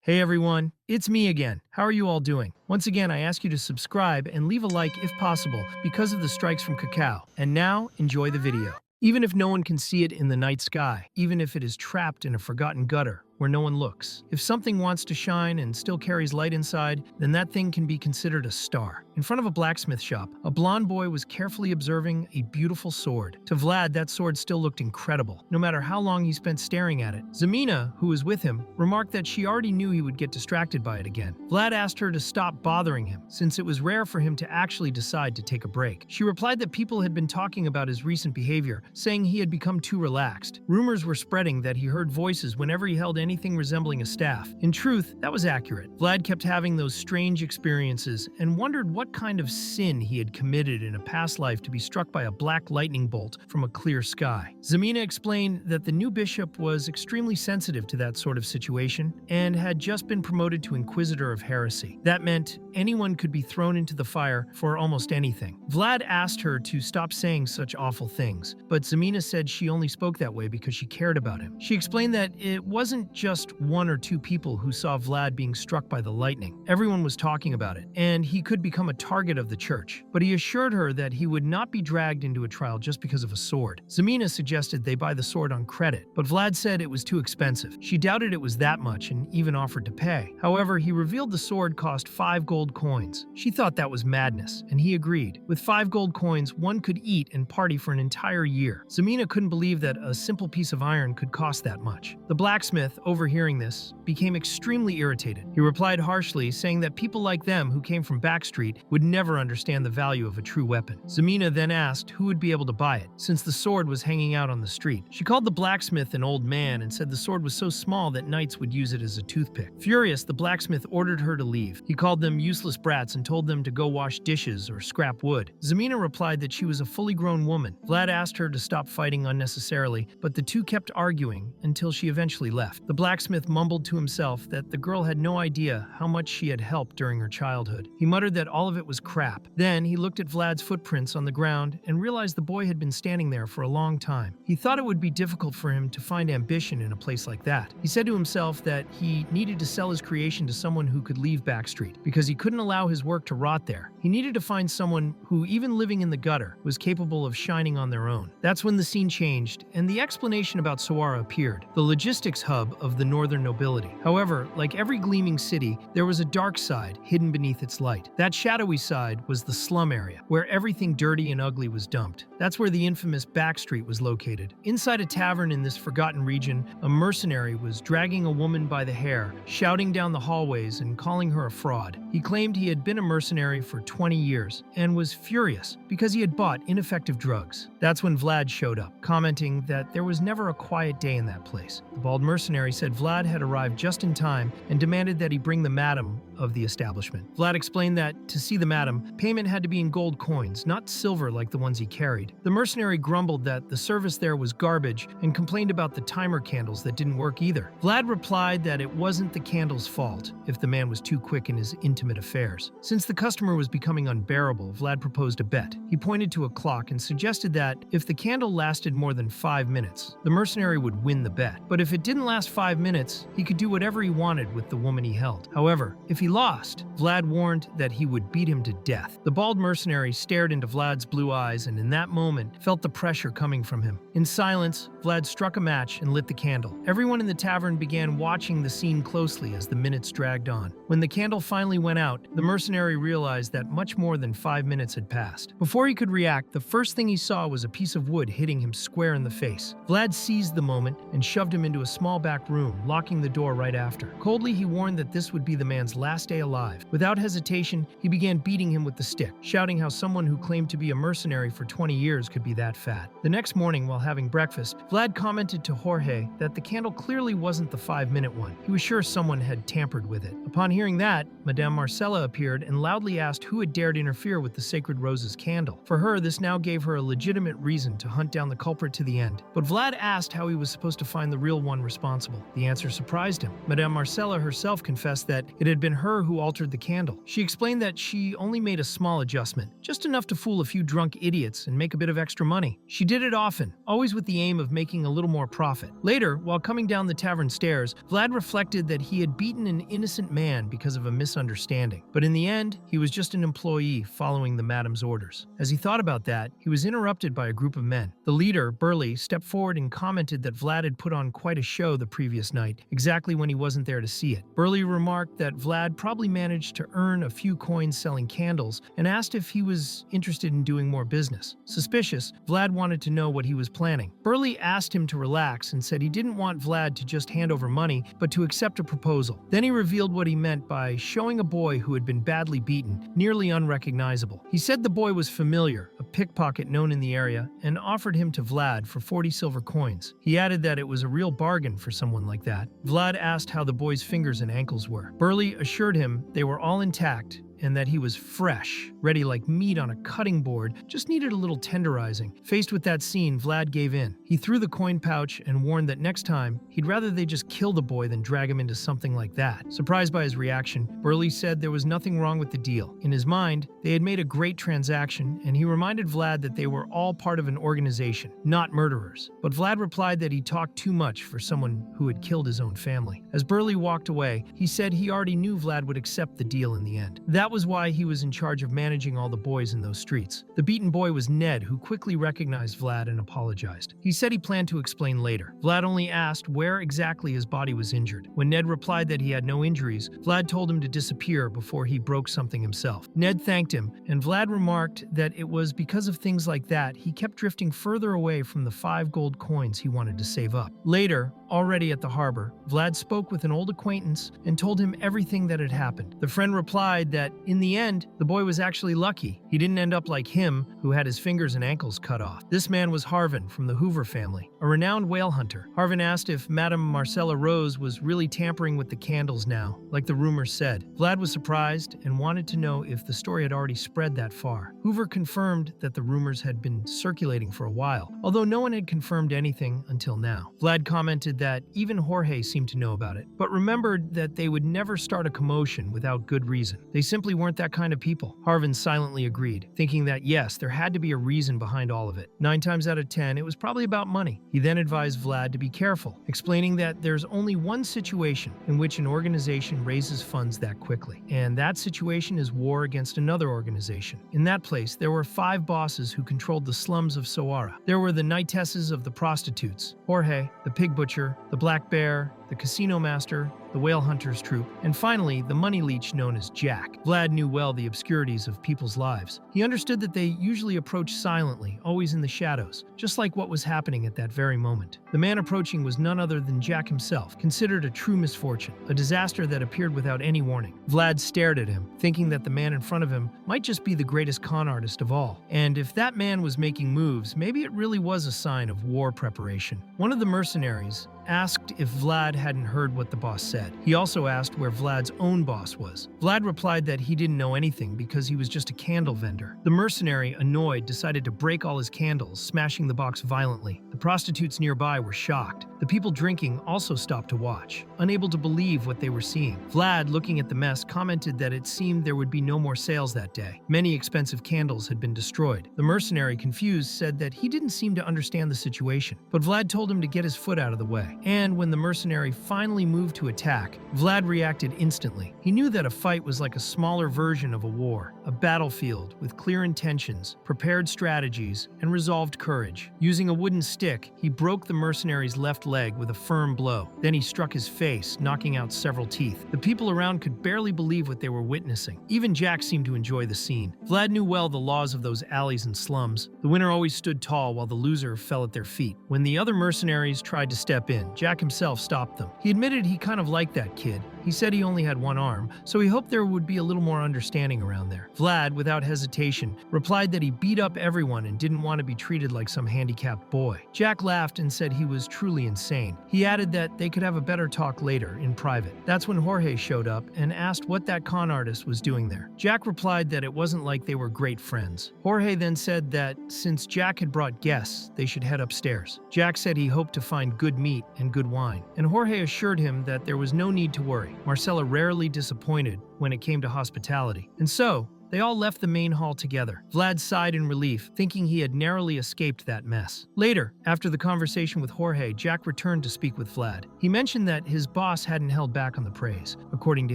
Hey everyone, it's me again. How are you all doing? Once again, I ask you to subscribe and leave a like if possible because of the strikes from Cacao. And now, enjoy the video. Even if no one can see it in the night sky, even if it is trapped in a forgotten gutter where no one looks, if something wants to shine and still carries light inside, then that thing can be considered a star. In front of a blacksmith shop, a blonde boy was carefully observing a beautiful sword. To Vlad, that sword still looked incredible, no matter how long he spent staring at it. Zamina, who was with him, remarked that she already knew he would get distracted by it again. Vlad asked her to stop bothering him, since it was rare for him to actually decide to take a break. She replied that people had been talking about his recent behavior, saying he had become too relaxed. Rumors were spreading that he heard voices whenever he held anything resembling a staff. In truth, that was accurate. Vlad kept having those strange experiences and wondered what kind of sin he had committed in a past life to be struck by a black lightning bolt from a clear sky. Zamina explained that the new bishop was extremely sensitive to that sort of situation and had just been promoted to Inquisitor of Heresy. That meant anyone could be thrown into the fire for almost anything. Vlad asked her to stop saying such awful things, but Zamina said she only spoke that way because she cared about him. She explained that it wasn't just one or two people who saw Vlad being struck by the lightning. Everyone was talking about it, and he could become a target of the church. But he assured her that he would not be dragged into a trial just because of a sword. Zamina suggested they buy the sword on credit, but Vlad said it was too expensive. She doubted it was that much and even offered to pay. However, he revealed the sword cost 5 gold coins. She thought that was madness, and he agreed. With 5 gold coins, one could eat and party for an entire year. Zamina couldn't believe that a simple piece of iron could cost that much. The blacksmith, overhearing this, became extremely irritated. He replied harshly, saying that people like them who came from Backstreet would never understand the value of a true weapon. Zamina then asked who would be able to buy it, since the sword was hanging out on the street. She called the blacksmith an old man and said the sword was so small that knights would use it as a toothpick. Furious, the blacksmith ordered her to leave. He called them useless brats and told them to go wash dishes or scrap wood. Zamina replied that she was a fully grown woman. Vlad asked her to stop fighting unnecessarily, but the two kept arguing until she eventually left. The blacksmith mumbled to himself that the girl had no idea how much she had helped during her childhood. He muttered that all of it was crap. Then he looked at Vlad's footprints on the ground and realized the boy had been standing there for a long time. He thought it would be difficult for him to find ambition in a place like that. He said to himself that he needed to sell his creation to someone who could leave Backstreet because he couldn't allow his work to rot there. He needed to find someone who, even living in the gutter, was capable of shining on their own. That's when the scene changed and the explanation about Sawara appeared, the logistics hub of the northern nobility. However, like every gleaming city, there was a dark side hidden beneath its light. That shadowy side was the slum area, where everything dirty and ugly was dumped. That's where the infamous Backstreet was located. Inside a tavern in this forgotten region, a mercenary was dragging a woman by the hair, shouting down the hallways and calling her a fraud. He claimed he had been a mercenary for 20 years and was furious because he had bought ineffective drugs. That's when Vlad showed up, commenting that there was never a quiet day in that place. The bald mercenary said Vlad had arrived just in time and demanded that he bring the madam of the establishment. Vlad explained that to see the madam, payment had to be in gold coins, not silver like the ones he carried. The mercenary grumbled that the service there was garbage and complained about the timer candles that didn't work either. Vlad replied that it wasn't the candles' fault if the man was too quick in his intimate affairs. Since the customer was becoming unbearable, Vlad proposed a bet. He pointed to a clock and suggested that if the candle lasted more than 5 minutes, the mercenary would win the bet. But if it didn't last 5 minutes, he could do whatever he wanted with the woman he held. However, if he lost, Vlad warned that he would beat him to death. The bald mercenary stared into Vlad's blue eyes and in that moment felt the pressure coming from him. In silence, Vlad struck a match and lit the candle. Everyone in the tavern began watching the scene closely as the minutes dragged on. When the candle finally went out, the mercenary realized that much more than 5 minutes had passed. Before he could react, the first thing he saw was a piece of wood hitting him square in the face. Vlad seized the moment and shoved him into a small back room, locking the door right after. Coldly, he warned that this would be the man's last day alive. Without hesitation, he began beating him with the stick, shouting how someone who claimed to be a mercenary for 20 years could be that fat. The next morning, while having breakfast, Vlad commented to Jorge that the candle clearly wasn't the 5-minute one. He was sure someone had tampered with it. Upon hearing that, Madame Marcella appeared and loudly asked who had dared interfere with the Sacred Rose's candle. For her, this now gave her a legitimate reason to hunt down the culprit to the end. But Vlad asked how he was supposed to find the real one responsible. candle? The answer surprised him. Madame Marcella herself confessed that it had been her who altered the candle. She explained that she only made a small adjustment, just enough to fool a few drunk idiots and make a bit of extra money. She did it often, always with the aim of making a little more profit. Later, while coming down the tavern stairs, Vlad reflected that he had beaten an innocent man because of a misunderstanding. But in the end, he was just an employee following the madam's orders. As he thought about that, he was interrupted by a group of men. The leader, Burley, stepped forward and commented that Vlad had put on quite a show the previous night, exactly when he wasn't there to see it. Burley remarked that Vlad probably managed to earn a few coins selling candles and asked if he was interested in doing more business. Suspicious, Vlad wanted to know what he was planning. Burley asked him to relax and said he didn't want Vlad to just hand over money, but to accept a proposal. Then he revealed what he meant by showing a boy who had been badly beaten, nearly unrecognizable. He said the boy was familiar, a pickpocket known in the area, and offered him to Vlad for 40 silver coins. He added that it was a real bargain for someone like that. Vlad asked how the boy's fingers and ankles were. Burley assured him they were all intact and that he was fresh, ready like meat on a cutting board, just needed a little tenderizing. Faced with that scene, Vlad gave in. He threw the coin pouch and warned that next time, he'd rather they just kill the boy than drag him into something like that. Surprised by his reaction, Burley said there was nothing wrong with the deal. In his mind, they had made a great transaction, and he reminded Vlad that they were all part of an organization, not murderers. But Vlad replied that he talked too much for someone who had killed his own family. As Burley walked away, he said he already knew Vlad would accept the deal in the end. That was why he was in charge of managing all the boys in those streets. The beaten boy was Ned, who quickly recognized Vlad and apologized. He said he planned to explain later. Vlad only asked where exactly his body was injured. When Ned replied that he had no injuries, Vlad told him to disappear before he broke something himself. Ned thanked him, and Vlad remarked that it was because of things like that he kept drifting further away from the 5 gold coins he wanted to save up. Later, already at the harbor, Vlad spoke with an old acquaintance and told him everything that had happened. The friend replied that in the end, the boy was actually lucky. He didn't end up like him, who had his fingers and ankles cut off. This man was Harvin from the Hoover family, a renowned whale hunter. Harvin asked if Madame Marcella Rose was really tampering with the candles now, like the rumors said. Vlad was surprised and wanted to know if the story had already spread that far. Hoover confirmed that the rumors had been circulating for a while, although no one had confirmed anything until now. Vlad commented that even Jorge seemed to know about it, but remembered that they would never start a commotion without good reason. They simply weren't that kind of people. Harvin silently agreed, thinking that yes, there had to be a reason behind all of it. 9 times out of 10, it was probably about money. He then advised Vlad to be careful, explaining that there's only one situation in which an organization raises funds that quickly, and that situation is war against another organization. In that place, there were 5 bosses who controlled the slums of Sawara. There were the knightesses of the prostitutes, Jorge, the pig butcher, the black bear, the casino master, the whale hunter's troop, and finally, the money leech known as Jack. Vlad knew well the obscurities of people's lives. He understood that they usually approach silently, always in the shadows, just like what was happening at that very moment. The man approaching was none other than Jack himself, considered a true misfortune, a disaster that appeared without any warning. Vlad stared at him, thinking that the man in front of him might just be the greatest con artist of all. And if that man was making moves, maybe it really was a sign of war preparation. One of the mercenaries asked if Vlad hadn't heard what the boss said. He also asked where Vlad's own boss was. Vlad replied that he didn't know anything because he was just a candle vendor. The mercenary, annoyed, decided to break all his candles, smashing the box violently. The prostitutes nearby were shocked. The people drinking also stopped to watch, unable to believe what they were seeing. Vlad, looking at the mess, commented that it seemed there would be no more sales that day. Many expensive candles had been destroyed. The mercenary, confused, said that he didn't seem to understand the situation, but Vlad told him to get his foot out of the way. And when the mercenary finally moved to attack, Vlad reacted instantly. He knew that a fight was like a smaller version of a war, a battlefield with clear intentions, prepared strategies, and resolved courage. Using a wooden stick, he broke the mercenary's left leg with a firm blow. Then he struck his face, knocking out several teeth. The people around could barely believe what they were witnessing. Even Jack seemed to enjoy the scene. Vlad knew well the laws of those alleys and slums. The winner always stood tall while the loser fell at their feet. When the other mercenaries tried to step in, Jack himself stopped them. He admitted he kind of liked that kid, He said he only had one arm, so he hoped there would be a little more understanding around there. Vlad, without hesitation, replied that he beat up everyone and didn't want to be treated like some handicapped boy. Jack laughed and said he was truly insane. He added that they could have a better talk later, in private. That's when Jorge showed up and asked what that con artist was doing there. Jack replied that it wasn't like they were great friends. Jorge then said that since Jack had brought guests, they should head upstairs. Jack said he hoped to find good meat and good wine, and Jorge assured him that there was no need to worry. Marcella rarely disappointed when it came to hospitality. And so, they all left the main hall together. Vlad sighed in relief, thinking he had narrowly escaped that mess. Later, after the conversation with Jorge, Jack returned to speak with Vlad. He mentioned that his boss hadn't held back on the praise. According to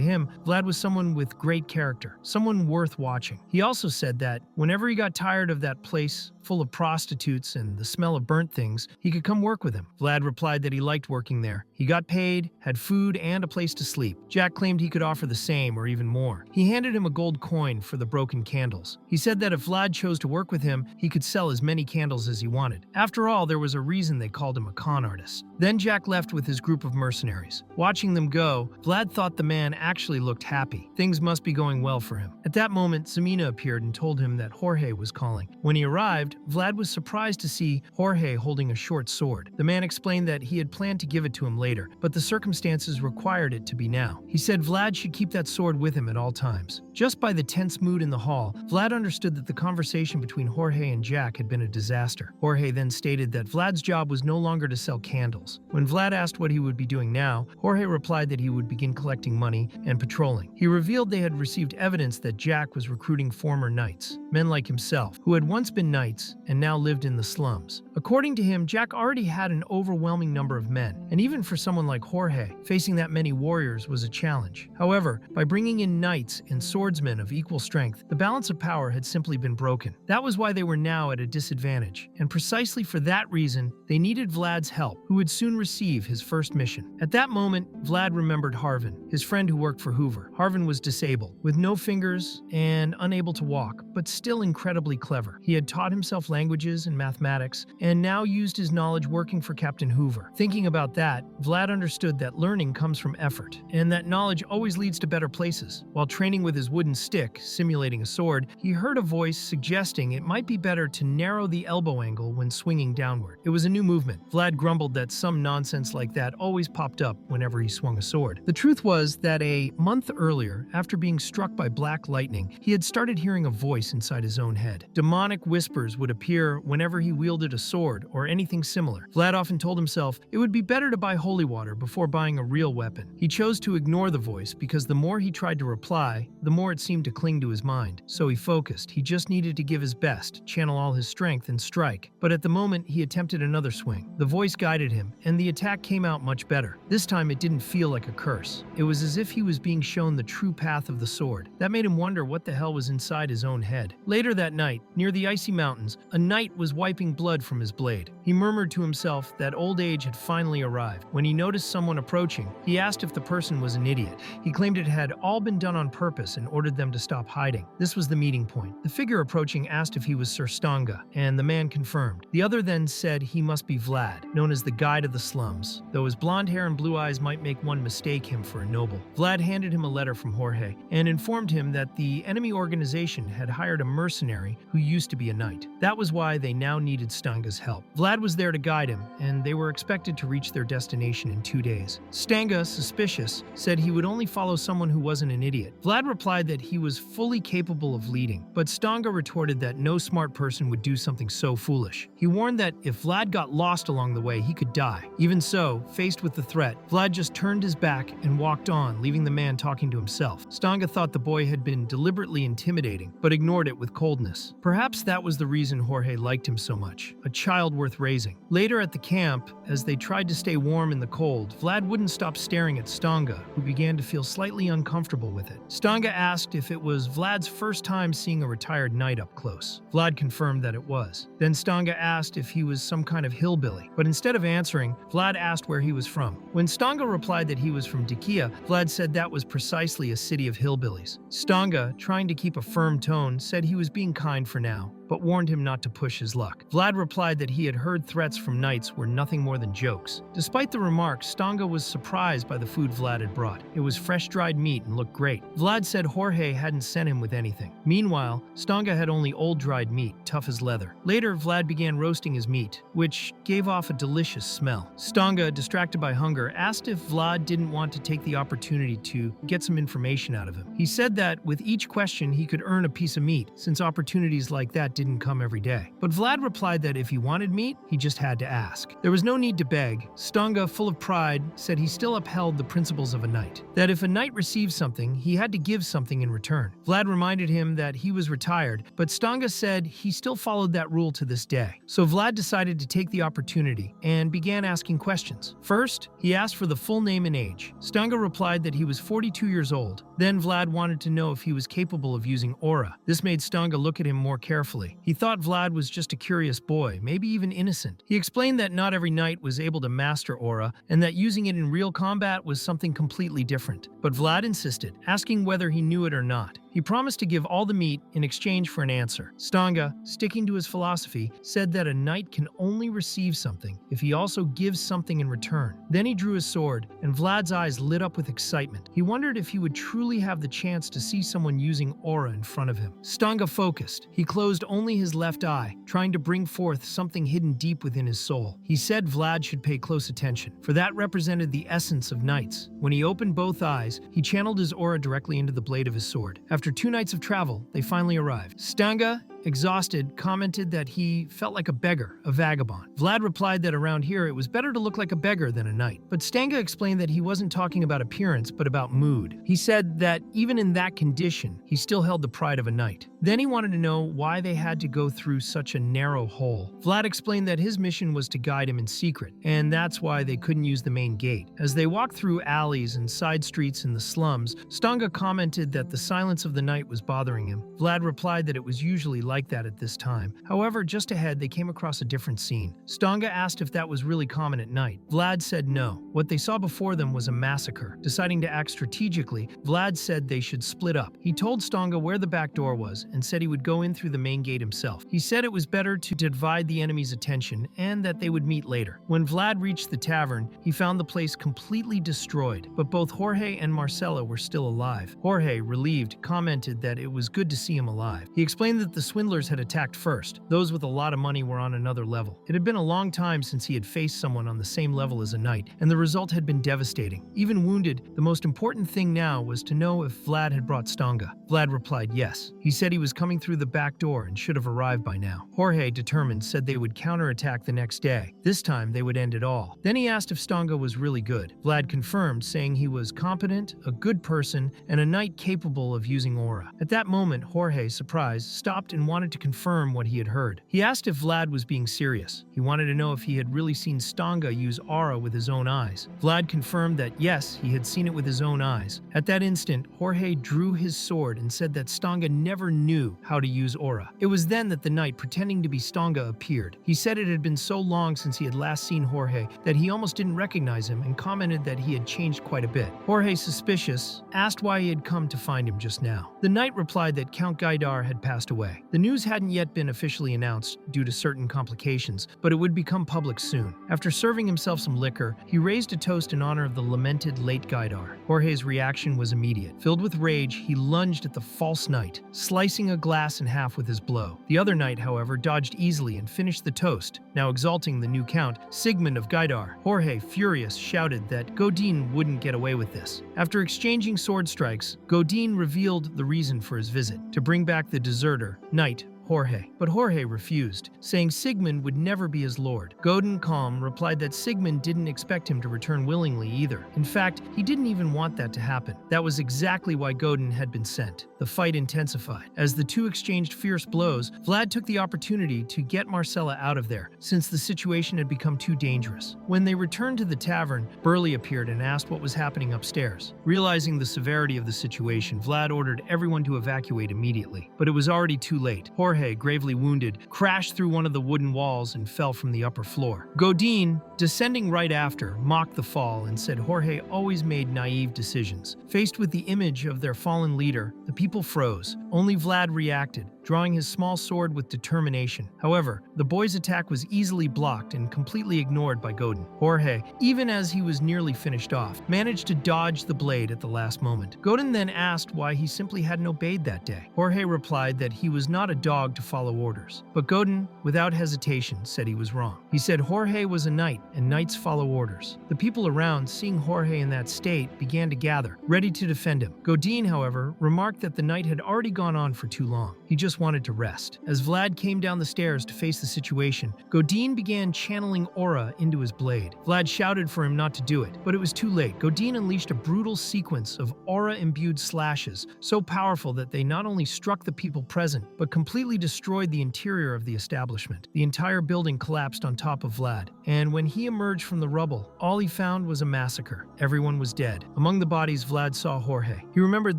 him, Vlad was someone with great character, someone worth watching. He also said that whenever he got tired of that place full of prostitutes and the smell of burnt things, he could come work with him. Vlad replied that he liked working there. He got paid, had food, and a place to sleep. Jack claimed he could offer the same or even more. He handed him a gold coin for the broken candles. He said that if Vlad chose to work with him, he could sell as many candles as he wanted. After all, there was a reason they called him a con artist. Then Jack left with his group of mercenaries. Watching them go, Vlad thought the man actually looked happy. Things must be going well for him. At that moment, Samina appeared and told him that Jorge was calling. When he arrived, Vlad was surprised to see Jorge holding a short sword. The man explained that he had planned to give it to him later, but the circumstances required it to be now. He said Vlad should keep that sword with him at all times. Just by the tense mood in the hall, Vlad understood that the conversation between Jorge and Jack had been a disaster. Jorge then stated that Vlad's job was no longer to sell candles. When Vlad asked what he would be doing now, Jorge replied that he would begin collecting money and patrolling. He revealed they had received evidence that Jack was recruiting former knights, men like himself, who had once been knights and now lived in the slums. According to him, Jack already had an overwhelming number of men, and even for someone like Jorge, facing that many warriors was a challenge. However, by bringing in knights and swordsmen of equal strength, the balance of power had simply been broken. That was why they were now at a disadvantage, and precisely for that reason, they needed Vlad's help, who would soon receive his first mission. At that moment, Vlad remembered Harvin, his friend who worked for Hoover. Harvin was disabled, with no fingers and unable to walk, but still incredibly clever. He had taught himself languages and mathematics, and now used his knowledge working for Captain Hoover. Thinking about that, Vlad understood that learning comes from effort, and that knowledge always leads to better places. While training with his wooden stick, simulating a sword, he heard a voice suggesting it might be better to narrow the elbow angle when swinging downward. It was a new movement. Vlad grumbled that some nonsense like that always popped up whenever he swung a sword. The truth was that a month earlier, after being struck by black lightning, he had started hearing a voice inside his own head. Demonic whispers would appear whenever he wielded a sword or anything similar. Vlad often told himself it would be better to buy holy water before buying a real weapon. He chose to ignore the voice because the more he tried to reply, the more it seemed to cling to his mind. So he focused. He just needed to give his best, channel all his strength, and strike. But at the moment, he attempted another swing. The voice guided him, and the attack came out much better. This time, it didn't feel like a curse. It was as if he was being shown the true path of the sword. That made him wonder what the hell was inside his own head. Later that night, near the icy mountains, a knight was wiping blood from his blade. He murmured to himself that old age had finally arrived. When he noticed someone approaching, he asked if the person was an idiot. He claimed it had all been done on purpose and ordered them to stop hiding. This was the meeting point. The figure approaching asked if he was Sir Stanga, and the man confirmed. The other then said he must be Vlad, known as the Guide of the Slums, though his blonde hair and blue eyes might make one mistake him for a noble. Vlad handed him a letter from Jorge and informed him that the enemy organization had hired a mercenary who used to be a knight. That was why they now needed Stanga's help. Vlad was there to guide him, and they were expected to reach their destination in 2 days. Stanga, suspicious, said he would only follow someone who wasn't an idiot. Vlad replied that he was fully capable of leading, but Stanga retorted that no smart person would do something so foolish. He warned that if Vlad got lost along the way, he could die. Even so, faced with the threat, Vlad just turned his back and walked on, leaving the man talking to himself. Stanga thought the boy had been deliberately intimidating, but ignored it with coldness. Perhaps that was the reason Jorge liked him so much, a child worth raising. Later at the camp, as they tried to stay warm in the cold, Vlad wouldn't stop staring at Stanga, who began to feel slightly uncomfortable with it. Stanga asked if it was Vlad's first time seeing a retired knight up close. Vlad confirmed that it was. Then Stanga asked if he was some kind of hillbilly, but instead of answering, Vlad asked where he was from. When Stanga replied that he was from Dikia, Vlad said that was precisely a city of hillbillies. Stanga, trying to keep a firm tone, said he was being kind for now, but warned him not to push his luck. Vlad replied that he had heard threats from knights were nothing more than jokes. Despite the remarks, Stonga was surprised by the food Vlad had brought. It was fresh dried meat and looked great. Vlad said Jorge hadn't sent him with anything. Meanwhile, Stonga had only old dried meat, tough as leather. Later, Vlad began roasting his meat, which gave off a delicious smell. Stonga, distracted by hunger, asked if Vlad didn't want to take the opportunity to get some information out of him. He said that with each question he could earn a piece of meat, since opportunities like that didn't come every day. But Vlad replied that if he wanted meat, he just had to ask. There was no need to beg. Stonga, full of pride, said he still upheld the principles of a knight. That if a knight received something, he had to give something in return. Vlad reminded him that he was retired, but Stonga said he still followed that rule to this day. So Vlad decided to take the opportunity and began asking questions. First, he asked for the full name and age. Stonga replied that he was 42 years old. Then Vlad wanted to know if he was capable of using aura. This made Stonga look at him more carefully. He thought Vlad was just a curious boy, maybe even innocent. He explained that not every knight was able to master aura, and that using it in real combat was something completely different. But Vlad insisted, asking whether he knew it or not. He promised to give all the meat in exchange for an answer. Stonga, sticking to his philosophy, said that a knight can only receive something if he also gives something in return. Then he drew his sword, and Vlad's eyes lit up with excitement. He wondered if he would truly have the chance to see someone using aura in front of him. Stonga focused. He closed only his left eye, trying to bring forth something hidden deep within his soul. He said Vlad should pay close attention, for that represented the essence of knights. When he opened both eyes, he channeled his aura directly into the blade of his sword. After 2 nights of travel, they finally arrived. Stonga, exhausted, commented that he felt like a beggar, a vagabond. Vlad replied that around here it was better to look like a beggar than a knight. But Stonga explained that he wasn't talking about appearance, but about mood. He said that even in that condition, he still held the pride of a knight. Then he wanted to know why they had to go through such a narrow hole. Vlad explained that his mission was to guide him in secret, and that's why they couldn't use the main gate. As they walked through alleys and side streets in the slums, Stonga commented that the silence of the night was bothering him. Vlad replied that it was usually like that at this time. However, just ahead, they came across a different scene. Stonga asked if that was really common at night. Vlad said no. What they saw before them was a massacre. Deciding to act strategically, Vlad said they should split up. He told Stonga where the back door was and said he would go in through the main gate himself. He said it was better to divide the enemy's attention and that they would meet later. When Vlad reached the tavern, he found the place completely destroyed, but both Jorge and Marcela were still alive. Jorge, relieved, commented that it was good to see him alive. He explained that the swindlers had attacked first. Those with a lot of money were on another level. It had been a long time since he had faced someone on the same level as a knight, and the result had been devastating. Even wounded, the most important thing now was to know if Vlad had brought Stonga. Vlad replied yes. He said he was coming through the back door and should have arrived by now. Jorge, determined, said they would counterattack the next day. This time, they would end it all. Then he asked if Stonga was really good. Vlad confirmed, saying he was competent, a good person, and a knight capable of using aura. At that moment, Jorge, surprised, stopped and wanted to confirm what he had heard. He asked if Vlad was being serious. He wanted to know if he had really seen Stonga use aura with his own eyes. Vlad confirmed that yes, he had seen it with his own eyes. At that instant, Jorge drew his sword and said that Stonga never knew how to use aura. It was then that the knight, pretending to be Stonga, appeared. He said it had been so long since he had last seen Jorge that he almost didn't recognize him and commented that he had changed quite a bit. Jorge, suspicious, asked why he had come to find him just now. The knight replied that Count Gaidar had passed away. The news hadn't yet been officially announced due to certain complications, but it would become public soon. After serving himself some liquor, he raised a toast in honor of the lamented late Gaidar. Jorge's reaction was immediate. Filled with rage, he lunged at the false knight, slicing a glass in half with his blow. The other knight, however, dodged easily and finished the toast, now exalting the new count, Sigmund of Gaidar. Jorge, furious, shouted that Godin wouldn't get away with this. After exchanging sword strikes, Godin revealed the reason for his visit, to bring back the deserter, knight Jorge. But Jorge refused, saying Sigmund would never be his lord. Godin, calm, replied that Sigmund didn't expect him to return willingly either. In fact, he didn't even want that to happen. That was exactly why Godin had been sent. The fight intensified. As the two exchanged fierce blows, Vlad took the opportunity to get Marcela out of there, since the situation had become too dangerous. When they returned to the tavern, Burley appeared and asked what was happening upstairs. Realizing the severity of the situation, Vlad ordered everyone to evacuate immediately. But it was already too late. Jorge, gravely wounded, crashed through one of the wooden walls and fell from the upper floor. Godin, descending right after, mocked the fall and said Jorge always made naive decisions. Faced with the image of their fallen leader, the people froze. Only Vlad reacted, drawing his small sword with determination. However, the boy's attack was easily blocked and completely ignored by Godin. Jorge, even as he was nearly finished off, managed to dodge the blade at the last moment. Godin then asked why he simply hadn't obeyed that day. Jorge replied that he was not a dog to follow orders. But Godin, without hesitation, said he was wrong. He said Jorge was a knight, and knights follow orders. The people around, seeing Jorge in that state, began to gather, ready to defend him. Godin, however, remarked that the night had already gone on for too long. He just wanted to rest. As Vlad came down the stairs to face the situation, Godin began channeling aura into his blade. Vlad shouted for him not to do it, but it was too late. Godin unleashed a brutal sequence of aura-imbued slashes, so powerful that they not only struck the people present, but completely destroyed the interior of the establishment. The entire building collapsed on top of Vlad, and when he emerged from the rubble, all he found was a massacre. Everyone was dead. Among the bodies, Vlad saw Jorge. He remembered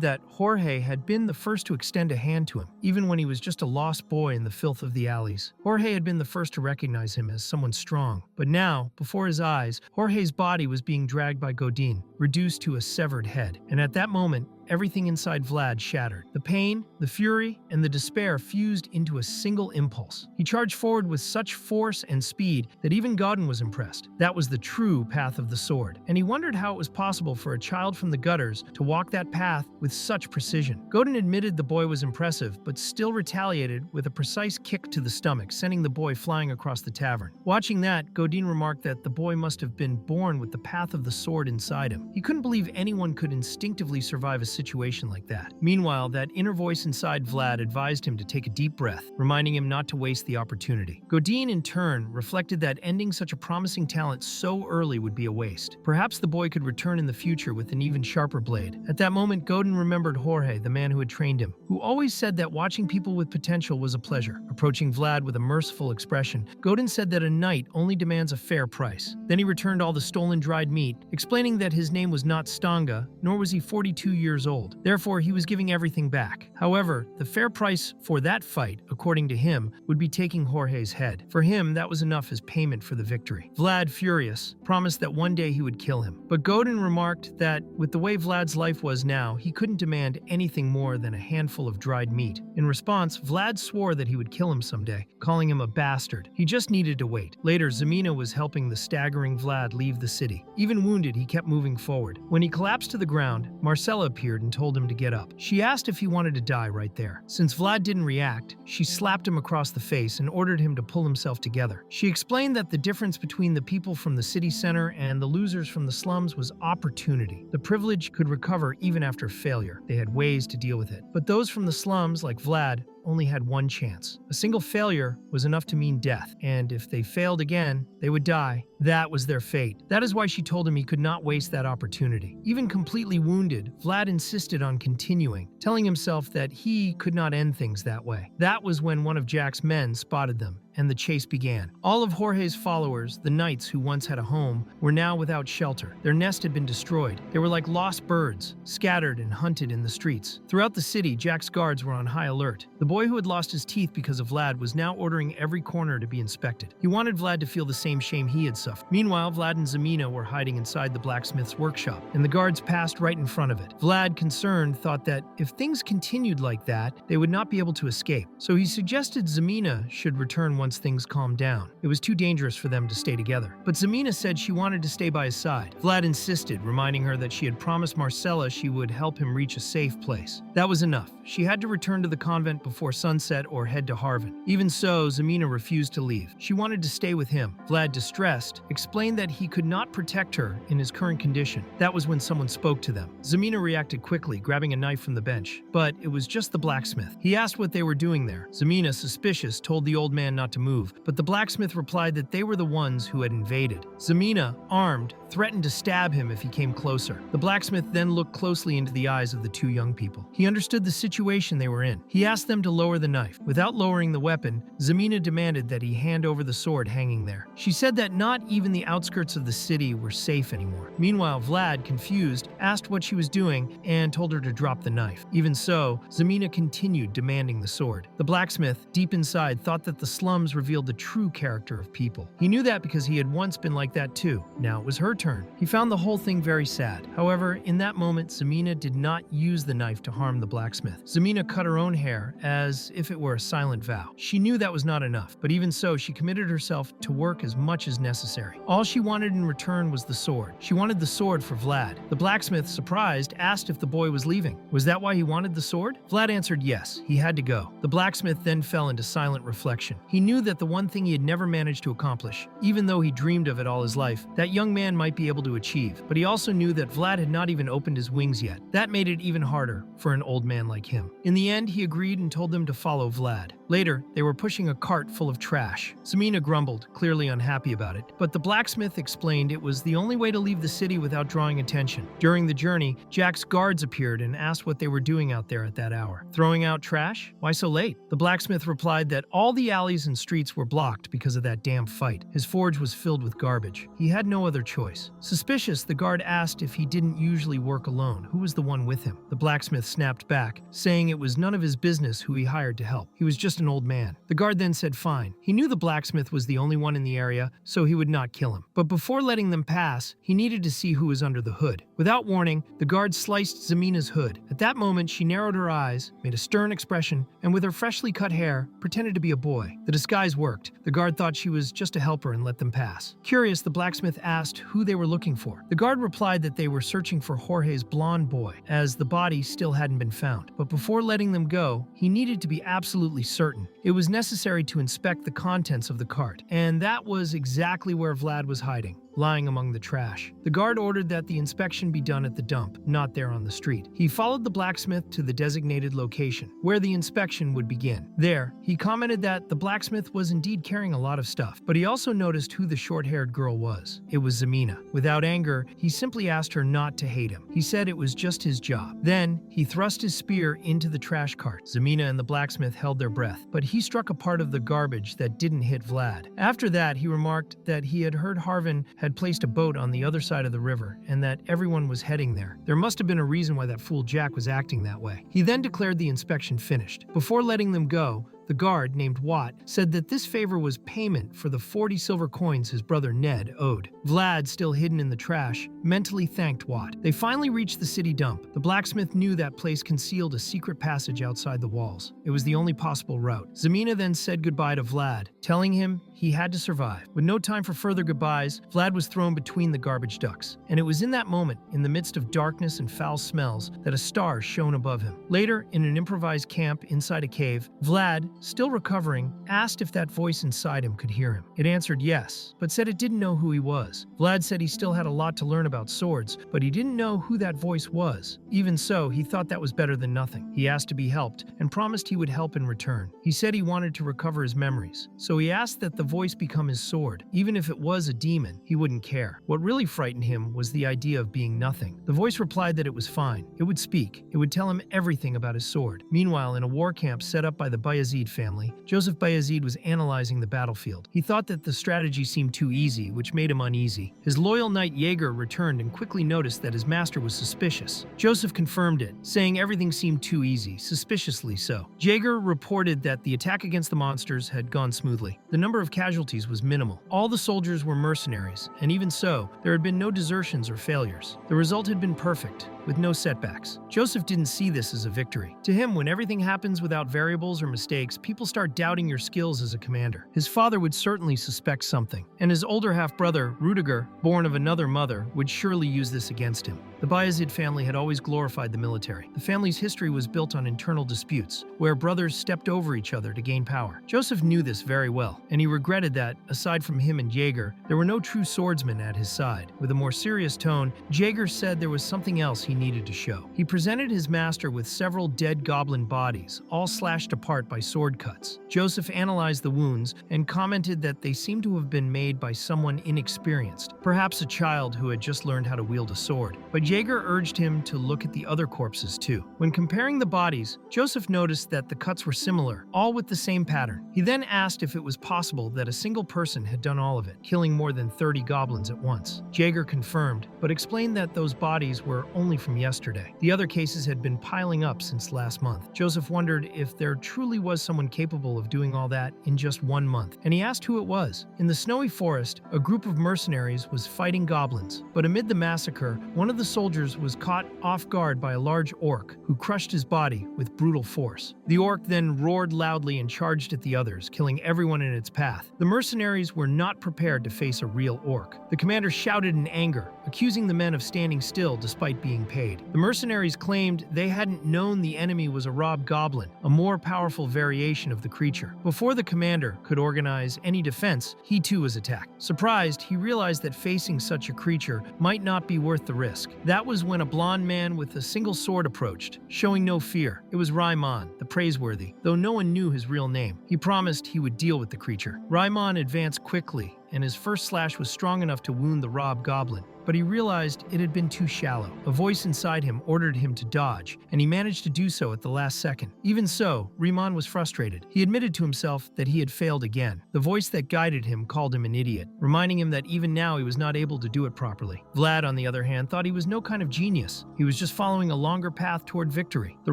that Jorge had been the first to extend a hand to him, even when he was just a lost boy in the filth of the alleys. Jorge had been the first to recognize him as someone strong, but now, before his eyes, Jorge's body was being dragged by Godin, reduced to a severed head. And at that moment, everything inside Vlad shattered. The pain, the fury, and the despair fused into a single impulse. He charged forward with such force and speed that even Godin was impressed. That was the true path of the sword, and he wondered how it was possible for a child from the gutters to walk that path with such precision. Godin admitted the boy was impressive, but still retaliated with a precise kick to the stomach, sending the boy flying across the tavern. Watching that, Godin remarked that the boy must have been born with the path of the sword inside him. He couldn't believe anyone could instinctively survive a situation like that. Meanwhile, that inner voice inside Vlad advised him to take a deep breath, reminding him not to waste the opportunity. Godin, in turn, reflected that ending such a promising talent so early would be a waste. Perhaps the boy could return in the future with an even sharper blade. At that moment, Godin remembered Jorge, the man who had trained him, who always said that watching people with potential was a pleasure. Approaching Vlad with a merciful expression, Godin said that a knight only demands a fair price. Then he returned all the stolen dried meat, explaining that his name was not Stanga, nor was he 42 years old. Therefore, he was giving everything back. However, the fair price for that fight, according to him, would be taking Jorge's head. For him, that was enough as payment for the victory. Vlad, furious, promised that one day he would kill him. But Godin remarked that, with the way Vlad's life was now, he couldn't demand anything more than a handful of dried meat. In response, Vlad swore that he would kill him someday, calling him a bastard. He just needed to wait. Later, Zemina was helping the staggering Vlad leave the city. Even wounded, he kept moving forward. When he collapsed to the ground, Marcella appeared and told him to get up. She asked if he wanted to die right there. Since Vlad didn't react, she slapped him across the face and ordered him to pull himself together. She explained that the difference between the people from the city center and the losers from the slums was opportunity. The privileged could recover even after failure. They had ways to deal with it. But those from the slums, like Vlad, only had one chance. A single failure was enough to mean death, and if they failed again, they would die. That was their fate. That is why she told him he could not waste that opportunity. Even completely wounded, Vlad insisted on continuing, telling himself that he could not end things that way. That was when one of Jack's men spotted them, and the chase began. All of Jorge's followers, the knights who once had a home, were now without shelter. Their nest had been destroyed. They were like lost birds, scattered and hunted in the streets. Throughout the city, Jack's guards were on high alert. The boy who had lost his teeth because of Vlad was now ordering every corner to be inspected. He wanted Vlad to feel the same shame he had suffered. Meanwhile, Vlad and Zemina were hiding inside the blacksmith's workshop, and the guards passed right in front of it. Vlad, concerned, thought that if things continued like that, they would not be able to escape. So he suggested Zemina should return once things calmed down. It was too dangerous for them to stay together. But Zemina said she wanted to stay by his side. Vlad insisted, reminding her that she had promised Marcella she would help him reach a safe place. That was enough. She had to return to the convent before sunset or head to Harvin. Even so, Zemina refused to leave. She wanted to stay with him. Vlad, distressed, explained that he could not protect her in his current condition. That was when someone spoke to them. Zemina reacted quickly, grabbing a knife from the bench. But it was just the blacksmith. He asked what they were doing there. Zemina, suspicious, told the old man not to move, but the blacksmith replied that they were the ones who had invaded. Zemina, armed, threatened to stab him if he came closer. The blacksmith then looked closely into the eyes of the two young people. He understood the situation they were in. He asked them to lower the knife. Without lowering the weapon, Zemina demanded that he hand over the sword hanging there. She said that not even the outskirts of the city were safe anymore. Meanwhile, Vlad, confused, asked what she was doing and told her to drop the knife. Even so, Zemina continued demanding the sword. The blacksmith, deep inside, thought that the slums thumbs revealed the true character of people. He knew that because he had once been like that too. Now it was her turn. He found the whole thing very sad. However, in that moment, Zemina did not use the knife to harm the blacksmith. Zemina cut her own hair as if it were a silent vow. She knew that was not enough, but even so, she committed herself to work as much as necessary. All she wanted in return was the sword. She wanted the sword for Vlad. The blacksmith, surprised, asked if the boy was leaving. Was that why he wanted the sword? Vlad answered yes, he had to go. The blacksmith then fell into silent reflection. He knew that the one thing he had never managed to accomplish, even though he dreamed of it all his life, that young man might be able to achieve. But he also knew that Vlad had not even opened his wings yet. That made it even harder for an old man like him. In the end, he agreed and told them to follow Vlad. Later, they were pushing a cart full of trash. Zemina grumbled, clearly unhappy about it, but the blacksmith explained it was the only way to leave the city without drawing attention. During the journey, Jack's guards appeared and asked what they were doing out there at that hour. Throwing out trash? Why so late? The blacksmith replied that all the alleys and streets were blocked because of that damn fight. His forge was filled with garbage. He had no other choice. Suspicious, the guard asked if he didn't usually work alone. Who was the one with him? The blacksmith snapped back, saying it was none of his business who he hired to help. He was just an old man. The guard then said fine. He knew the blacksmith was the only one in the area, so he would not kill him. But before letting them pass, he needed to see who was under the hood. Without warning, the guard sliced Zemina's hood. At that moment, she narrowed her eyes, made a stern expression, and with her freshly cut hair, pretended to be a boy. The disguise worked. The guard thought she was just a helper and let them pass. Curious, the blacksmith asked who they were looking for. The guard replied that they were searching for Jorge's blonde boy, as the body still hadn't been found. But before letting them go, he needed to be absolutely certain. It was necessary to inspect the contents of the cart, and that was exactly where Vlad was hiding, lying among the trash. The guard ordered that the inspection be done at the dump, not there on the street. He followed the blacksmith to the designated location, where the inspection would begin. There, he commented that the blacksmith was indeed carrying a lot of stuff, but he also noticed who the short-haired girl was. It was Zemina. Without anger, he simply asked her not to hate him. He said it was just his job. Then, he thrust his spear into the trash cart. Zemina and the blacksmith held their breath, but he struck a part of the garbage that didn't hit Vlad. After that, he remarked that he had heard Harvin had placed a boat on the other side of the river and that everyone was heading there. There must have been a reason why that fool Jack was acting that way. He then declared the inspection finished. Before letting them go, the guard, named Watt, said that this favor was payment for the 40 silver coins his brother Ned owed. Vlad, still hidden in the trash, mentally thanked Watt. They finally reached the city dump. The blacksmith knew that place concealed a secret passage outside the walls. It was the only possible route. Zemina then said goodbye to Vlad, telling him he had to survive. With no time for further goodbyes, Vlad was thrown between the garbage ducts. And it was in that moment, in the midst of darkness and foul smells, that a star shone above him. Later, in an improvised camp inside a cave, Vlad, still recovering, asked if that voice inside him could hear him. It answered yes, but said it didn't know who he was. Vlad said he still had a lot to learn about swords, but he didn't know who that voice was. Even so, he thought that was better than nothing. He asked to be helped, and promised he would help in return. He said he wanted to recover his memories, so he asked that the voice become his sword. Even if it was a demon, he wouldn't care. What really frightened him was the idea of being nothing. The voice replied that it was fine. It would speak. It would tell him everything about his sword. Meanwhile, in a war camp set up by the Bayezid family, Joseph Bayezid was analyzing the battlefield. He thought that the strategy seemed too easy, which made him uneasy. His loyal knight Jaeger returned and quickly noticed that his master was suspicious. Joseph confirmed it, saying everything seemed too easy, suspiciously so. Jaeger reported that the attack against the monsters had gone smoothly. The number of casualties was minimal. All the soldiers were mercenaries, and even so, there had been no desertions or failures. The result had been perfect, with no setbacks. Joseph didn't see this as a victory. To him, when everything happens without variables or mistakes, people start doubting your skills as a commander. His father would certainly suspect something, and his older half-brother, Rudiger, born of another mother, would surely use this against him. The Bayezid family had always glorified the military. The family's history was built on internal disputes, where brothers stepped over each other to gain power. Joseph knew this very well, and he regretted that, aside from him and Jaeger, there were no true swordsmen at his side. With a more serious tone, Jaeger said there was something else he needed to show. He presented his master with several dead goblin bodies, all slashed apart by sword cuts. Joseph analyzed the wounds and commented that they seemed to have been made by someone inexperienced, perhaps a child who had just learned how to wield a sword. But Jaeger urged him to look at the other corpses too. When comparing the bodies, Joseph noticed that the cuts were similar, all with the same pattern. He then asked if it was possible that a single person had done all of it, killing more than 30 goblins at once. Jaeger confirmed, but explained that those bodies were only from yesterday. The other cases had been piling up since last month. Joseph wondered if there truly was someone capable of doing all that in just 1 month, and he asked who it was. In the snowy forest, a group of mercenaries was fighting goblins, but amid the massacre, one of the soldiers was caught off guard by a large orc who crushed his body with brutal force. The orc then roared loudly and charged at the others, killing everyone in its path. The mercenaries were not prepared to face a real orc. The commander shouted in anger, accusing the men of standing still despite being paid. The mercenaries claimed they hadn't known the enemy was a rob goblin, a more powerful variation of the creature. Before the commander could organize any defense, he too was attacked. Surprised, he realized that facing such a creature might not be worth the risk. That was when a blond man with a single sword approached, showing no fear. It was Raimon, the praiseworthy, though no one knew his real name. He promised he would deal with the creature. Raimon advanced quickly, and his first slash was strong enough to wound the rob goblin. But he realized it had been too shallow. A voice inside him ordered him to dodge, and he managed to do so at the last second. Even so, Raimon was frustrated. He admitted to himself that he had failed again. The voice that guided him called him an idiot, reminding him that even now he was not able to do it properly. Vlad, on the other hand, thought he was no kind of genius. He was just following a longer path toward victory. The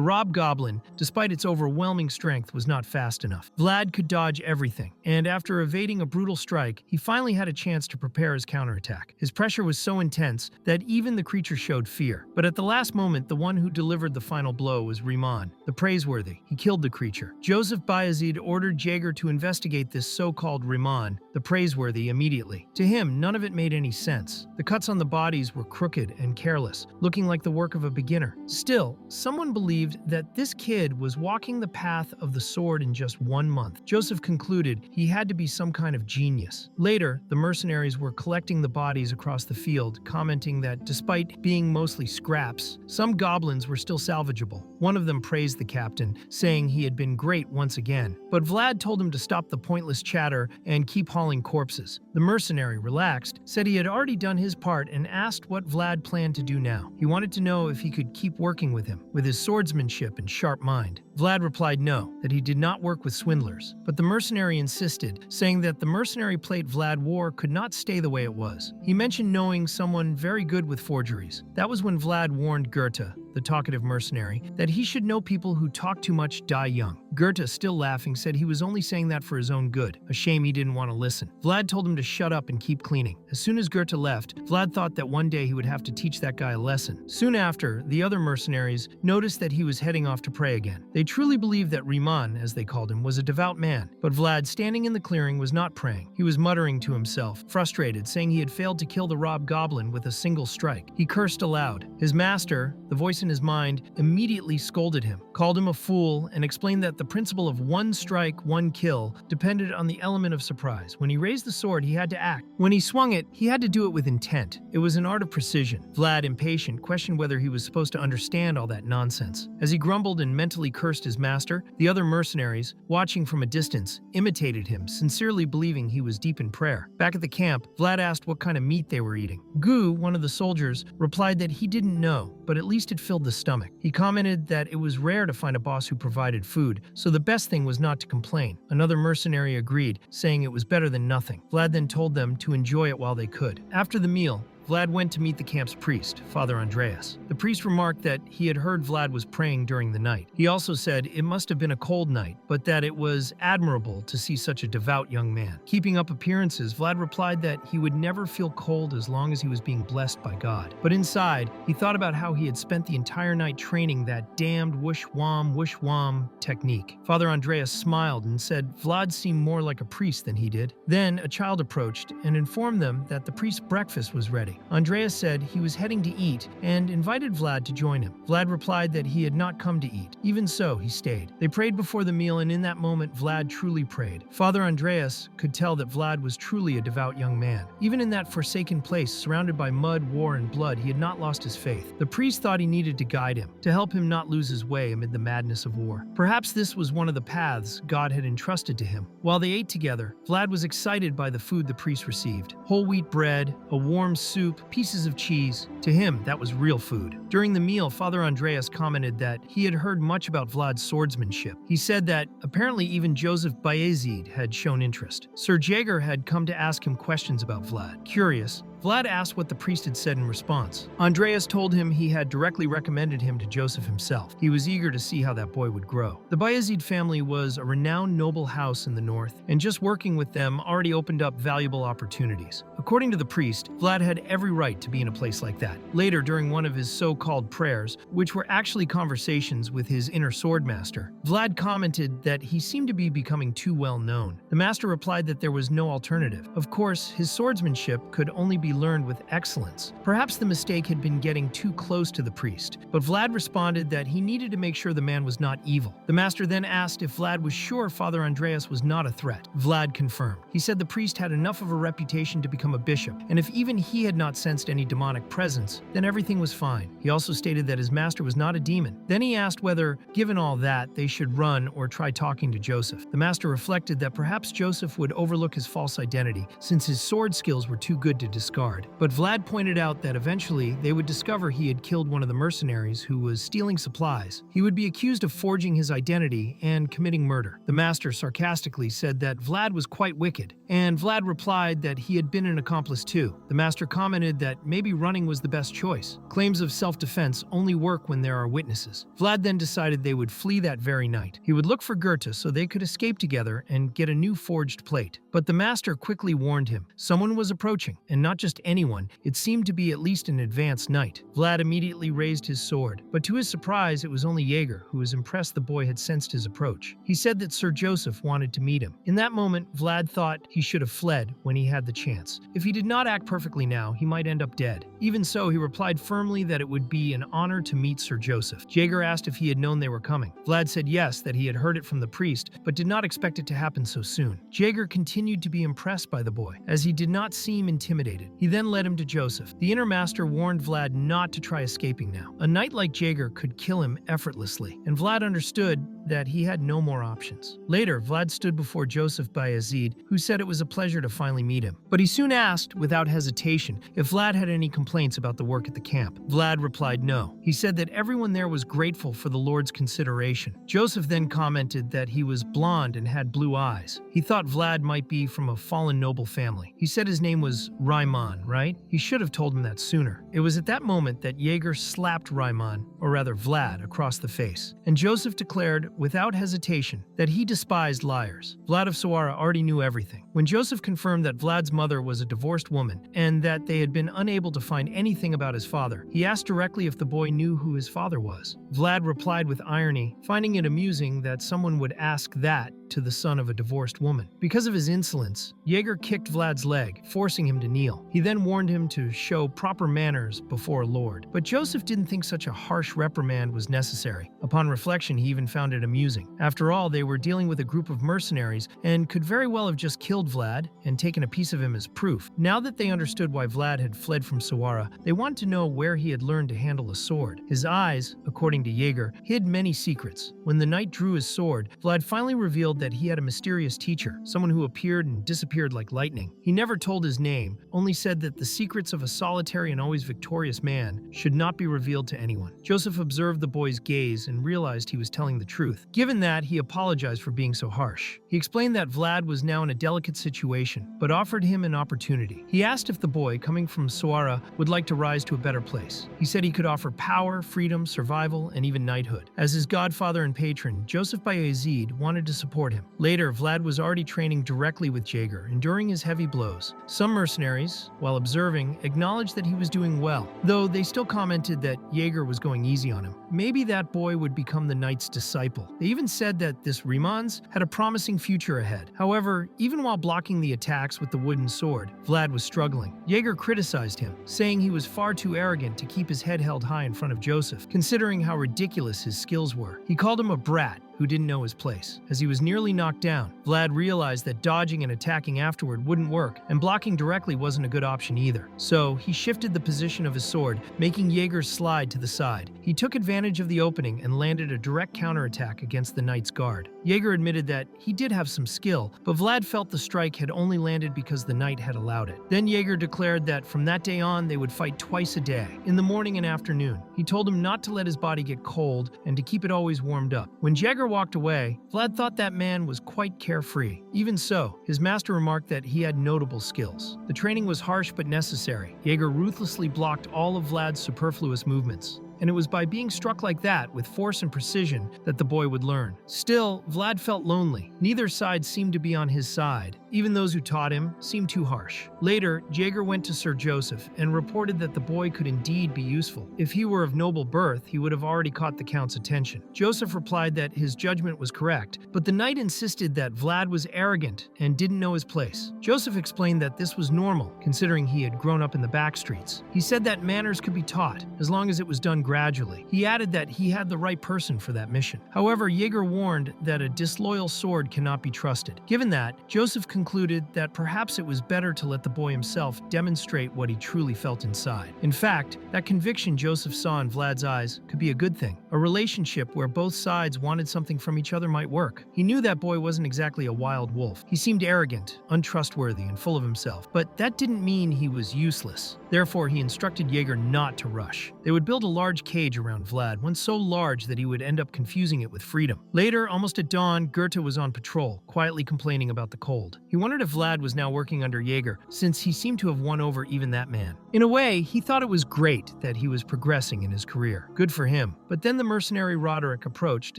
rob goblin, despite its overwhelming strength, was not fast enough. Vlad could dodge everything, and after evading a brutal strike, he finally had a chance to prepare his counterattack. His pressure was so intense that even the creature showed fear. But at the last moment, the one who delivered the final blow was Raimon, the praiseworthy. He killed the creature. Joseph Bayezid ordered Jaeger to investigate this so-called Raimon, the praiseworthy, immediately. To him, none of it made any sense. The cuts on the bodies were crooked and careless, looking like the work of a beginner. Still, someone believed that this kid was walking the path of the sword in just 1 month. Joseph concluded he had to be some kind of genius. Later, the mercenaries were collecting the bodies across the field, commenting that despite being mostly scraps, some goblins were still salvageable. One of them praised the captain, saying he had been great once again. But Vlad told him to stop the pointless chatter and keep hauling corpses. The mercenary, relaxed, said he had already done his part and asked what Vlad planned to do now. He wanted to know if he could keep working with him, with his swordsmanship and sharp mind. Vlad replied no, that he did not work with swindlers. But the mercenary insisted, saying that the mercenary plate Vlad wore could not stay the way it was. He mentioned knowing someone very good with forgeries. That was when Vlad warned Goethe, the talkative mercenary, that he should know people who talk too much die young. Goethe, still laughing, said he was only saying that for his own good. A shame he didn't want to listen. Vlad told him to shut up and keep cleaning. As soon as Goethe left, Vlad thought that one day he would have to teach that guy a lesson. Soon after, the other mercenaries noticed that he was heading off to pray again. They truly believed that Raimon, as they called him, was a devout man. But Vlad, standing in the clearing, was not praying. He was muttering to himself, frustrated, saying he had failed to kill the rob goblin with a single strike. He cursed aloud. His master, the voice in his mind, immediately scolded him, called him a fool, and explained that the principle of 1 strike, 1 kill depended on the element of surprise. When he raised the sword, he had to act. When he swung it, he had to do it with intent. It was an art of precision. Vlad, impatient, questioned whether he was supposed to understand all that nonsense. As he grumbled and mentally cursed his master, the other mercenaries, watching from a distance, imitated him, sincerely believing he was deep in prayer. Back at the camp, Vlad asked what kind of meat they were eating. Gu, one of the soldiers, replied that he didn't know, but at least it filled the stomach. He commented that it was rare to find a boss who provided food, so the best thing was not to complain. Another mercenary agreed, saying it was better than nothing. Vlad then told them to enjoy it while they could. After the meal, Vlad went to meet the camp's priest, Father Andreas. The priest remarked that he had heard Vlad was praying during the night. He also said it must have been a cold night, but that it was admirable to see such a devout young man. Keeping up appearances, Vlad replied that he would never feel cold as long as he was being blessed by God. But inside, he thought about how he had spent the entire night training that damned whoosh-wham technique. Father Andreas smiled and said Vlad seemed more like a priest than he did. Then a child approached and informed them that the priest's breakfast was ready. Andreas said he was heading to eat and invited Vlad to join him. Vlad replied that he had not come to eat. Even so, he stayed. They prayed before the meal, and in that moment, Vlad truly prayed. Father Andreas could tell that Vlad was truly a devout young man. Even in that forsaken place, surrounded by mud, war, and blood, he had not lost his faith. The priest thought he needed to guide him, to help him not lose his way amid the madness of war. Perhaps this was one of the paths God had entrusted to him. While they ate together, Vlad was excited by the food the priest received. Whole wheat bread, a warm soup, soup, pieces of cheese. To him, that was real food. During the meal, Father Andreas commented that he had heard much about Vlad's swordsmanship. He said that apparently even Joseph Bayezid had shown interest. Sir Jaeger had come to ask him questions about Vlad. Curious, Vlad asked what the priest had said in response. Andreas told him he had directly recommended him to Joseph himself. He was eager to see how that boy would grow. The Bayezid family was a renowned noble house in the north, and just working with them already opened up valuable opportunities. According to the priest, Vlad had every right to be in a place like that. Later, during one of his so-called prayers, which were actually conversations with his inner sword master, Vlad commented that he seemed to be becoming too well known. The master replied that there was no alternative. Of course, his swordsmanship could only be learned with excellence. Perhaps the mistake had been getting too close to the priest, but Vlad responded that he needed to make sure the man was not evil. The master then asked if Vlad was sure Father Andreas was not a threat. Vlad confirmed. He said the priest had enough of a reputation to become a bishop, and if even he had not sensed any demonic presence, then everything was fine. He also stated that his master was not a demon. Then he asked whether, given all that, they should run or try talking to Joseph. The master reflected that perhaps Joseph would overlook his false identity, since his sword skills were too good to discard. But Vlad pointed out that eventually they would discover he had killed one of the mercenaries who was stealing supplies. He would be accused of forging his identity and committing murder. The master sarcastically said that Vlad was quite wicked, and Vlad replied that he had been an accomplice too. The master commented that maybe running was the best choice. Claims of self-defense only work when there are witnesses. Vlad then decided they would flee that very night. He would look for Goethe so they could escape together and get a new forged plate. But the master quickly warned him. Someone was approaching, and not just anyone. It seemed to be at least an advanced knight. Vlad immediately raised his sword, but to his surprise, it was only Jaeger who was impressed the boy had sensed his approach. He said that Sir Joseph wanted to meet him. In that moment, Vlad thought he should have fled when he had the chance. If he did not act perfectly now, he might end up dead. Even so, he replied firmly that it would be an honor to meet Sir Joseph. Jaeger asked if he had known they were coming. Vlad said yes, that he had heard it from the priest, but did not expect it to happen so soon. Jaeger continued to be impressed by the boy, as he did not seem intimidated. He then led him to Joseph. The inner master warned Vlad not to try escaping now. A knight like Jaeger could kill him effortlessly, and Vlad understood that he had no more options. Later, Vlad stood before Joseph Bayezid, who said it was a pleasure to finally meet him. But he soon asked, without hesitation, if Vlad had any complaints about the work at the camp. Vlad replied no. He said that everyone there was grateful for the Lord's consideration. Joseph then commented that he was blonde and had blue eyes. He thought Vlad might be from a fallen noble family. He said his name was Reimann, right? He should have told him that sooner. It was at that moment that Jaeger slapped Reimann, or rather Vlad, across the face. And Joseph declared, without hesitation, that he despised liars. Vlad of Suara already knew everything. When Joseph confirmed that Vlad's mother was a divorced woman and that they had been unable to find anything about his father, he asked directly if the boy knew who his father was. Vlad replied with irony, finding it amusing that someone would ask that to the son of a divorced woman. Because of his insolence, Jaeger kicked Vlad's leg, forcing him to kneel. He then warned him to show proper manners before a lord. But Joseph didn't think such a harsh reprimand was necessary. Upon reflection, he even found it amusing. After all, they were dealing with a group of mercenaries and could very well have just killed Vlad and taken a piece of him as proof. Now that they understood why Vlad had fled from Suara, they wanted to know where he had learned to handle a sword. His eyes, according to Jaeger, hid many secrets. When the knight drew his sword, Vlad finally revealed that he had a mysterious teacher, someone who appeared and disappeared like lightning. He never told his name, only said that the secrets of a solitary and always victorious man should not be revealed to anyone. Joseph observed the boy's gaze and realized he was telling the truth. Given that, he apologized for being so harsh. He explained that Vlad was now in a delicate situation, but offered him an opportunity. He asked if the boy, coming from Suara, would like to rise to a better place. He said he could offer power, freedom, survival, and even knighthood. As his godfather and patron, Joseph Bayezid wanted to support him. Later, Vlad was already training directly with Jaeger, enduring his heavy blows. Some mercenaries, while observing, acknowledged that he was doing well, though they still commented that Jaeger was going easy on him. Maybe that boy would become the knight's disciple. They even said that this Reimanns had a promising future ahead. However, even while blocking the attacks with the wooden sword, Vlad was struggling. Jaeger criticized him, saying he was far too arrogant to keep his head held high in front of Joseph, considering how ridiculous his skills were. He called him a brat who didn't know his place. As he was nearly knocked down, Vlad realized that dodging and attacking afterward wouldn't work, and blocking directly wasn't a good option either. So he shifted the position of his sword, making Jaeger slide to the side. He took advantage of the opening and landed a direct counterattack against the knight's guard. Jaeger admitted that he did have some skill, but Vlad felt the strike had only landed because the knight had allowed it. Then Jaeger declared that from that day on, they would fight twice a day, in the morning and afternoon. He told him not to let his body get cold and to keep it always warmed up. When Jaeger walked away, Vlad thought that man was quite carefree. Even so, his master remarked that he had notable skills. The training was harsh but necessary. Jaeger ruthlessly blocked all of Vlad's superfluous movements. And it was by being struck like that, with force and precision, that the boy would learn. Still, Vlad felt lonely. Neither side seemed to be on his side. Even those who taught him seemed too harsh. Later, Jaeger went to Sir Joseph and reported that the boy could indeed be useful. If he were of noble birth, he would have already caught the Count's attention. Joseph replied that his judgment was correct, but the knight insisted that Vlad was arrogant and didn't know his place. Joseph explained that this was normal, considering he had grown up in the back streets. He said that manners could be taught, as long as it was done gradually. He added that he had the right person for that mission. However, Jaeger warned that a disloyal sword cannot be trusted. Given that, Joseph concluded that perhaps it was better to let the boy himself demonstrate what he truly felt inside. In fact, that conviction Joseph saw in Vlad's eyes could be a good thing. A relationship where both sides wanted something from each other might work. He knew that boy wasn't exactly a wild wolf. He seemed arrogant, untrustworthy, and full of himself. But that didn't mean he was useless. Therefore, he instructed Jaeger not to rush. They would build a large cage around Vlad, one so large that he would end up confusing it with freedom. Later, almost at dawn, Goethe was on patrol, quietly complaining about the cold. He wondered if Vlad was now working under Jaeger, since he seemed to have won over even that man. In a way, he thought it was great that he was progressing in his career. Good for him. But then the mercenary Roderick approached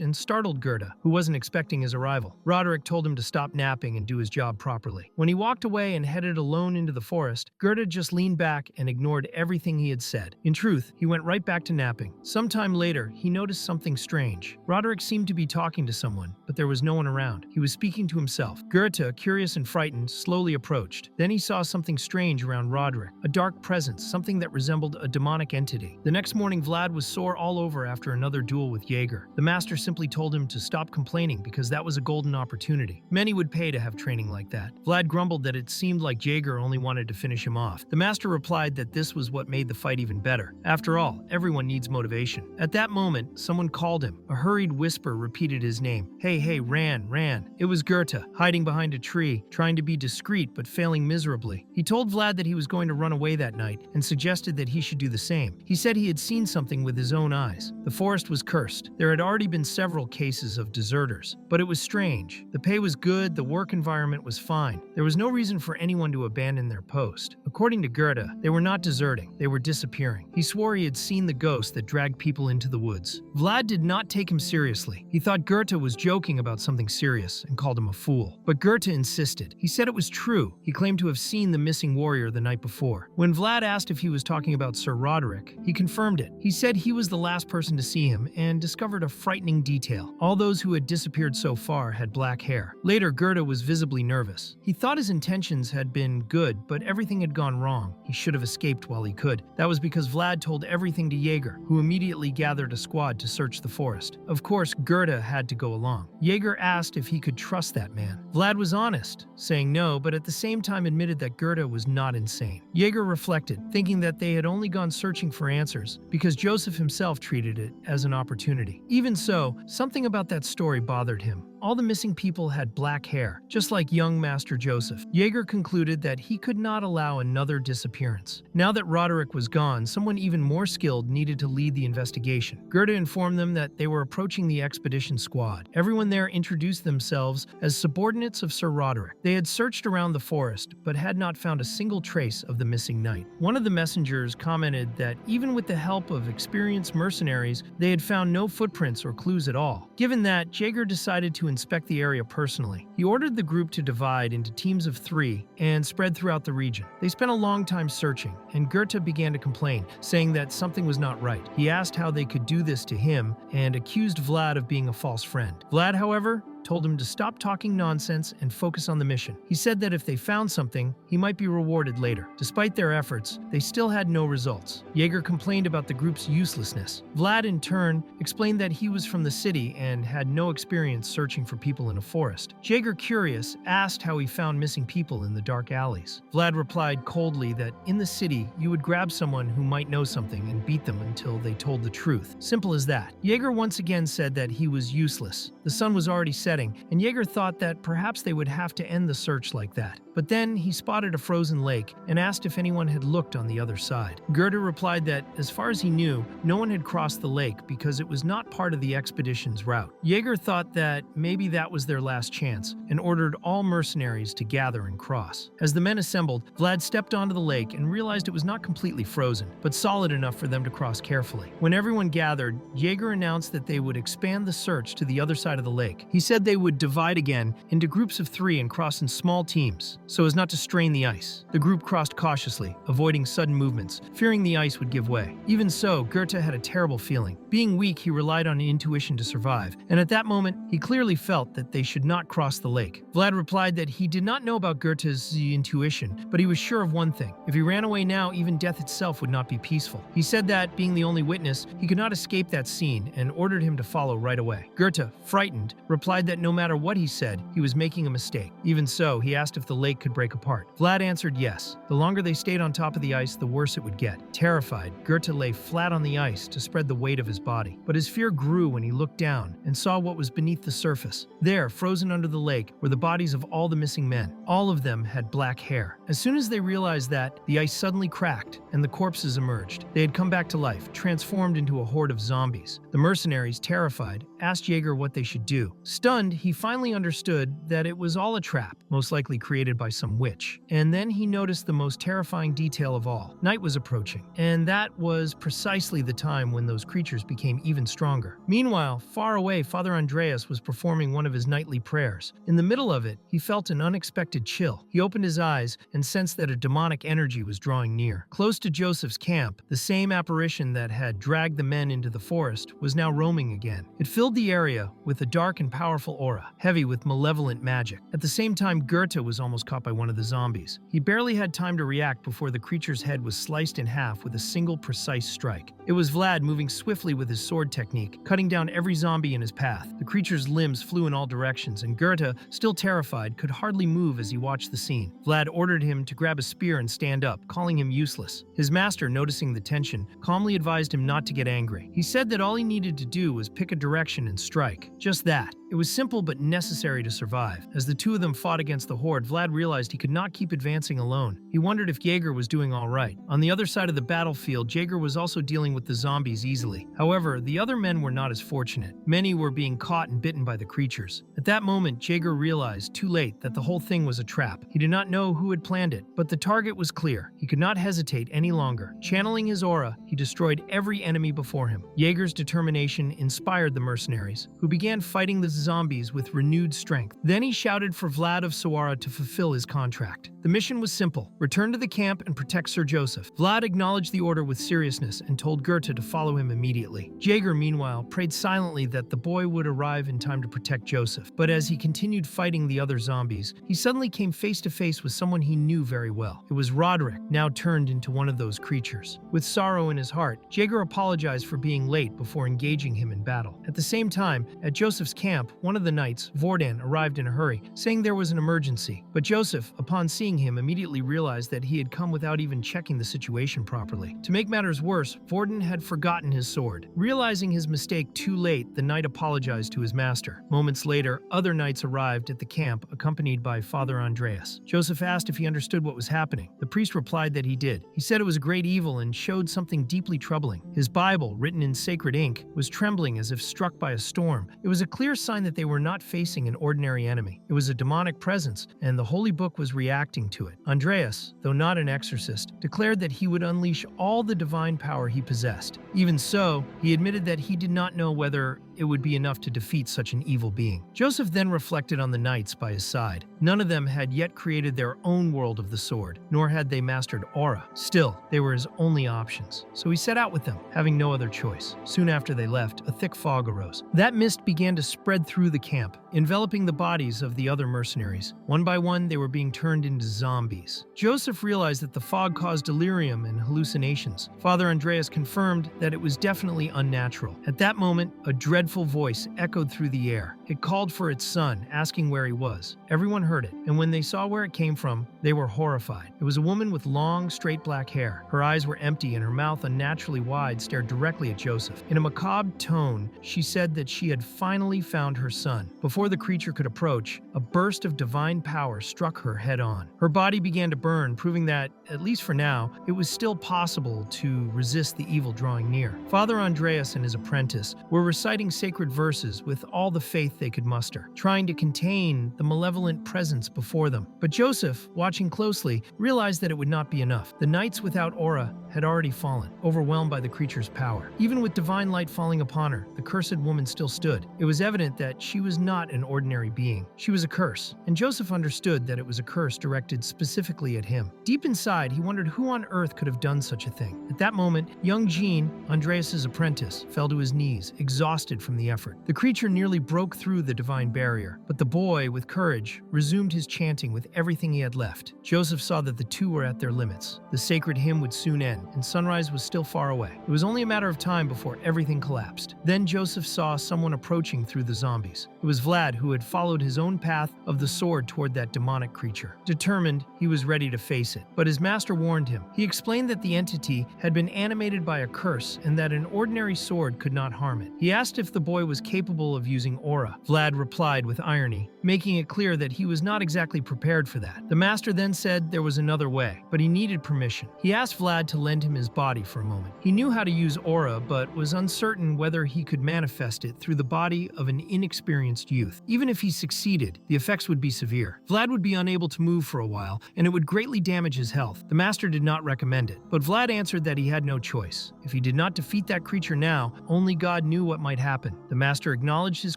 and startled Goethe, who wasn't expecting his arrival. Roderick told him to stop napping and do his job properly. When he walked away and headed alone into the forest, Goethe just leaned back and ignored everything he had said. In truth, he went right back to napping. Sometime later, he noticed something strange. Roderick seemed to be talking to someone, but there was no one around. He was speaking to himself. Goethe, curious and frightened, slowly approached. Then he saw something strange around Roderick, a dark presence, something that resembled a demonic entity. The next morning, Vlad was sore all over after another duel with Jaeger. The master simply told him to stop complaining because that was a golden opportunity. Many would pay to have training like that. Vlad grumbled that it seemed like Jaeger only wanted to finish him off. The master replied that this was what made the fight even better. After all, everyone needs motivation. At that moment, someone called him. A hurried whisper repeated his name. Hey, Ran. It was Goethe, hiding behind a tree, trying to be discreet but failing miserably. He told Vlad that he was going to run away that night and suggested that he should do the same. He said he had seen something with his own eyes. The forest was cursed. There had already been several cases of deserters, but it was strange. The pay was good, the work environment was fine. There was no reason for anyone to abandon their post. According to Goethe, they were not deserting, they were disappearing. He swore he had seen the ghost that dragged people into the woods. Vlad did not take him seriously. He thought Goethe was joking about something serious and called him a fool. But Goethe insisted. He said it was true. He claimed to have seen the missing warrior the night before. When Vlad asked if he was talking about Sir Roderick, he confirmed it. He said he was the last person to see him and discovered a frightening detail. All those who had disappeared so far had black hair. Later, Goethe was visibly nervous. He thought his intentions had been good, but everything had gone wrong. He should have escaped while he could. That was because Vlad told everything to Jaeger, who immediately gathered a squad to search the forest. Of course, Goethe had to go along. Jaeger asked if he could trust that man. Vlad was honest, saying no, but at the same time admitted that Goethe was not insane. Jaeger reflected, thinking that they had only gone searching for answers because Joseph himself treated it as an opportunity. Even so, something about that story bothered him. All the missing people had black hair, just like young Master Joseph. Jaeger concluded that he could not allow another disappearance. Now that Roderick was gone, someone even more skilled needed to lead the investigation. Goethe informed them that they were approaching the expedition squad. Everyone there introduced themselves as subordinates of Sir Roderick. They had searched around the forest, but had not found a single trace of the missing knight. One of the messengers commented that even with the help of experienced mercenaries, they had found no footprints or clues at all. Given that, Jaeger decided to inspect the area personally. He ordered the group to divide into teams of 3 and spread throughout the region. They spent a long time searching, and Goethe began to complain, saying that something was not right. He asked how they could do this to him and accused Vlad of being a false friend. Vlad, however, told him to stop talking nonsense and focus on the mission. He said that if they found something, he might be rewarded later. Despite their efforts, they still had no results. Jaeger complained about the group's uselessness. Vlad, in turn, explained that he was from the city and had no experience searching for people in a forest. Jaeger, curious, asked how he found missing people in the dark alleys. Vlad replied coldly that in the city, you would grab someone who might know something and beat them until they told the truth. Simple as that. Jaeger once again said that he was useless. The sun was already setting, and Jaeger thought that perhaps they would have to end the search like that. But then he spotted a frozen lake and asked if anyone had looked on the other side. Goethe replied that, as far as he knew, no one had crossed the lake because it was not part of the expedition's route. Jaeger thought that maybe that was their last chance and ordered all mercenaries to gather and cross. As the men assembled, Vlad stepped onto the lake and realized it was not completely frozen, but solid enough for them to cross carefully. When everyone gathered, Jaeger announced that they would expand the search to the other side of the lake. He said they would divide again into groups of 3 and cross in small teams, so as not to strain the ice. The group crossed cautiously, avoiding sudden movements, fearing the ice would give way. Even so, Goethe had a terrible feeling. Being weak, he relied on intuition to survive, and at that moment, he clearly felt that they should not cross the lake. Vlad replied that he did not know about Goethe's intuition, but he was sure of one thing. If he ran away now, even death itself would not be peaceful. He said that, being the only witness, he could not escape that scene and ordered him to follow right away. Goethe, frightened, replied that no matter what he said, he was making a mistake. Even so, he asked if the lake could break apart. Vlad answered yes. The longer they stayed on top of the ice, the worse it would get. Terrified, Goethe lay flat on the ice to spread the weight of his body. But his fear grew when he looked down and saw what was beneath the surface. There, frozen under the lake, were the bodies of all the missing men. All of them had black hair. As soon as they realized that, the ice suddenly cracked and the corpses emerged. They had come back to life, transformed into a horde of zombies. The mercenaries, terrified, asked Jaeger what they should do. Stunned, he finally understood that it was all a trap, most likely created by some witch. And then he noticed the most terrifying detail of all. Night was approaching, and that was precisely the time when those creatures became even stronger. Meanwhile, far away, Father Andreas was performing one of his nightly prayers. In the middle of it, he felt an unexpected chill. He opened his eyes and sensed that a demonic energy was drawing near. Close to Joseph's camp, the same apparition that had dragged the men into the forest was now roaming again. It filled the area with a dark and powerful aura, heavy with malevolent magic. At the same time, Goethe was almost caught by one of the zombies. He barely had time to react before the creature's head was sliced in half with a single precise strike. It was Vlad moving swiftly with his sword technique, cutting down every zombie in his path. The creature's limbs flew in all directions, and Goethe, still terrified, could hardly move as he watched the scene. Vlad ordered him to grab a spear and stand up, calling him useless. His master, noticing the tension, calmly advised him not to get angry. He said that all he needed to do was pick a direction and strike. Just that. It was simple but necessary to survive. As the two of them fought against the horde, Vlad realized he could not keep advancing alone. He wondered if Jaeger was doing all right. On the other side of the battlefield, Jaeger was also dealing with the zombies easily. However, the other men were not as fortunate. Many were being caught and bitten by the creatures. At that moment, Jaeger realized, too late, that the whole thing was a trap. He did not know who had planned it, but the target was clear. He could not hesitate any longer. Channeling his aura, he destroyed every enemy before him. Jaeger's determination inspired the mercenaries, who began fighting the zombies with renewed strength. Then he shouted for Vlad of Sawara to fulfill his contract. The mission was simple: return to the camp and protect Sir Joseph. Vlad acknowledged the order with seriousness and told Goethe to follow him immediately. Jaeger, meanwhile, prayed silently that the boy would arrive in time to protect Joseph. But as he continued fighting the other zombies, he suddenly came face to face with someone he knew very well. It was Roderick, now turned into one of those creatures. With sorrow in his heart, Jaeger apologized for being late before engaging him in battle. At the same time, at Joseph's camp, one of the knights, Vordan, arrived in a hurry, saying there was an emergency. But Joseph, upon seeing him, immediately realized that he had come without even checking the situation properly. To make matters worse, Vordan had forgotten his sword. Realizing his mistake too late, the knight apologized to his master. Moments later, other knights arrived at the camp, accompanied by Father Andreas. Joseph asked if he understood what was happening. The priest replied that he did. He said it was a great evil and showed something deeply troubling. His Bible, written in sacred ink, was trembling as if struck by a storm. It was a clear sign that they were not facing an ordinary enemy. It was a demonic presence, and the holy book was reacting to it. Andreas, though not an exorcist, declared that he would unleash all the divine power he possessed. Even so, he admitted that he did not know whether it would be enough to defeat such an evil being. Joseph then reflected on the knights by his side. None of them had yet created their own world of the sword, nor had they mastered aura. Still, they were his only options. So he set out with them, having no other choice. Soon after they left, a thick fog arose. That mist began to spread through the camp, enveloping the bodies of the other mercenaries. One by one, they were being turned into zombies. Joseph realized that the fog caused delirium and hallucinations. Father Andreas confirmed that it was definitely unnatural. At that moment, a dreadful voice echoed through the air. It called for its son, asking where he was. Everyone heard it, and when they saw where it came from, they were horrified. It was a woman with long, straight black hair. Her eyes were empty and her mouth, unnaturally wide, stared directly at Joseph. In a macabre tone, she said that she had finally found her son. Before the creature could approach, a burst of divine power struck her head on. Her body began to burn, proving that, at least for now, it was still possible to resist the evil drawing near. Father Andreas and his apprentice were reciting sacred verses with all the faith they could muster, trying to contain the malevolent presence before them. But Joseph, watching closely, realized that it would not be enough. The knights without aura had already fallen, overwhelmed by the creature's power. Even with divine light falling upon her, the cursed woman still stood. It was evident that she was not an ordinary being. She was a curse, and Joseph understood that it was a curse directed specifically at him. Deep inside, he wondered who on earth could have done such a thing. At that moment, young Jean, Andreas's apprentice, fell to his knees, exhausted from the effort. The creature nearly broke through the divine barrier, but the boy, with courage, resumed his chanting with everything he had left. Joseph saw that the two were at their limits. The sacred hymn would soon end, and sunrise was still far away. It was only a matter of time before everything collapsed. Then Joseph saw someone approaching through the zombies. It was Vlad, who had followed his own path of the sword toward that demonic creature. Determined, he was ready to face it. But his master warned him. He explained that the entity had been animated by a curse and that an ordinary sword could not harm it. He asked if the boy was capable of using aura. Vlad replied with irony, making it clear that he was not exactly prepared for that. The master then said there was another way, but he needed permission. He asked Vlad to lend him his body for a moment. He knew how to use aura, but was uncertain whether he could manifest it through the body of an inexperienced youth. Even if he succeeded, the effects would be severe. Vlad would be unable to move for a while, and it would greatly damage his health. The master did not recommend it, but Vlad answered that he had no choice. If he did not defeat that creature now, only God knew what might happen. The master acknowledged his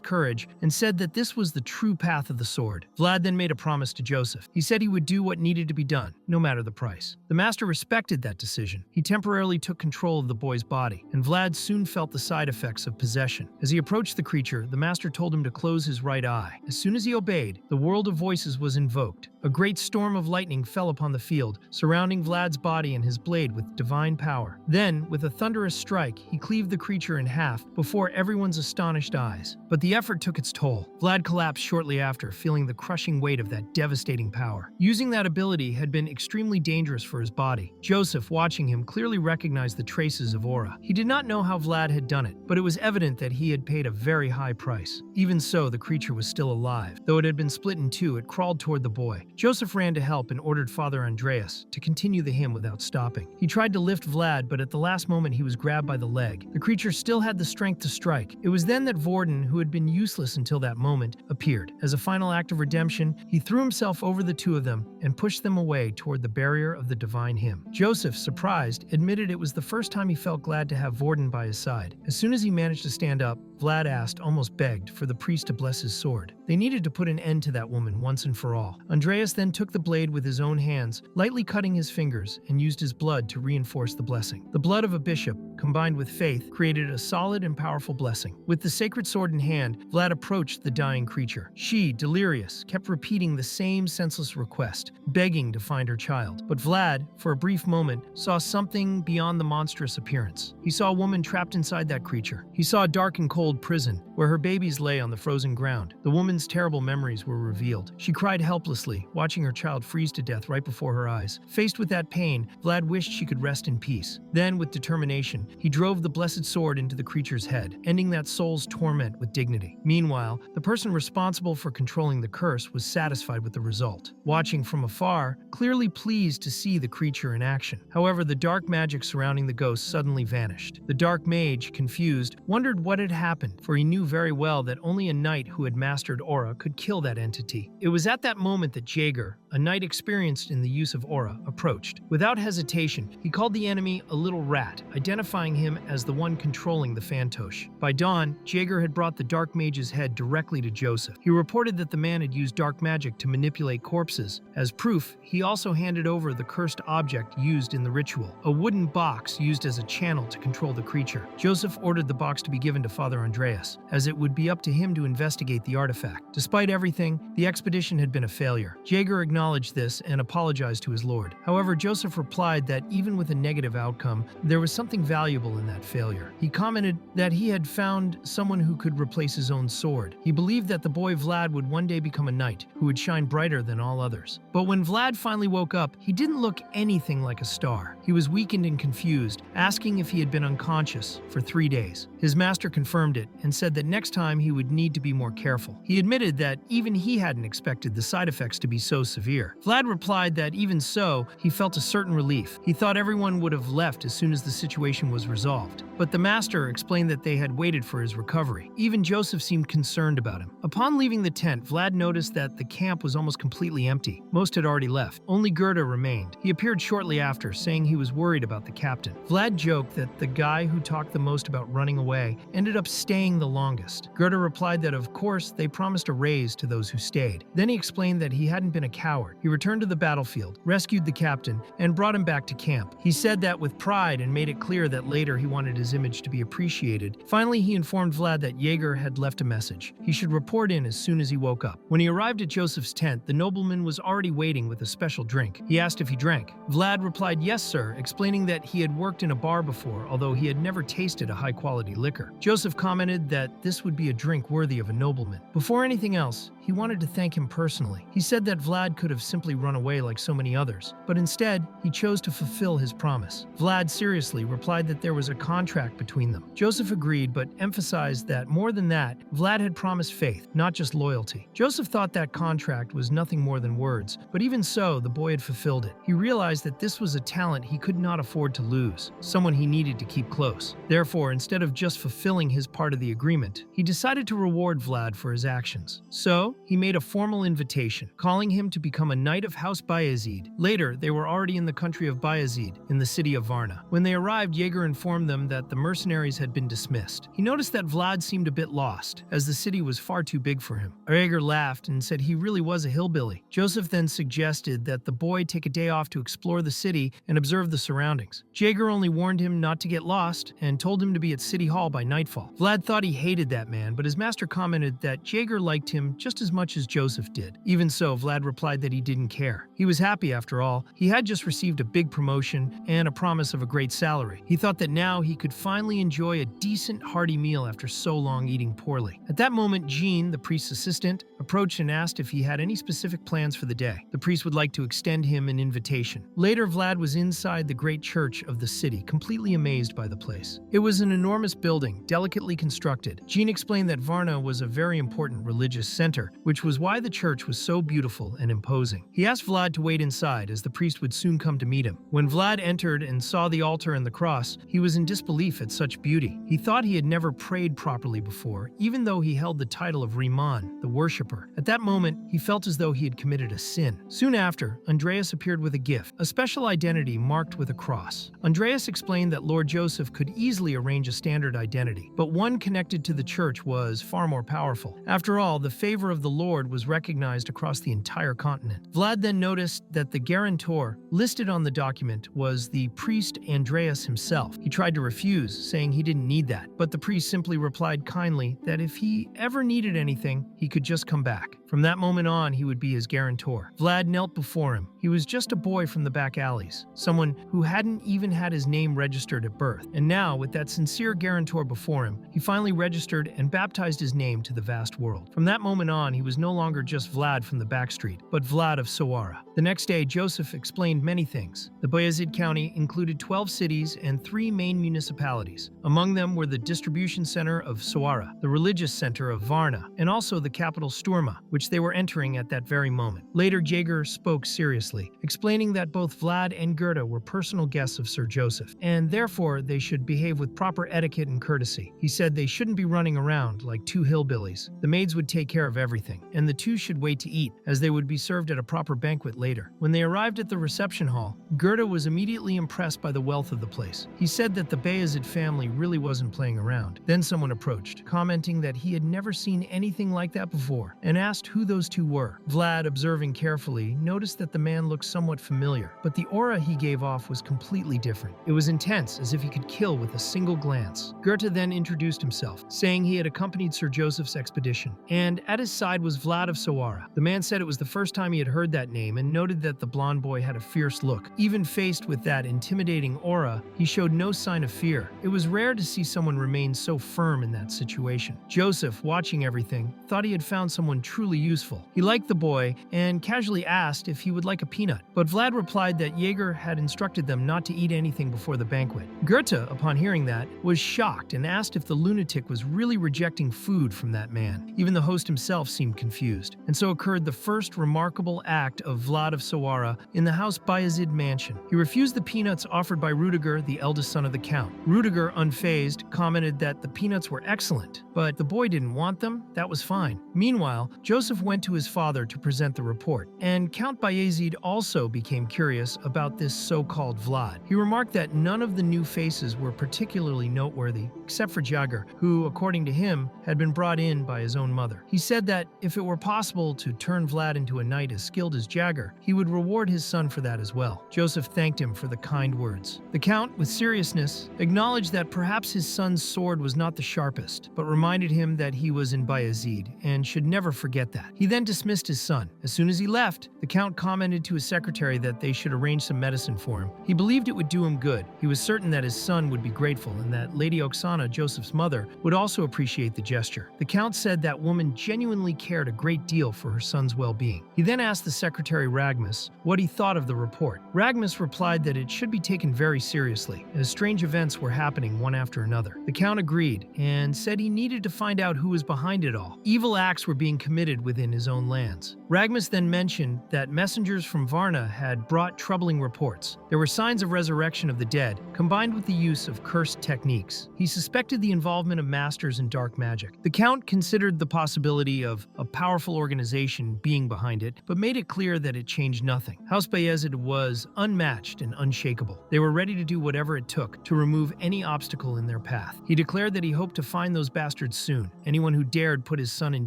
courage and said that this was the true path of the sword. Vlad then made a promise to Joseph. He said he would do what needed to be done, no matter the price. The master respected that decision. He temporarily took control of the boy's body, and Vlad soon felt the side effects of possession. As he approached the creature, the master told him to close his right eye. As soon as he obeyed, the world of voices was invoked. A great storm of lightning fell upon the field, surrounding Vlad's body and his blade with divine power. Then, with a thunderous strike, he cleaved the creature in half before everyone's astonished eyes. But the effort took its toll. Vlad collapsed shortly after, feeling the crushing weight of that devastating power. Using that ability had been extremely dangerous for his body. Joseph, watching him, clearly recognized the traces of aura. He did not know how Vlad had done it, but it was evident that he had paid a very high price. Even so, the creature was still alive. Though it had been split in two, it crawled toward the boy. Joseph ran to help and ordered Father Andreas to continue the hymn without stopping. He tried to lift Vlad, but at the last moment he was grabbed by the leg. The creature still had the strength to strike. It was then that Vorden, who had been useless until that moment, appeared. As a final act of redemption, he threw himself over the two of them and pushed them away toward the barrier of the divine hymn. Joseph, surprised, admitted it was the first time he felt glad to have Vorden by his side. As soon as he managed to stand up, Vlad asked, almost begged, for the priest to bless his sword. They needed to put an end to that woman once and for all. Andreas then took the blade with his own hands, lightly cutting his fingers, and used his blood to reinforce the blessing. The blood of a bishop, combined with faith, created a solid and powerful blessing. With the sacred sword in hand, Vlad approached the dying creature. She, delirious, kept repeating the same senseless request, begging to find her child. But Vlad, for a brief moment, saw something beyond the monstrous appearance. He saw a woman trapped inside that creature. He saw a dark and cold prison, where her babies lay on the frozen ground. The woman's terrible memories were revealed. She cried helplessly, watching her child freeze to death right before her eyes. Faced with that pain, Vlad wished she could rest in peace. Then, with determination, he drove the blessed sword into the creature's head, ending that soul's torment with dignity. Meanwhile, the person responsible for controlling the curse was satisfied with the result. Watching from afar, clearly pleased to see the creature in action. However, the dark magic surrounding the ghost suddenly vanished. The dark mage, confused, wondered what had happened, for he knew very well that only a knight who had mastered aura could kill that entity. It was at that moment that Jaeger, a knight experienced in the use of aura, approached. Without hesitation, he called the enemy a little rat, identifying identifying him as the one controlling the Fantoche. By dawn, Jaeger had brought the Dark Mage's head directly to Joseph. He reported that the man had used dark magic to manipulate corpses. As proof, he also handed over the cursed object used in the ritual, a wooden box used as a channel to control the creature. Joseph ordered the box to be given to Father Andreas, as it would be up to him to investigate the artifact. Despite everything, the expedition had been a failure. Jaeger acknowledged this and apologized to his lord. However, Joseph replied that even with a negative outcome, there was something valuable in that failure. He commented that he had found someone who could replace his own sword. He believed that the boy Vlad would one day become a knight who would shine brighter than all others. But when Vlad finally woke up, he didn't look anything like a star. He was weakened and confused, asking if he had been unconscious for 3 days. His master confirmed it and said that next time he would need to be more careful. He admitted that even he hadn't expected the side effects to be so severe. Vlad replied that even so, he felt a certain relief. He thought everyone would have left as soon as the situation was resolved. But the master explained that they had waited for his recovery. Even Joseph seemed concerned about him. Upon leaving the tent, Vlad noticed that the camp was almost completely empty. Most had already left. Only Gerda remained. He appeared shortly after, saying he was worried about the captain. Vlad joked that the guy who talked the most about running away ended up staying the longest. Gerda replied that of course they promised a raise to those who stayed. Then he explained that he hadn't been a coward. He returned to the battlefield, rescued the captain, and brought him back to camp. He said that with pride and made it clear that later he wanted his image to be appreciated. Finally, he informed Vlad that Jaeger had left a message. He should report in as soon as he woke up. When he arrived at Joseph's tent, the nobleman was already waiting with a special drink. He asked if he drank. Vlad replied, "Yes, sir," explaining that he had worked in a bar before, although he had never tasted a high-quality liquor. Joseph commented that this would be a drink worthy of a nobleman. Before anything else, he wanted to thank him personally. He said that Vlad could have simply run away like so many others, but instead, he chose to fulfill his promise. Vlad seriously replied that there was a contract between them. Joseph agreed, but emphasized that more than that, Vlad had promised faith, not just loyalty. Joseph thought that contract was nothing more than words, but even so, the boy had fulfilled it. He realized that this was a talent he could not afford to lose, someone he needed to keep close. Therefore, instead of just fulfilling his part of the agreement, he decided to reward Vlad for his actions. So, he made a formal invitation, calling him to become a knight of House Bayezid. Later, they were already in the country of Bayezid, in the city of Varna. When they arrived, Jaeger informed them that the mercenaries had been dismissed. He noticed that Vlad seemed a bit lost, as the city was far too big for him. Jaeger laughed and said he really was a hillbilly. Joseph then suggested that the boy take a day off to explore the city and observe the surroundings. Jaeger only warned him not to get lost and told him to be at City Hall by nightfall. Vlad thought he hated that man, but his master commented that Jaeger liked him just as much as Joseph did. Even so, Vlad replied that he didn't care. He was happy after all. He had just received a big promotion and a promise of a great salary. He thought that now he could finally enjoy a decent, hearty meal after so long eating poorly. At that moment, Jean, the priest's assistant, approached and asked if he had any specific plans for the day. The priest would like to extend him an invitation. Later, Vlad was inside the great church of the city, completely amazed by the place. It was an enormous building, delicately constructed. Jean explained that Varna was a very important religious center, which was why the church was so beautiful and imposing. He asked Vlad to wait inside, as the priest would soon come to meet him. When Vlad entered and saw the altar and the cross, he was in disbelief at such beauty. He thought he had never prayed properly before, even though he held the title of Riman, the worshipper. At that moment, he felt as though he had committed a sin. Soon after, Andreas appeared with a gift, a special identity marked with a cross. Andreas explained that Lord Joseph could easily arrange a standard identity, but one connected to the church was far more powerful. After all, the favor of the Lord was recognized across the entire continent. Vlad then noticed that the guarantor listed on the document was the priest Andreas himself. He tried to refuse, saying he didn't need that, but the priest simply replied kindly that if he ever needed anything, he could just come back. From that moment on, he would be his guarantor. Vlad knelt before him. He was just a boy from the back alleys, someone who hadn't even had his name registered at birth. And now, with that sincere guarantor before him, he finally registered and baptized his name to the vast world. From that moment on, he was no longer just Vlad from the backstreet, but Vlad of Sawara. The next day, Joseph explained many things. The Bayezid County included 12 cities and 3 main municipalities. Among them were the distribution center of Sawara, the religious center of Varna, and also the capital Sturm shawarma, which they were entering at that very moment. Later, Jaeger spoke seriously, explaining that both Vlad and Gerda were personal guests of Sir Joseph, and therefore they should behave with proper etiquette and courtesy. He said they shouldn't be running around like two hillbillies. The maids would take care of everything, and the two should wait to eat, as they would be served at a proper banquet later. When they arrived at the reception hall, Gerda was immediately impressed by the wealth of the place. He said that the Bayezid family really wasn't playing around. Then someone approached, commenting that he had never seen anything like that before, and asked who those two were. Vlad, observing carefully, noticed that the man looked somewhat familiar, but the aura he gave off was completely different. It was intense, as if he could kill with a single glance. Goethe then introduced himself, saying he had accompanied Sir Joseph's expedition, and at his side was Vlad of Sawara. The man said it was the first time he had heard that name and noted that the blonde boy had a fierce look. Even faced with that intimidating aura, he showed no sign of fear. It was rare to see someone remain so firm in that situation. Joseph, watching everything, thought he had found someone truly useful. He liked the boy and casually asked if he would like a peanut, but Vlad replied that Jaeger had instructed them not to eat anything before the banquet. Goethe, upon hearing that, was shocked and asked if the lunatic was really rejecting food from that man. Even the host himself seemed confused. And so occurred the first remarkable act of Vlad of Sawara in the House Bayezid mansion. He refused the peanuts offered by Rudiger, the eldest son of the Count. Rudiger, unfazed, commented that the peanuts were excellent, but the boy didn't want them. That was fine. Meanwhile, Joseph went to his father to present the report, and Count Bayezid also became curious about this so-called Vlad. He remarked that none of the new faces were particularly noteworthy, except for Jaeger, who, according to him, had been brought in by his own mother. He said that if it were possible to turn Vlad into a knight as skilled as Jaeger, he would reward his son for that as well. Joseph thanked him for the kind words. The Count, with seriousness, acknowledged that perhaps his son's sword was not the sharpest, but reminded him that he was in Bayezid and should never forget that. He then dismissed his son. As soon as he left, the Count commented to his secretary that they should arrange some medicine for him. He believed it would do him good. He was certain that his son would be grateful and that Lady Oksana, Joseph's mother, would also appreciate the gesture. The Count said that woman genuinely cared a great deal for her son's well-being. He then asked the secretary Ragmus what he thought of the report. Ragmus replied that it should be taken very seriously, as strange events were happening one after another. The Count agreed and said he needed to find out who was behind it all. Evil acts were being committed within his own lands. Ragmus then mentioned that messengers from Varna had brought troubling reports. There were signs of resurrection of the dead, combined with the use of cursed techniques. He suspected the involvement of masters in dark magic. The Count considered the possibility of a powerful organization being behind it, but made it clear that it changed nothing. House Bayezid was unmatched and unshakable. They were ready to do whatever it took to remove any obstacle in their path. He declared that he hoped to find those bastards soon. Anyone who dared put his son in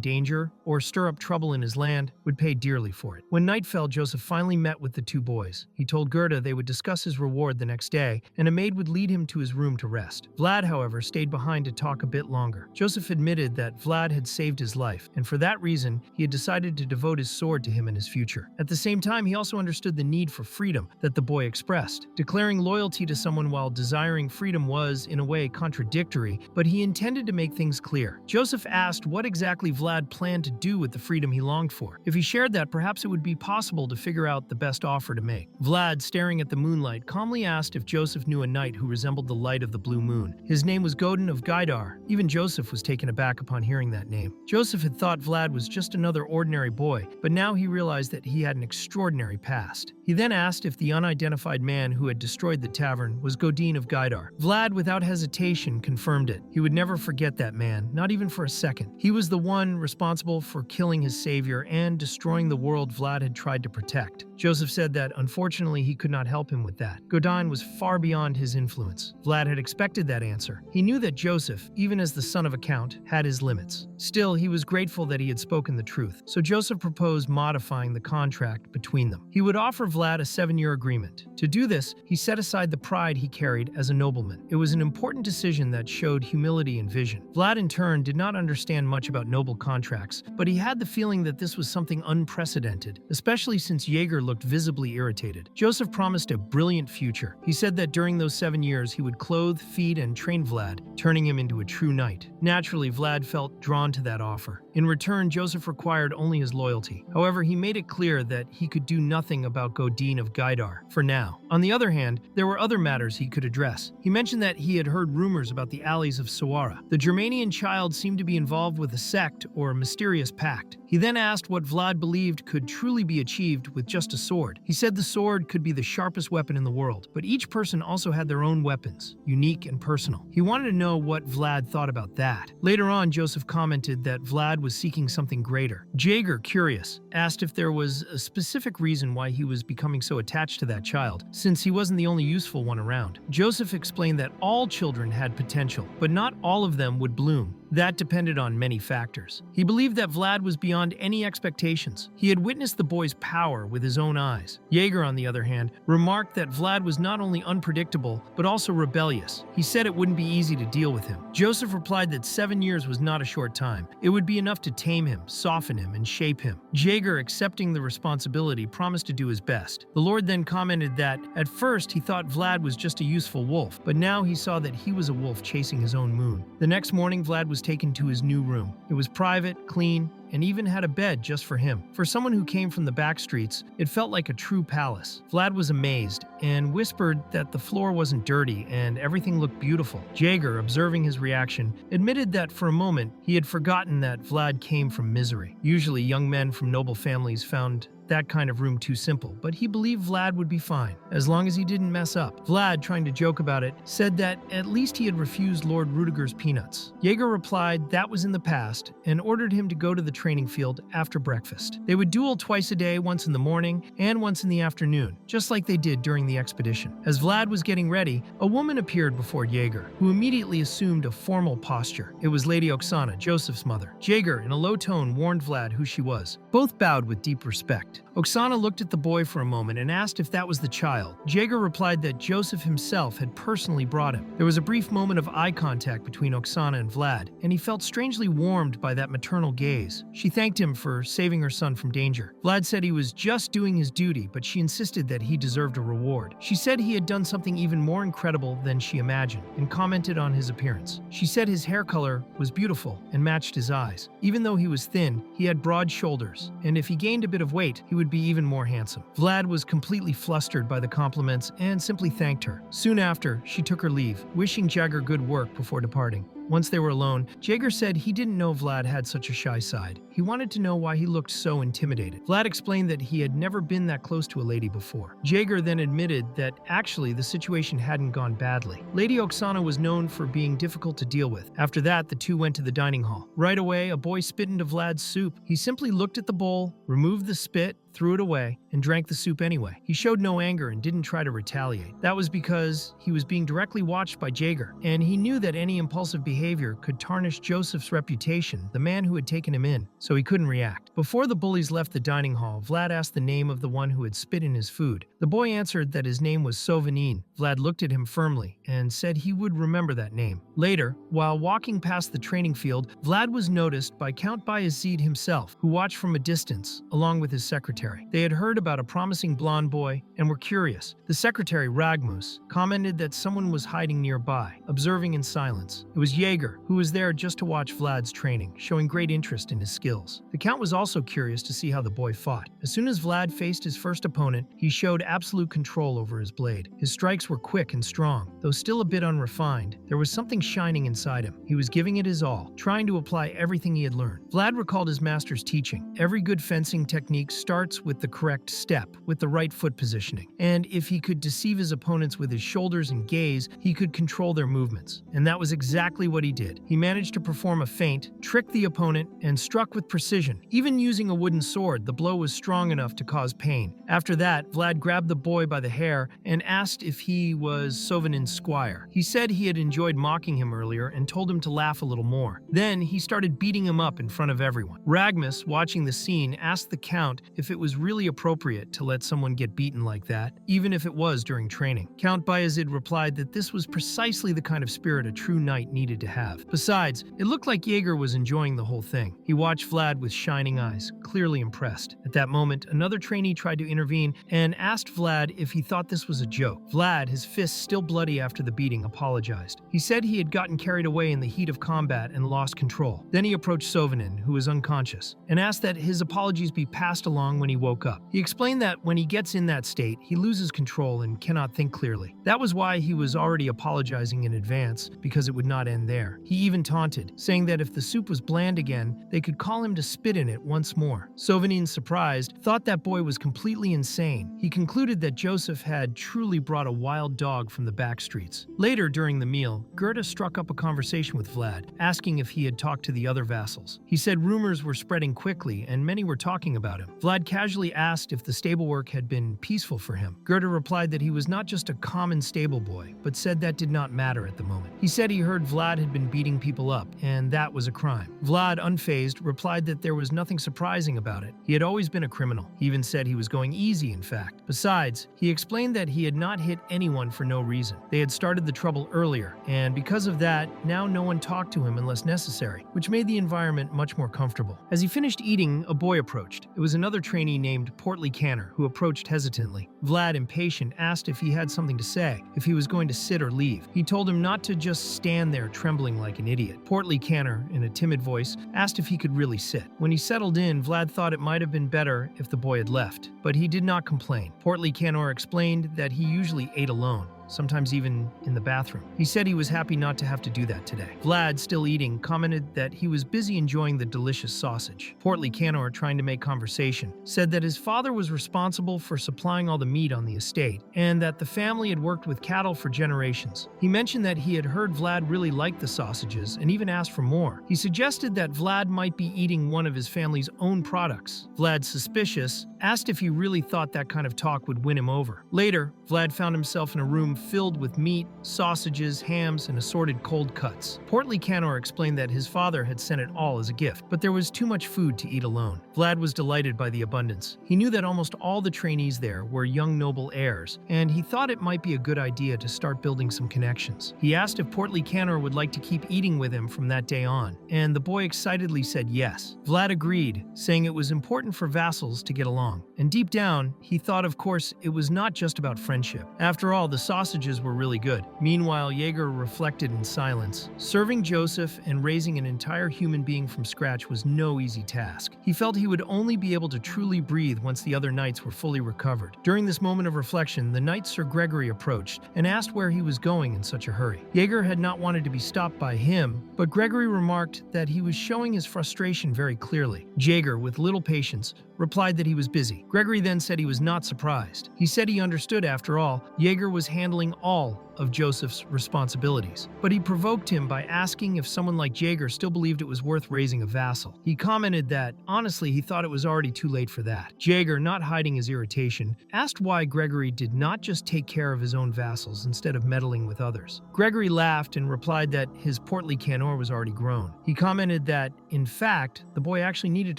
danger or stir up trouble in his land would pay dearly for it. When night fell, Joseph finally met with the two boys. He told Gerda they would discuss his reward the next day, and a maid would lead him to his room to rest. Vlad, however, stayed behind to talk a bit longer. Joseph admitted that Vlad had saved his life, and for that reason, he had decided to devote his sword to him in his future. At the same time, he also understood the need for freedom that the boy expressed. Declaring loyalty to someone while desiring freedom was, in a way, contradictory, but he intended to make things clear. Joseph asked what exactly Vlad planned to do with the freedom he longed for. If he shared that, perhaps it would be possible to figure out the best offer to make. Vlad, staring at the moonlight, calmly asked if Joseph knew a knight who resembled the light of the blue moon. His name was Godin of Gaidar. Even Joseph was taken aback upon hearing that name. Joseph had thought Vlad was just another ordinary boy, but now he realized that he had an extraordinary past. He then asked if the unidentified man who had destroyed the tavern was Godin of Gaidar. Vlad, without hesitation, confirmed it. He would never forget that man, not even for a second. He was the one responsible for killing his savior and destroying the world Vlad had tried to protect. Joseph said that, unfortunately, he could not help him with that. Godin was far beyond his influence. Vlad had expected that answer. He knew that Joseph, even as the son of a count, had his limits. Still, he was grateful that he had spoken the truth, so Joseph proposed modifying the contract between them. He would offer Vlad a 7-year agreement. To do this, he set aside the pride he carried as a nobleman. It was an important decision that showed humility and vision. Vlad, in turn, did not understand much about noble contracts, but he had the feeling that this was something unprecedented, especially since Jaeger looked visibly irritated. Joseph promised a brilliant future. He said that during those 7 years, he would clothe, feed, and train Vlad, turning him into a true knight. Naturally, Vlad felt drawn to that offer. In return, Joseph required only his loyalty. However, he made it clear that he could do nothing about Godin of Gaidar, for now. On the other hand, there were other matters he could address. He mentioned that he had heard rumors about the alleys of Sawara. The Germanian child seemed to be involved with a sect or mysterious curious pact. He then asked what Vlad believed could truly be achieved with just a sword. He said the sword could be the sharpest weapon in the world, but each person also had their own weapons, unique and personal. He wanted to know what Vlad thought about that. Later on, Joseph commented that Vlad was seeking something greater. Jaeger, curious, asked if there was a specific reason why he was becoming so attached to that child, since he wasn't the only useful one around. Joseph explained that all children had potential, but not all of them would bloom. That depended on many factors. He believed that Vlad was beyond any expectations. He had witnessed the boy's power with his own eyes. Jaeger, on the other hand, remarked that Vlad was not only unpredictable, but also rebellious. He said it wouldn't be easy to deal with him. Joseph replied that 7 years was not a short time. It would be enough to tame him, soften him, and shape him. Jaeger, accepting the responsibility, promised to do his best. The Lord then commented that, at first, he thought Vlad was just a useful wolf, but now he saw that he was a wolf chasing his own moon. The next morning, Vlad was taken to his new room. It was private, clean, and even had a bed just for him. For someone who came from the back streets, it felt like a true palace. Vlad was amazed and whispered that the floor wasn't dirty and everything looked beautiful. Jaeger, observing his reaction, admitted that for a moment he had forgotten that Vlad came from misery. Usually, young men from noble families found that kind of room too simple, but he believed Vlad would be fine, as long as he didn't mess up. Vlad, trying to joke about it, said that at least he had refused Lord Rudiger's peanuts. Jaeger replied that was in the past and ordered him to go to the training field after breakfast. They would duel twice a day, once in the morning and once in the afternoon, just like they did during the expedition. As Vlad was getting ready, a woman appeared before Jaeger, who immediately assumed a formal posture. It was Lady Oksana, Joseph's mother. Jaeger, in a low tone, warned Vlad who she was. Both bowed with deep respect. Oksana looked at the boy for a moment and asked if that was the child. Jaeger replied that Joseph himself had personally brought him. There was a brief moment of eye contact between Oksana and Vlad, and he felt strangely warmed by that maternal gaze. She thanked him for saving her son from danger. Vlad said he was just doing his duty, but she insisted that he deserved a reward. She said he had done something even more incredible than she imagined, and commented on his appearance. She said his hair color was beautiful and matched his eyes. Even though he was thin, he had broad shoulders, and if he gained a bit of weight, he would be even more handsome. Vlad was completely flustered by the compliments and simply thanked her. Soon after, she took her leave, wishing Jaeger good work before departing. Once they were alone, Jaeger said he didn't know Vlad had such a shy side. He wanted to know why he looked so intimidated. Vlad explained that he had never been that close to a lady before. Jaeger then admitted that actually the situation hadn't gone badly. Lady Oksana was known for being difficult to deal with. After that, the two went to the dining hall. Right away, a boy spit into Vlad's soup. He simply looked at the bowl, removed the spit, threw it away, and drank the soup anyway. He showed no anger and didn't try to retaliate. That was because he was being directly watched by Jaeger, and he knew that any impulsive behavior could tarnish Joseph's reputation, the man who had taken him in, so he couldn't react. Before the bullies left the dining hall, Vlad asked the name of the one who had spit in his food. The boy answered that his name was Sovanin. Vlad looked at him firmly and said he would remember that name. Later, while walking past the training field, Vlad was noticed by Count Bayezid himself, who watched from a distance, along with his secretary. They had heard about a promising blonde boy and were curious. The secretary, Ragmus, commented that someone was hiding nearby, observing in silence. It was Jaeger, who was there just to watch Vlad's training, showing great interest in his skills. The Count was also curious to see how the boy fought. As soon as Vlad faced his first opponent, he showed absolute control over his blade. His strikes were quick and strong. Though still a bit unrefined, there was something shining inside him. He was giving it his all, trying to apply everything he had learned. Vlad recalled his master's teaching. Every good fencing technique starts with the correct step, with the right foot positioning. And if he could deceive his opponents with his shoulders and gaze, he could control their movements. And that was exactly what he did. He managed to perform a feint, trick the opponent, and struck with precision. Even using a wooden sword, the blow was strong enough to cause pain. After that, Vlad grabbed the boy by the hair and asked if he was Sovanin's squire. He said he had enjoyed mocking him earlier and told him to laugh a little more. Then he started beating him up in front of everyone. Ragmus, watching the scene, asked the Count if it was really appropriate to let someone get beaten like that, even if it was during training. Count Bayezid replied that this was precisely the kind of spirit a true knight needed to have. Besides, it looked like Jaeger was enjoying the whole thing. He watched Vlad with shining eyes, clearly impressed. At that moment, another trainee tried to intervene and asked Vlad if he thought this was a joke. Vlad, his fists still bloody after the beating, apologized. He said he had gotten carried away in the heat of combat and lost control. Then he approached Sovanin, who was unconscious, and asked that his apologies be passed along when when he woke up. He explained that when he gets in that state, he loses control and cannot think clearly. That was why he was already apologizing in advance, because it would not end there. He even taunted, saying that if the soup was bland again, they could call him to spit in it once more. Sovanin, surprised, thought that boy was completely insane. He concluded that Joseph had truly brought a wild dog from the back streets. Later, during the meal, Goethe struck up a conversation with Vlad, asking if he had talked to the other vassals. He said rumors were spreading quickly and many were talking about him. Vlad casually asked if the stable work had been peaceful for him. Goethe replied that he was not just a common stable boy, but said that did not matter at the moment. He said he heard Vlad had been beating people up, and that was a crime. Vlad, unfazed, replied that there was nothing surprising about it. He had always been a criminal. He even said he was going easy, in fact. Besides, he explained that he had not hit anyone for no reason. They had started the trouble earlier, and because of that, now no one talked to him unless necessary, which made the environment much more comfortable. As he finished eating, a boy approached. It was another trainee named Portly Canner, who approached hesitantly. Vlad, impatient, asked if he had something to say, if he was going to sit or leave. He told him not to just stand there trembling like an idiot. Portly Canner, in a timid voice, asked if he could really sit. When he settled in, Vlad thought it might have been better if the boy had left, but he did not complain. Portly Canner explained that he usually ate alone, sometimes even in the bathroom. He said he was happy not to have to do that today. Vlad, still eating, commented that he was busy enjoying the delicious sausage. Portly Canor, trying to make conversation, said that his father was responsible for supplying all the meat on the estate, and that the family had worked with cattle for generations. He mentioned that he had heard Vlad really liked the sausages and even asked for more. He suggested that Vlad might be eating one of his family's own products. Vlad, suspicious, asked if he really thought that kind of talk would win him over. Later, Vlad found himself in a room filled with meat, sausages, hams, and assorted cold cuts. Portly Canor explained that his father had sent it all as a gift, but there was too much food to eat alone. Vlad was delighted by the abundance. He knew that almost all the trainees there were young noble heirs, and he thought it might be a good idea to start building some connections. He asked if Portly Canor would like to keep eating with him from that day on, and the boy excitedly said yes. Vlad agreed, saying it was important for vassals to get along. And deep down, he thought, of course, it was not just about friendship. After all, the sausages were really good. Meanwhile, Jaeger reflected in silence. Serving Joseph and raising an entire human being from scratch was no easy task. He felt he would only be able to truly breathe once the other knights were fully recovered. During this moment of reflection, the knight Sir Gregory approached and asked where he was going in such a hurry. Jaeger had not wanted to be stopped by him, but Gregory remarked that he was showing his frustration very clearly. Jaeger, with little patience, replied that he was busy. Gregory then said he was not surprised. He said he understood, after all, Jaeger was handling all of Joseph's responsibilities. But he provoked him by asking if someone like Jaeger still believed it was worth raising a vassal. He commented that, honestly, he thought it was already too late for that. Jaeger, not hiding his irritation, asked why Gregory did not just take care of his own vassals instead of meddling with others. Gregory laughed and replied that his Portly Canor was already grown. He commented that, in fact, the boy actually needed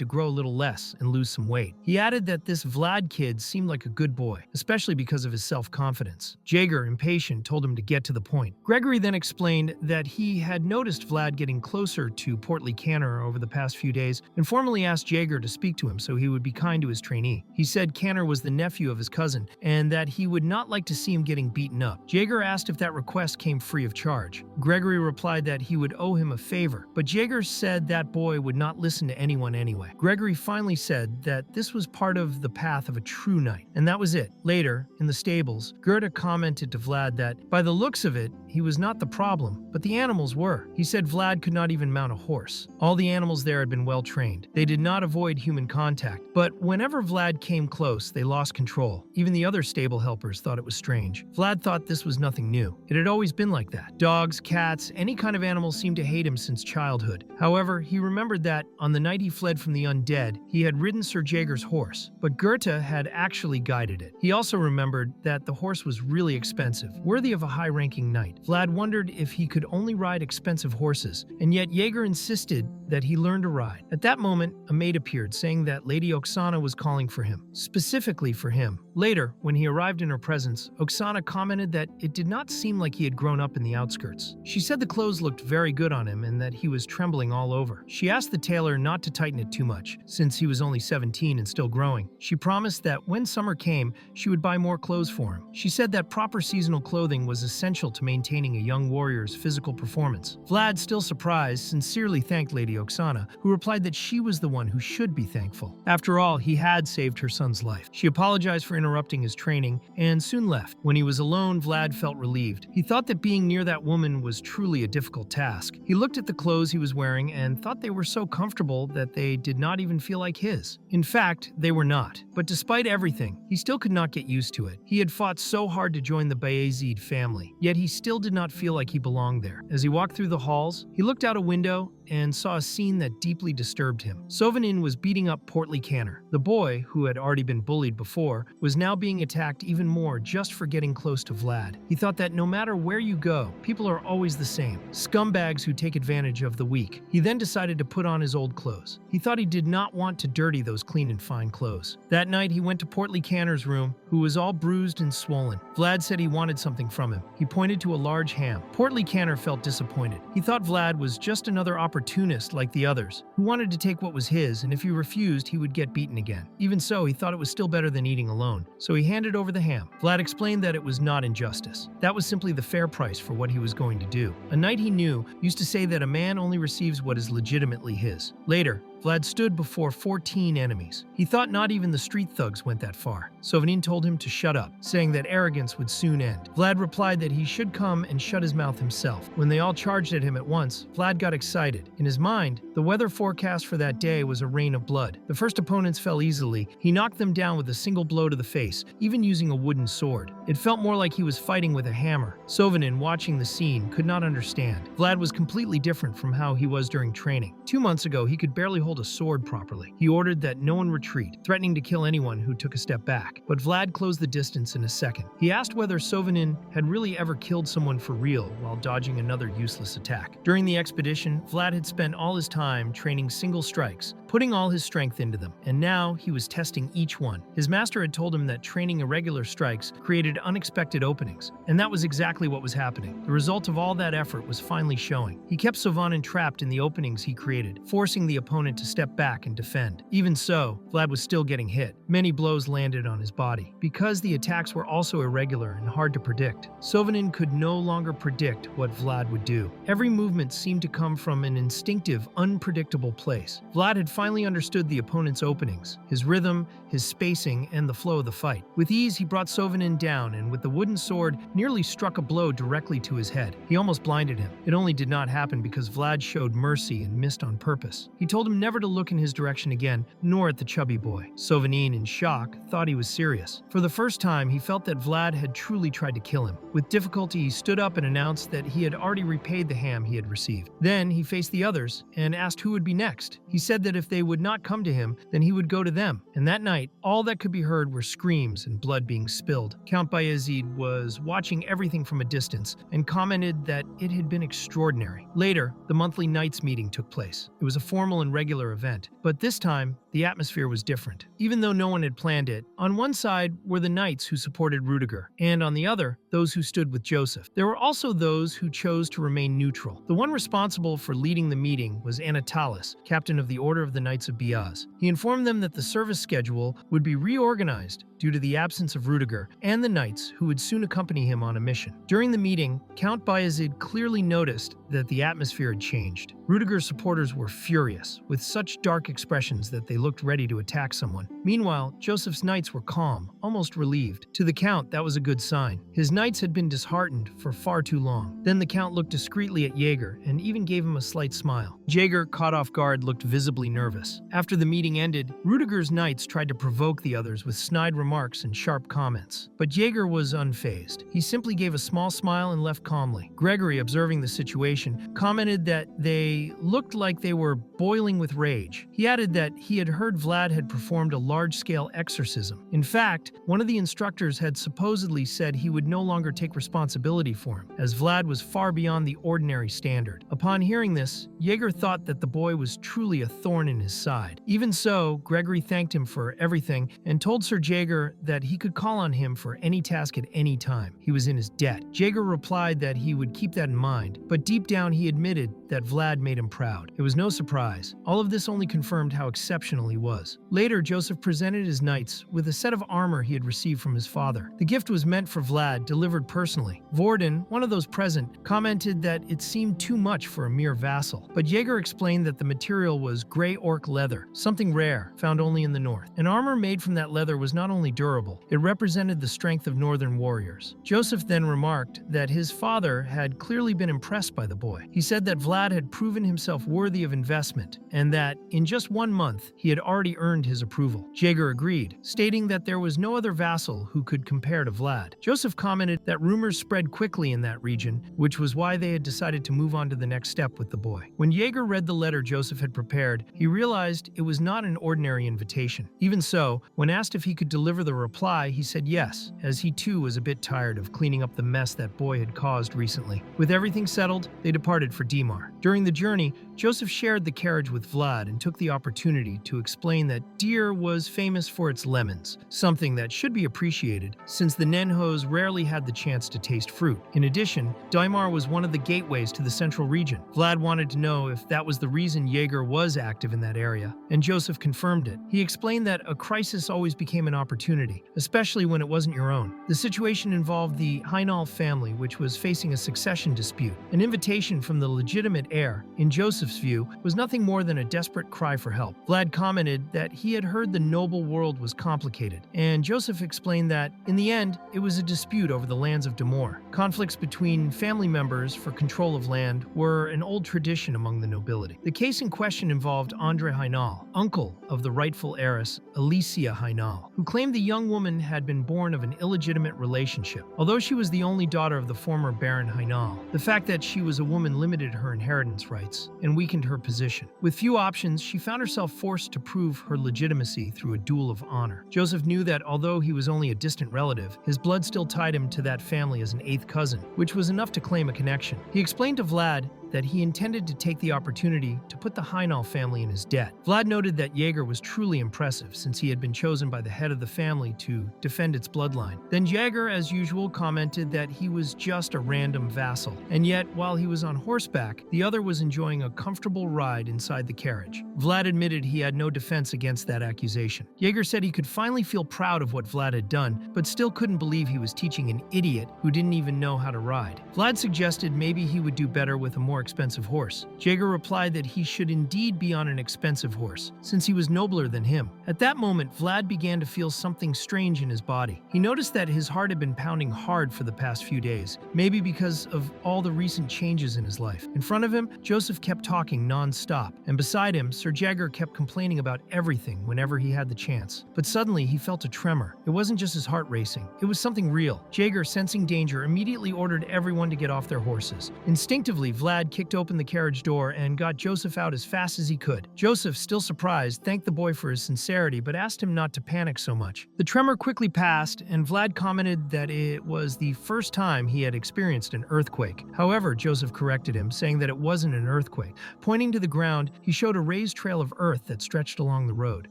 to grow a little less and lose some weight. He added that this Vlad kid seemed like a good boy, especially because of his self-confidence. Jaeger, impatient, told him to get to the point. Gregory then explained that he had noticed Vlad getting closer to Portly Canor over the past few days and formally asked Jaeger to speak to him so he would be kind to his trainee. He said Canor was the nephew of his cousin and that he would not like to see him getting beaten up. Jaeger asked if that request came free of charge. Gregory replied that he would owe him a favor, but Jaeger said that boy would not listen to anyone anyway. Gregory finally said that this was part of the path of a true knight, and that was it. Later, in the stables, Goethe commented to Vlad that, by the looks of it, he was not the problem, but the animals were. He said Vlad could not even mount a horse. All the animals there had been well trained. They did not avoid human contact, but whenever Vlad came close, they lost control. Even the other stable helpers thought it was strange. Vlad thought this was nothing new. It had always been like that. Dogs, cats, any kind of animal seemed to hate him since childhood. However, he remembered that, on the night he fled from the undead, he had ridden Sir Jaeger's horse, but Goethe had actually guided it. He also remembered that the horse was really expensive, worthy of a high-ranking knight. Vlad wondered if he could only ride expensive horses, and yet Jaeger insisted that he learn to ride. At that moment, a maid appeared, saying that Lady Oksana was calling for him, specifically for him. Later, when he arrived in her presence, Oksana commented that it did not seem like he had grown up in the outskirts. She said the clothes looked very good on him and that he was trembling all over. She asked the tailor not to tighten it too much, since he was only 17 and still growing. She promised that when summer came, she would buy more clothes for him. She said that proper seasonal clothing was essential to maintaining a young warrior's physical performance. Vlad, still surprised, sincerely thanked Lady Oksana, who replied that she was the one who should be thankful. After all, he had saved her son's life. She apologized for interrupting his training and soon left. When he was alone, Vlad felt relieved. He thought that being near that woman was truly a difficult task. He looked at the clothes he was wearing and thought they were so comfortable that they did not even feel like his. In fact, they were not. But despite everything, he still could not get used to it. He had fought so hard to join the Bayezid family, yet he still did not feel like he belonged there. As he walked through the halls, he looked out a window and saw a scene that deeply disturbed him. Sovanin was beating up Portly Canner. The boy, who had already been bullied before, was now being attacked even more just for getting close to Vlad. He thought that no matter where you go, people are always the same, scumbags who take advantage of the weak. He then decided to put on his old clothes. He thought he did not want to dirty those clean and fine clothes. That night, he went to Portly Canner's room, who was all bruised and swollen. Vlad said he wanted something from him. He pointed to a large ham. Portly Canner felt disappointed. He thought Vlad was just another opportunist like the others, who wanted to take what was his, and if he refused, he would get beaten again. Even so, he thought it was still better than eating alone, so he handed over the ham. Vlad explained that it was not injustice. That was simply the fair price for what he was going to do. A knight he knew used to say that a man only receives what is legitimately his. Later, Vlad stood before 14 enemies. He thought not even the street thugs went that far. Sovanin told him to shut up, saying that arrogance would soon end. Vlad replied that he should come and shut his mouth himself. When they all charged at him at once, Vlad got excited. In his mind, the weather forecast for that day was a rain of blood. The first opponents fell easily. He knocked them down with a single blow to the face, even using a wooden sword. It felt more like he was fighting with a hammer. Sovanin, watching the scene, could not understand. Vlad was completely different from how he was during training. 2 months ago, he could barely hold a sword properly. He ordered that no one retreat, threatening to kill anyone who took a step back. But Vlad closed the distance in a second. He asked whether Sovanin had really ever killed someone for real while dodging another useless attack. During the expedition, Vlad had spent all his time training single strikes, putting all his strength into them, and now he was testing each one. His master had told him that training irregular strikes created unexpected openings, and that was exactly what was happening. The result of all that effort was finally showing. He kept Sovanin trapped in the openings he created, forcing the opponent to step back and defend. Even so, Vlad was still getting hit. Many blows landed on his body. Because the attacks were also irregular and hard to predict, Sovanin could no longer predict what Vlad would do. Every movement seemed to come from an instinctive, unpredictable place. Vlad had finally understood the opponent's openings, his rhythm, his spacing, and the flow of the fight. With ease, he brought Sovanin down and with the wooden sword nearly struck a blow directly to his head. He almost blinded him. It only did not happen because Vlad showed mercy and missed on purpose. He told him never to look in his direction again, nor at the chubby boy. Sovanin, in shock, thought he was serious. For the first time, he felt that Vlad had truly tried to kill him. With difficulty, he stood up and announced that he had already repaid the ham he had received. Then he faced the others and asked who would be next. He said that if they would not come to him, then he would go to them. And that night, all that could be heard were screams and blood being spilled. Count Bayezid was watching everything from a distance and commented that it had been extraordinary. Later, the monthly Knights meeting took place. It was a formal and regular event, but this time, the atmosphere was different. Even though no one had planned it, on one side were the knights who supported Rudiger, and on the other, those who stood with Joseph. There were also those who chose to remain neutral. The one responsible for leading the meeting was Anatolis, captain of the Order of the Knights of Biaz. He informed them that the service schedule would be reorganized due to the absence of Rudiger and the knights who would soon accompany him on a mission. During the meeting, Count Bayezid clearly noticed that the atmosphere had changed. Rudiger's supporters were furious, with such dark expressions that they looked ready to attack someone. Meanwhile, Joseph's knights were calm, almost relieved. To the Count, that was a good sign. His knights had been disheartened for far too long. Then the Count looked discreetly at Jaeger and even gave him a slight smile. Jaeger, caught off guard, looked visibly nervous. After the meeting ended, Rudiger's knights tried to provoke the others with snide remarks and sharp comments. But Jaeger was unfazed. He simply gave a small smile and left calmly. Gregory, observing the situation, commented that they looked like they were boiling with rage. He added that he had heard Vlad had performed a large-scale exorcism. In fact, one of the instructors had supposedly said he would no longer take responsibility for him, as Vlad was far beyond the ordinary standard. Upon hearing this, Jaeger thought that the boy was truly a thorn in his side. Even so, Gregory thanked him for everything and told Sir Jaeger that he could call on him for any task at any time. He was in his debt. Jaeger replied that he would keep that in mind, but deep down he admitted that Vlad made him proud. It was no surprise. All of this only confirmed how exceptional he was. Later, Joseph presented his knights with a set of armor he had received from his father. The gift was meant for Vlad, delivered personally. Vorden, one of those present, commented that it seemed too much for a mere vassal, but Jaeger explained that the material was gray orc leather, something rare, found only in the north. An armor made from that leather was not only durable, it represented the strength of northern warriors. Joseph then remarked that his father had clearly been impressed by the boy. He said that Vlad had proven himself worthy of investment, and that in just 1 month, he had already earned his approval. Jaeger agreed, stating that there was no other vassal who could compare to Vlad. Joseph commented that rumors spread quickly in that region, which was why they had decided to move on to the next step with the boy. When Jaeger read the letter Joseph had prepared, he realized it was not an ordinary invitation. Even so, when asked if he could deliver the reply, he said yes, as he too was a bit tired of cleaning up the mess that boy had caused recently. With everything settled, they departed for Dimar. During the journey, Joseph shared the carriage with Vlad and took the opportunity to explain that Dir was famous for its lemons, something that should be appreciated since the Nenhos rarely had the chance to taste fruit. In addition, Dimar was one of the gateways to the central region. Vlad wanted to know if that was the reason Jaeger was active in that area, and Joseph confirmed it. He explained that a crisis always became an opportunity, especially when it wasn't your own. The situation involved the Heinal family, which was facing a succession dispute. An invitation from the legitimate heir, in Joseph's view, was nothing more than a desperate cry for help. Vlad commented that he had heard the noble world was complicated, and Joseph explained that, in the end, it was a dispute over the lands of Dimor. Conflicts between family members for control of land were an old tradition among the nobility. The case in question involved Andre Heinal, uncle of the rightful heiress Alicia Heinal, who claimed the young woman had been born of an illegitimate relationship. Although she was the only daughter of the former Baron Heinal, the fact that she was a woman limited her inheritance rights and weakened her position. With few options, she found herself forced to prove her legitimacy through a duel of honor. Joseph knew that although he was only a distant relative, his blood still tied him to that family as an eighth cousin, which was enough to claim a connection. He explained to Vlad that he intended to take the opportunity to put the Heinal family in his debt. Vlad noted that Jaeger was truly impressive since he had been chosen by the head of the family to defend its bloodline. Then Jaeger, as usual, commented that he was just a random vassal, and yet while he was on horseback, the other was enjoying a comfortable ride inside the carriage. Vlad admitted he had no defense against that accusation. Jaeger said he could finally feel proud of what Vlad had done, but still couldn't believe he was teaching an idiot who didn't even know how to ride. Vlad suggested maybe he would do better with a more expensive horse. Jaeger replied that he should indeed be on an expensive horse, since he was nobler than him. At that moment, Vlad began to feel something strange in his body. He noticed that his heart had been pounding hard for the past few days, maybe because of all the recent changes in his life. In front of him, Joseph kept talking non-stop, and beside him, Sir Jaeger kept complaining about everything whenever he had the chance. But suddenly, he felt a tremor. It wasn't just his heart racing. It was something real. Jaeger, sensing danger, immediately ordered everyone to get off their horses. Instinctively, Vlad kicked open the carriage door and got Joseph out as fast as he could. Joseph, still surprised, thanked the boy for his sincerity but asked him not to panic so much. The tremor quickly passed, and Vlad commented that it was the first time he had experienced an earthquake. However, Joseph corrected him, saying that it wasn't an earthquake. Pointing to the ground, he showed a raised trail of earth that stretched along the road.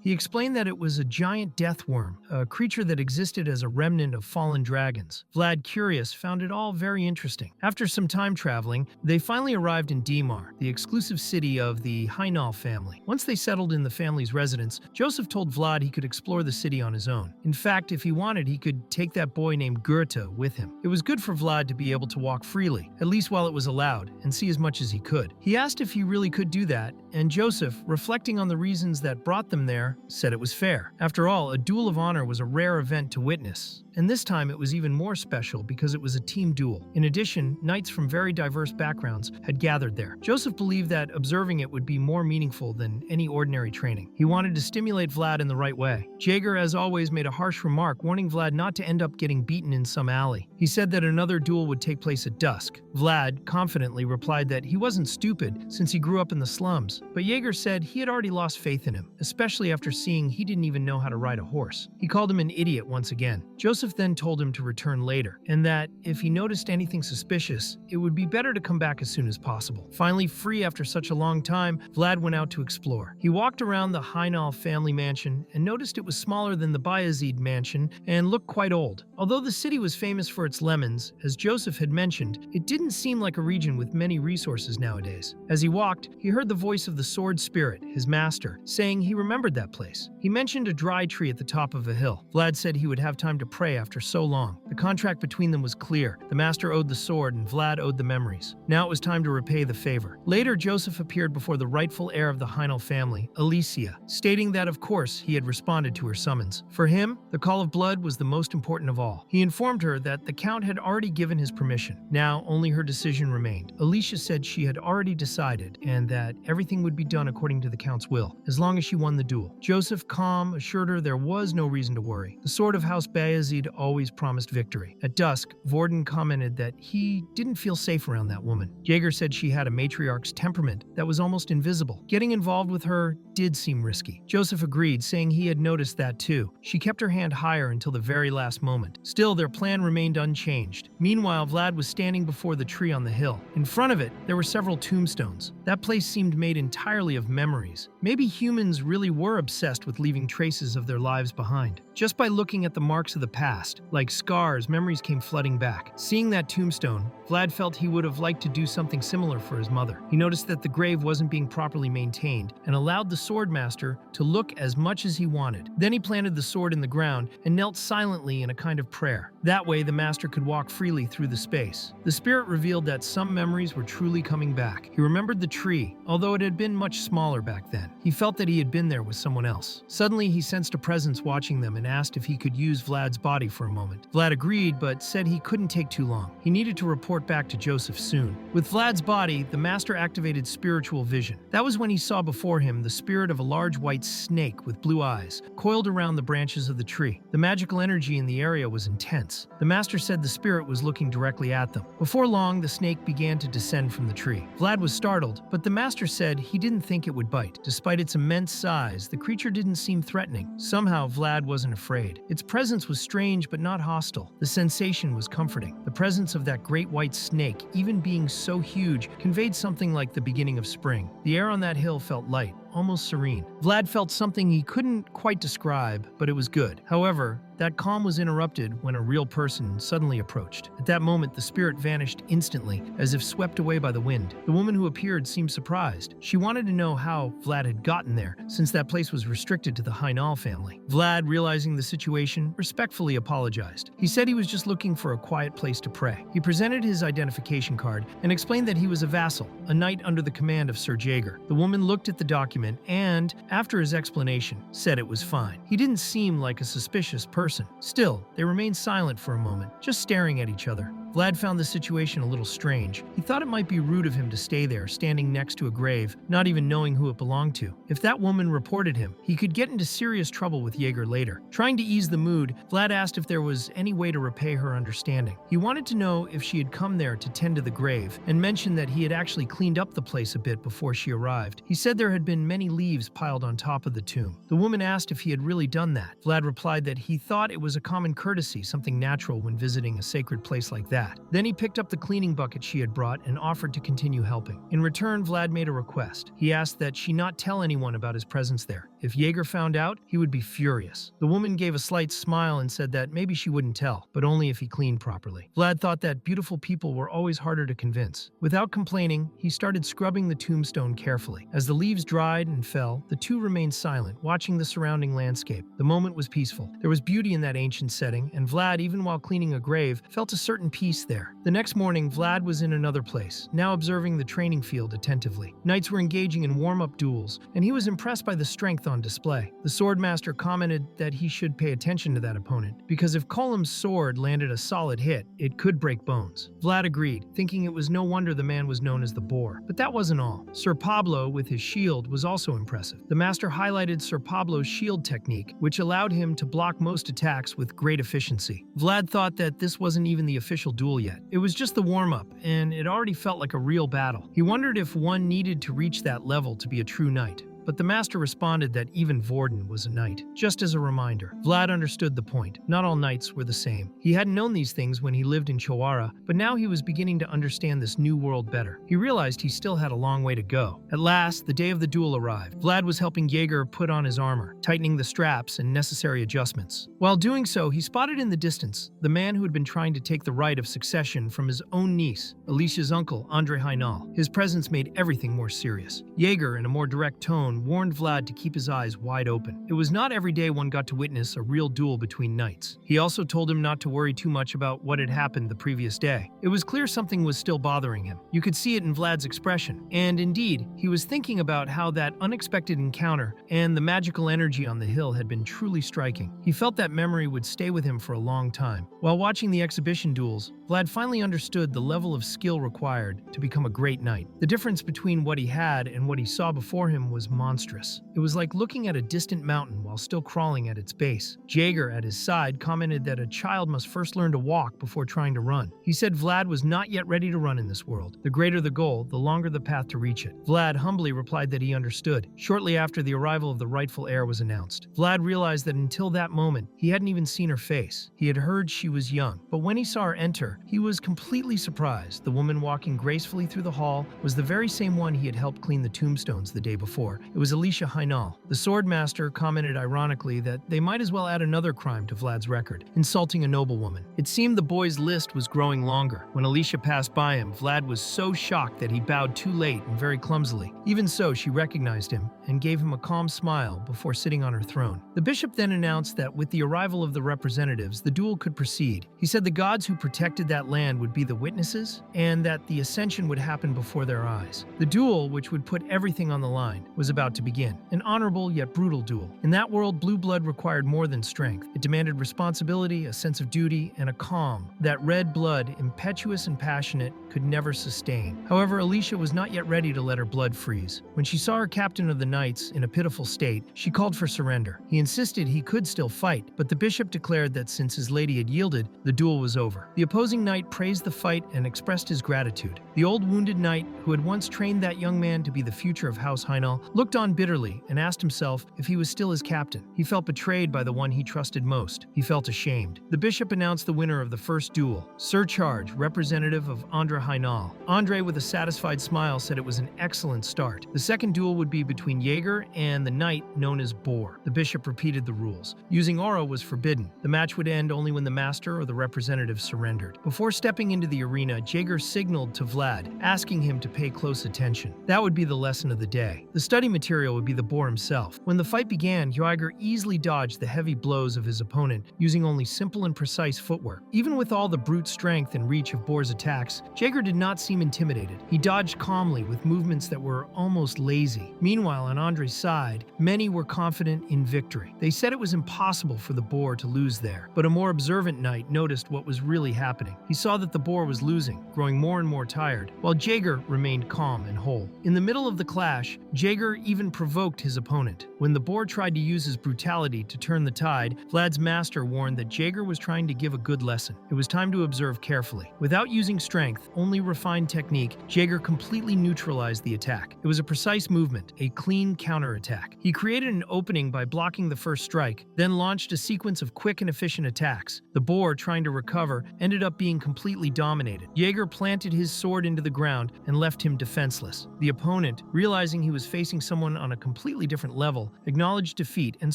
He explained that it was a giant death worm, a creature that existed as a remnant of fallen dragons. Vlad, curious, found it all very interesting. After some time traveling, they finally arrived in Dimar, the exclusive city of the Heinal family. Once they settled in the family's residence, Joseph told Vlad he could explore the city on his own. In fact, if he wanted, he could take that boy named Goethe with him. It was good for Vlad to be able to walk freely, at least while it was allowed, and see as much as he could. He asked if he really could do that, and Joseph, reflecting on the reasons that brought them there, said it was fair. After all, a duel of honor was a rare event to witness, and this time it was even more special because it was a team duel. In addition, knights from very diverse backgrounds had gathered there. Joseph believed that observing it would be more meaningful than any ordinary training. He wanted to stimulate Vlad in the right way. Jaeger, as always, made a harsh remark, warning Vlad not to end up getting beaten in some alley. He said that another duel would take place at dusk. Vlad confidently replied that he wasn't stupid since he grew up in the slums, but Jaeger said he had already lost faith in him, especially after seeing he didn't even know how to ride a horse. He called him an idiot once again. Joseph Joseph then told him to return later, and that if he noticed anything suspicious, it would be better to come back as soon as possible. Finally, free after such a long time, Vlad went out to explore. He walked around the Heinal family mansion and noticed it was smaller than the Bayezid mansion and looked quite old. Although the city was famous for its lemons, as Joseph had mentioned, it didn't seem like a region with many resources nowadays. As he walked, he heard the voice of the sword spirit, his master, saying he remembered that place. He mentioned a dry tree at the top of a hill. Vlad said he would have time to pray after so long. The contract between them was clear. The master owed the sword and Vlad owed the memories. Now it was time to repay the favor. Later, Joseph appeared before the rightful heir of the Heinal family, Alicia, stating that of course he had responded to her summons. For him, the call of blood was the most important of all. He informed her that the count had already given his permission. Now only her decision remained. Alicia said she had already decided and that everything would be done according to the count's will, as long as she won the duel. Joseph, calm, assured her there was no reason to worry. The sword of House Bayezid always promised victory. At dusk, Vorden commented that he didn't feel safe around that woman. Jaeger said she had a matriarch's temperament that was almost invisible. Getting involved with her did seem risky. Joseph agreed, saying he had noticed that too. She kept her hand higher until the very last moment. Still, their plan remained unchanged. Meanwhile, Vlad was standing before the tree on the hill. In front of it, there were several tombstones. That place seemed made entirely of memories. Maybe humans really were obsessed with leaving traces of their lives behind. Just by looking at the marks of the past, like scars, memories came flooding back. Seeing that tombstone, Vlad felt he would have liked to do something similar for his mother. He noticed that the grave wasn't being properly maintained and allowed the swordmaster to look as much as he wanted. Then he planted the sword in the ground and knelt silently in a kind of prayer. That way, the master could walk freely through the space. The spirit revealed that some memories were truly coming back. He remembered the tree, although it had been much smaller back then. He felt that he had been there with someone else. Suddenly, he sensed a presence watching them and asked if he could use Vlad's body for a moment. Vlad agreed, but said he couldn't take too long. He needed to report back to Joseph soon. With Vlad's body, the master activated spiritual vision. That was when he saw before him the spirit of a large white snake with blue eyes, coiled around the branches of the tree. The magical energy in the area was intense. The master said the spirit was looking directly at them. Before long, the snake began to descend from the tree. Vlad was startled, but the master said he didn't think it would bite. Despite its immense size, the creature didn't seem threatening. Somehow, Vlad wasn't afraid. Its presence was strange but not hostile. The sensation was comforting. The presence of that great white snake, even being so huge, conveyed something like the beginning of spring. The air on that hill felt light, almost serene. Vlad felt something he couldn't quite describe, but it was good. However, that calm was interrupted when a real person suddenly approached. At that moment, the spirit vanished instantly, as if swept away by the wind. The woman who appeared seemed surprised. She wanted to know how Vlad had gotten there, since that place was restricted to the Heinal family. Vlad, realizing the situation, respectfully apologized. He said he was just looking for a quiet place to pray. He presented his identification card and explained that he was a vassal, a knight under the command of Sir Jaeger. The woman looked at the document and, after his explanation, said it was fine. He didn't seem like a suspicious person. Still, they remained silent for a moment, just staring at each other. Vlad found the situation a little strange. He thought it might be rude of him to stay there, standing next to a grave, not even knowing who it belonged to. If that woman reported him, he could get into serious trouble with Jaeger later. Trying to ease the mood, Vlad asked if there was any way to repay her understanding. He wanted to know if she had come there to tend to the grave, and mentioned that he had actually cleaned up the place a bit before she arrived. He said there had been many leaves piled on top of the tomb. The woman asked if he had really done that. Vlad replied that he thought it was a common courtesy, something natural when visiting a sacred place like that. Then he picked up the cleaning bucket she had brought and offered to continue helping. In return, Vlad made a request. He asked that she not tell anyone about his presence there. If Jaeger found out, he would be furious. The woman gave a slight smile and said that maybe she wouldn't tell, but only if he cleaned properly. Vlad thought that beautiful people were always harder to convince. Without complaining, he started scrubbing the tombstone carefully. As the leaves dried and fell, the two remained silent, watching the surrounding landscape. The moment was peaceful. There was beauty in that ancient setting, and Vlad, even while cleaning a grave, felt a certain peace there. The next morning, Vlad was in another place, now observing the training field attentively. Knights were engaging in warm-up duels, and he was impressed by the strength on display. The swordmaster commented that he should pay attention to that opponent, because if Colum's sword landed a solid hit, it could break bones. Vlad agreed, thinking it was no wonder the man was known as the Boar. But that wasn't all. Sir Pablo, with his shield, was also impressive. The master highlighted Sir Pablo's shield technique, which allowed him to block most attacks with great efficiency. Vlad thought that this wasn't even the official duel yet. It was just the warm-up, and it already felt like a real battle. He wondered if one needed to reach that level to be a true knight. but the master responded that even Vorden was a knight. Just as a reminder, Vlad understood the point. Not all knights were the same. He hadn't known these things when he lived in Chawara, but now he was beginning to understand this new world better. He realized he still had a long way to go. At last, the day of the duel arrived. Vlad was helping Jaeger put on his armor, tightening the straps and necessary adjustments. While doing so, he spotted in the distance the man who had been trying to take the right of succession from his own niece, Alicia's uncle, Andre Heinal. His presence made everything more serious. Jaeger, in a more direct tone, warned Vlad to keep his eyes wide open. It was not every day one got to witness a real duel between knights. He also told him not to worry too much about what had happened the previous day. It was clear something was still bothering him. You could see it in Vlad's expression. And indeed, he was thinking about how that unexpected encounter and the magical energy on the hill had been truly striking. He felt that memory would stay with him for a long time. While watching the exhibition duels, Vlad finally understood the level of skill required to become a great knight. The difference between what he had and what he saw before him was monstrous. It was like looking at a distant mountain while still crawling at its base. Jaeger, at his side, commented that a child must first learn to walk before trying to run. He said Vlad was not yet ready to run in this world. The greater the goal, the longer the path to reach it. Vlad humbly replied that he understood. Shortly after the arrival of the rightful heir was announced, Vlad realized that until that moment, he hadn't even seen her face. He had heard she was young, but when he saw her enter, he was completely surprised. The woman walking gracefully through the hall was the very same one he had helped clean the tombstones the day before. It was Alicia Heinal. The swordmaster commented ironically that they might as well add another crime to Vlad's record, insulting a noblewoman. It seemed the boy's list was growing longer. When Alicia passed by him, Vlad was so shocked that he bowed too late and very clumsily. Even so, she recognized him and gave him a calm smile before sitting on her throne. The bishop then announced that with the arrival of the representatives, the duel could proceed. He said the gods who protected that land would be the witnesses and that the ascension would happen before their eyes. The duel, which would put everything on the line, was about to begin. An honorable yet brutal duel. In that world, blue blood required more than strength. It demanded responsibility, a sense of duty, and a calm that red blood, impetuous and passionate, could never sustain. However, Alicia was not yet ready to let her blood freeze. When she saw her captain of the knights in a pitiful state, she called for surrender. He insisted he could still fight, but the bishop declared that since his lady had yielded, the duel was over. The opposing knight praised the fight and expressed his gratitude. The old wounded knight, who had once trained that young man to be the future of House Heinal, looked on bitterly and asked himself if he was still his captain. He felt betrayed by the one he trusted most. He felt ashamed. The bishop announced the winner of the first duel, Sir Charge, representative of Andre Heinal. Andre, with a satisfied smile, said it was an excellent start. The second duel would be between Jaeger and the knight known as Boar. The bishop repeated the rules. Using aura was forbidden. The match would end only when the master or the representative surrendered. Before stepping into the arena, Jaeger signaled to Vlad, asking him to pay close attention. That would be the lesson of the day. The study material would be the boar himself. When the fight began, Jaeger easily dodged the heavy blows of his opponent, using only simple and precise footwork. Even with all the brute strength and reach of Boar's attacks, Jaeger did not seem intimidated. He dodged calmly with movements that were almost lazy. Meanwhile, on Andre's side, many were confident in victory. They said it was impossible for the boar to lose there, but a more observant knight noticed what was really happening. He saw that the boar was losing, growing more and more tired, while Jaeger remained calm and whole. In the middle of the clash, Jaeger even provoked his opponent. When the boar tried to use his brutality to turn the tide, Vlad's master warned that Jaeger was trying to give a good lesson. It was time to observe carefully. Without using strength, only refined technique, Jaeger completely neutralized the attack. It was a precise movement, a clean counterattack. He created an opening by blocking the first strike, then launched a sequence of quick and efficient attacks. The boar, trying to recover, ended up being completely dominated. Jaeger planted his sword into the ground and left him defenseless. The opponent, realizing he was facing someone on a completely different level, acknowledged defeat and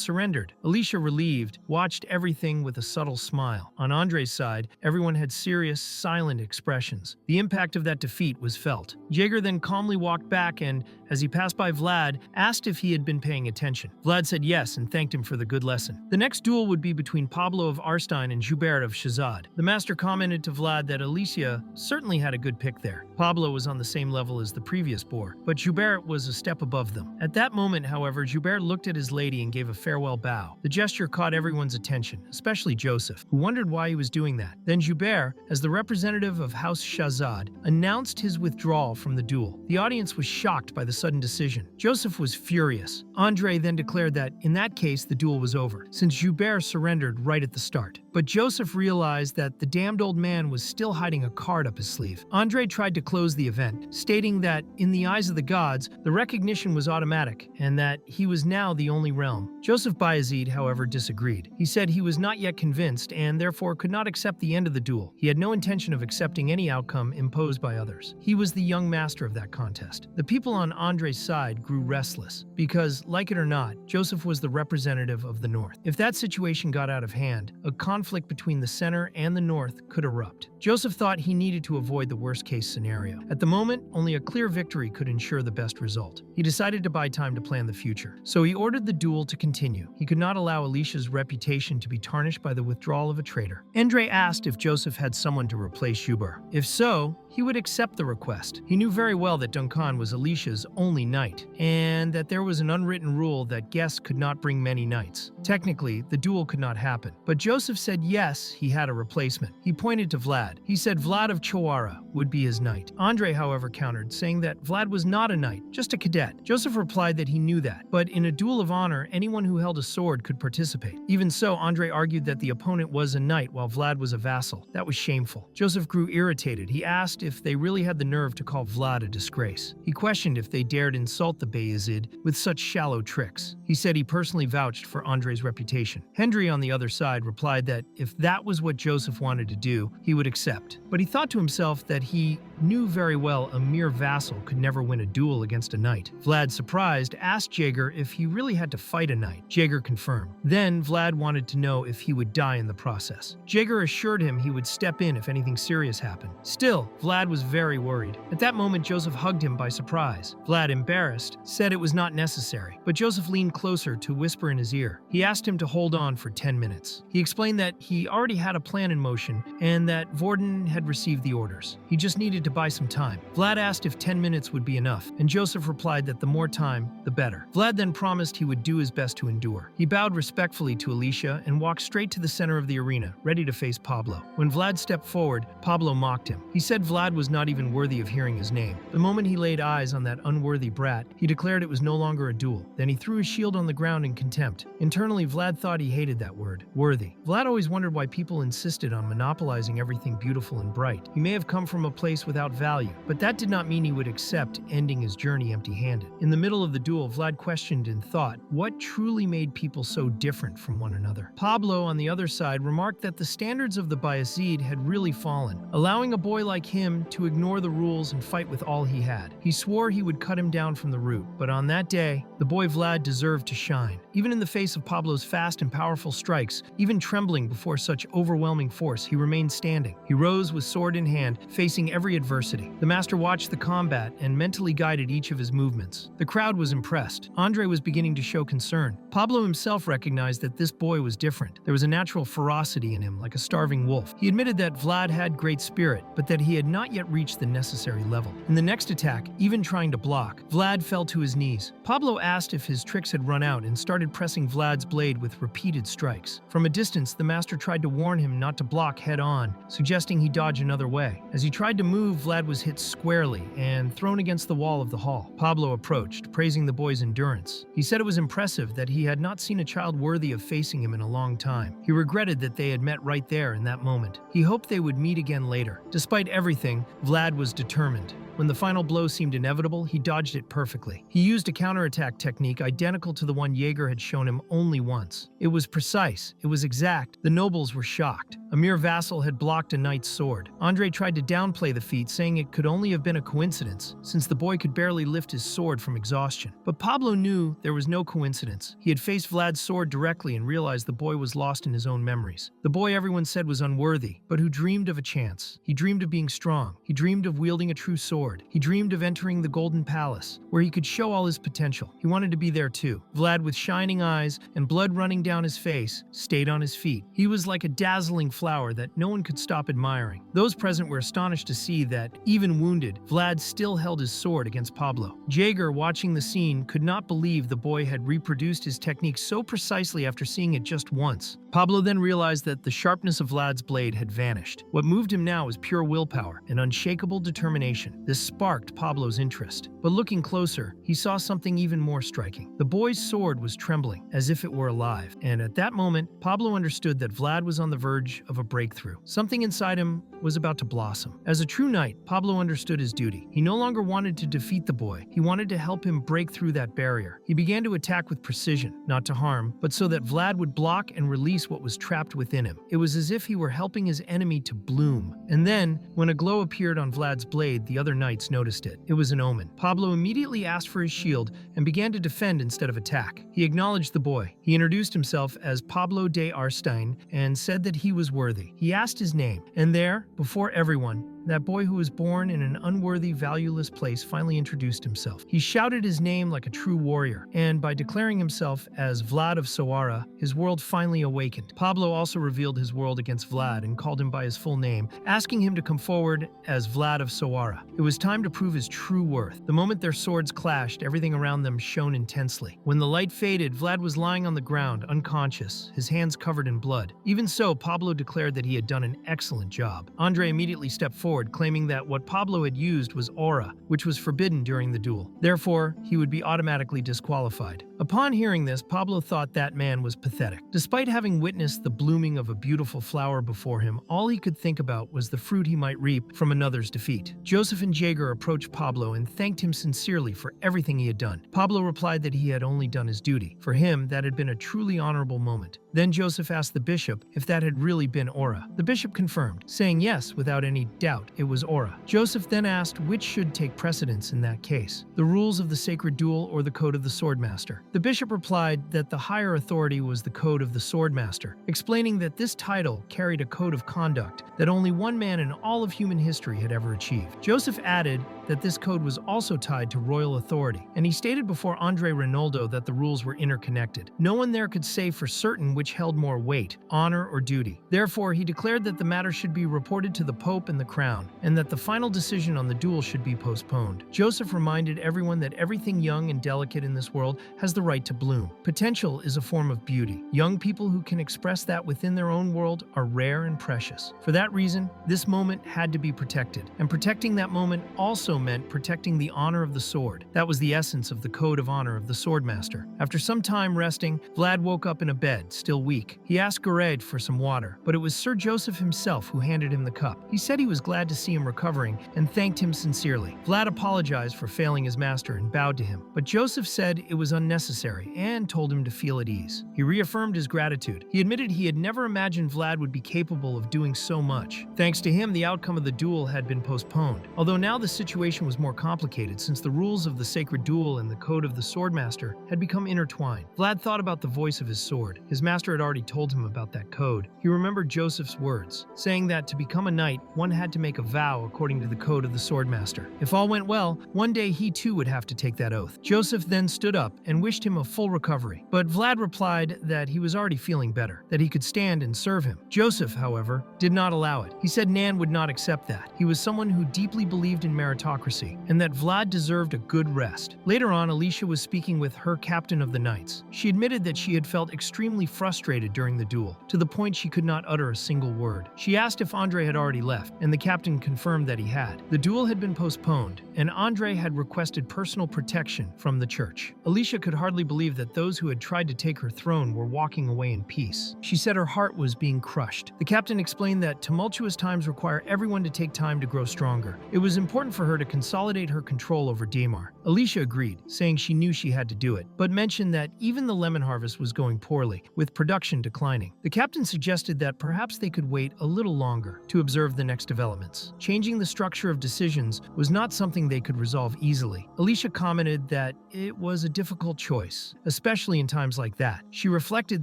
surrendered. Alicia, relieved, watched everything with a subtle smile. On Andre's side, everyone had serious, silent expressions. The impact of that defeat was felt. Jaeger then calmly walked back and, as he passed by Vlad, asked if he had been paying attention. Vlad said yes and thanked him for the good lesson. The next duel would be between Pablo of Arstein and Joubert of Shazad. The master commented to Vlad that Alicia certainly had a good pick there. Pablo was on the same level as the previous boar, but Joubert was a step above them. At that moment, however, Joubert looked at his lady and gave a farewell bow. The gesture caught everyone's attention, especially Joseph, who wondered why he was doing that. Then Joubert, as the representative of House Shazad, announced his withdrawal from the duel. The audience was shocked by the sudden decision. Joseph was furious. Andre then declared that, in that case, the duel was over, since Joubert surrendered right at the start. But Joseph realized that the damned old man was still hiding a card up his sleeve. Andre tried to close the event, stating that, in the eyes of the gods, the recognition was automatic, and that he was now the only realm. Joseph Bayezid, however, disagreed. He said he was not yet convinced, and therefore could not accept the end of the duel. He had no intention of accepting any outcome imposed by others. He was the young master of that contest. The people on Andre's side grew restless, because, like it or not, Joseph was the representative of the North. If that situation got out of hand, a conflict between the center and the North could erupt. Joseph thought he needed to avoid the worst-case scenario. At the moment, only a clear victory could ensure the best result. He decided to buy time to plan the future, so he ordered the duel to continue. He could not allow Alicia's reputation to be tarnished by the withdrawal of a traitor. Andre asked if Joseph had someone to replace Schubert. If so, he would accept the request. He knew very well that Duncan was Alicia's only knight, and that there was an unwritten rule that guests could not bring many knights. Technically, the duel could not happen, but Joseph said yes, he had a replacement. He pointed to Vlad. He said Vlad of Chawara would be his knight. Andre, however, countered, saying that Vlad was not a knight, just a cadet. Joseph replied that he knew that, but in a duel of honor, anyone who held a sword could participate. Even so, Andre argued that the opponent was a knight while Vlad was a vassal. That was shameful. Joseph grew irritated. He asked if they really had the nerve to call Vlad a disgrace. He questioned if they dared insult the Bayezid with such shallow tricks. He said he personally vouched for Andre's reputation. Hendry, on the other side, replied that if that was what Joseph wanted to do, he would accept. But he thought to himself that he knew very well a mere vassal could never win a duel against a knight. Vlad, surprised, asked Jaeger if he really had to fight a knight. Jaeger confirmed. Then Vlad wanted to know if he would die in the process. Jaeger assured him he would step in if anything serious happened. Still, Vlad was very worried. At that moment, Joseph hugged him by surprise. Vlad, embarrassed, said it was not necessary, but Joseph leaned closer to whisper in his ear. He asked him to hold on for 10 minutes. He explained that he already had a plan in motion and that Vorden had received the orders. He just needed to buy some time. Vlad asked if 10 minutes would be enough, and Joseph replied that the more time, the better. Vlad then promised he would do his best to endure. He bowed respectfully to Alicia and walked straight to the center of the arena, ready to face Pablo. When Vlad stepped forward, Pablo mocked him. He said Vlad was not even worthy of hearing his name. The moment he laid eyes on that unworthy brat, he declared it was no longer a duel. Then he threw his shield on the ground in contempt. Internally, Vlad thought he hated that word, worthy. Vlad always wondered why people insisted on monopolizing everything beautiful and bright. He may have come from a place without value, but that did not mean he would accept ending his journey empty-handed. In the middle of the duel, Vlad questioned and thought what truly made people so different from one another. Pablo, on the other side, remarked that the standards of the Bayezid had really fallen, allowing a boy like him to ignore the rules and fight with all he had. He swore he would cut him down from the root, but on that day, the boy Vlad deserved to shine. Even in the face of Pablo's fast and powerful strikes, even trembling before such overwhelming force, he remained standing. He rose with sword in hand, facing every adversity. The master watched the combat and mentally guided each of his movements. The crowd was impressed. Andre was beginning to show concern. Pablo himself recognized that this boy was different. There was a natural ferocity in him, like a starving wolf. He admitted that Vlad had great spirit, but that he had not yet reached the necessary level. In the next attack, even trying to block, Vlad fell to his knees. Pablo asked if his tricks had run out and started pressing Vlad's blade with repeated strikes. From a distance, the master tried to warn him not to block head-on, suggesting he dodge another way. As he tried to move, Vlad was hit squarely and thrown against the wall of the hall. Pablo approached, praising the boy's endurance. He said it was impressive that he had not seen a child worthy of facing him in a long time. He regretted that they had met right there in that moment. He hoped they would meet again later. Despite everything, Vlad was determined. When the final blow seemed inevitable, he dodged it perfectly. He used a counterattack technique identical to the one Jaeger had shown him only once. It was precise. It was exact. The nobles were shocked. A mere vassal had blocked a knight's sword. Andre tried to downplay the feat, saying it could only have been a coincidence, since the boy could barely lift his sword from exhaustion. But Pablo knew there was no coincidence. He had faced Vlad's sword directly and realized the boy was lost in his own memories. The boy everyone said was unworthy, but who dreamed of a chance. He dreamed of being strong. He dreamed of wielding a true sword. He dreamed of entering the Golden Palace, where he could show all his potential. He wanted to be there too. Vlad, with shining eyes and blood running down his face, stayed on his feet. He was like a dazzling flower that no one could stop admiring. Those present were astonished to see that, even wounded, Vlad still held his sword against Pablo. Jaeger, watching the scene, could not believe the boy had reproduced his technique so precisely after seeing it just once. Pablo then realized that the sharpness of Vlad's blade had vanished. What moved him now was pure willpower and unshakable determination. This sparked Pablo's interest. But looking closer, he saw something even more striking. The boy's sword was trembling, as if it were alive. And at that moment, Pablo understood that Vlad was on the verge of a breakthrough. Something inside him was about to blossom. As a true knight, Pablo understood his duty. He no longer wanted to defeat the boy. He wanted to help him break through that barrier. He began to attack with precision, not to harm, but so that Vlad would block and release what was trapped within him. It was as if he were helping his enemy to bloom. And then, when a glow appeared on Vlad's blade, the other knights noticed it. It was an omen. Pablo immediately asked for his shield and began to defend instead of attack. He acknowledged the boy. He introduced himself as Pablo de Arstein and said that he was worthy. He asked his name, and there, before everyone, that boy who was born in an unworthy, valueless place finally introduced himself. He shouted his name like a true warrior, and by declaring himself as Vlad of Sowara, his world finally awakened. Pablo also revealed his world against Vlad and called him by his full name, asking him to come forward as Vlad of Sowara. It was time to prove his true worth. The moment their swords clashed, everything around them shone intensely. When the light faded, Vlad was lying on the ground, unconscious, his hands covered in blood. Even so, Pablo declared that he had done an excellent job. Andre immediately stepped forward, claiming that what Pablo had used was aura, which was forbidden during the duel. Therefore, he would be automatically disqualified. Upon hearing this, Pablo thought that man was pathetic. Despite having witnessed the blooming of a beautiful flower before him, all he could think about was the fruit he might reap from another's defeat. Joseph and Jaeger approached Pablo and thanked him sincerely for everything he had done. Pablo replied that he had only done his duty. For him, that had been a truly honorable moment. Then Joseph asked the bishop if that had really been aura. The bishop confirmed, saying yes, without any doubt, it was aura. Joseph then asked which should take precedence in that case, the rules of the sacred duel or the code of the swordmaster. The bishop replied that the higher authority was the code of the swordmaster, explaining that this title carried a code of conduct that only one man in all of human history had ever achieved. Joseph added that this code was also tied to royal authority, and he stated before Andre Ronaldo that the rules were interconnected. No one there could say for certain which held more weight, honor or duty. Therefore, he declared that the matter should be reported to the Pope and the Crown, and that the final decision on the duel should be postponed. Joseph reminded everyone that everything young and delicate in this world has the right to bloom. Potential is a form of beauty. Young people who can express that within their own world are rare and precious. For that reason, this moment had to be protected, and protecting that moment also meant protecting the honor of the sword. That was the essence of the code of honor of the swordmaster. After some time resting, Vlad woke up in a bed, still weak. He asked Gared for some water, but it was Sir Joseph himself who handed him the cup. He said he was glad to see him recovering and thanked him sincerely. Vlad apologized for failing his master and bowed to him, but Joseph said it was unnecessary and told him to feel at ease. He reaffirmed his gratitude. He admitted he had never imagined Vlad would be capable of doing so much. Thanks to him, the outcome of the duel had been postponed. Although now the situation was more complicated since the rules of the sacred duel and the code of the swordmaster had become intertwined. Vlad thought about the voice of his sword. His master had already told him about that code. He remembered Joseph's words, saying that to become a knight, one had to make a vow according to the code of the swordmaster. If all went well, one day he too would have to take that oath. Joseph then stood up and wished him a full recovery, but Vlad replied that he was already feeling better, that he could stand and serve him. Joseph, however, did not allow it. He said Nan would not accept that. He was someone who deeply believed in meritocracy, and that Vlad deserved a good rest. Later on, Alicia was speaking with her captain of the knights. She admitted that she had felt extremely frustrated during the duel, to the point she could not utter a single word. She asked if Andre had already left, and the captain confirmed that he had. The duel had been postponed, and Andre had requested personal protection from the church. Alicia could hardly believe that those who had tried to take her throne were walking away in peace. She said her heart was being crushed. The captain explained that tumultuous times require everyone to take time to grow stronger. It was important for her to consolidate her control over Daimar. Alicia agreed, saying she knew she had to do it, but mentioned that even the lemon harvest was going poorly, with production declining. The captain suggested that perhaps they could wait a little longer to observe the next developments. Changing the structure of decisions was not something they could resolve easily. Alicia commented that it was a difficult choice, especially in times like that. She reflected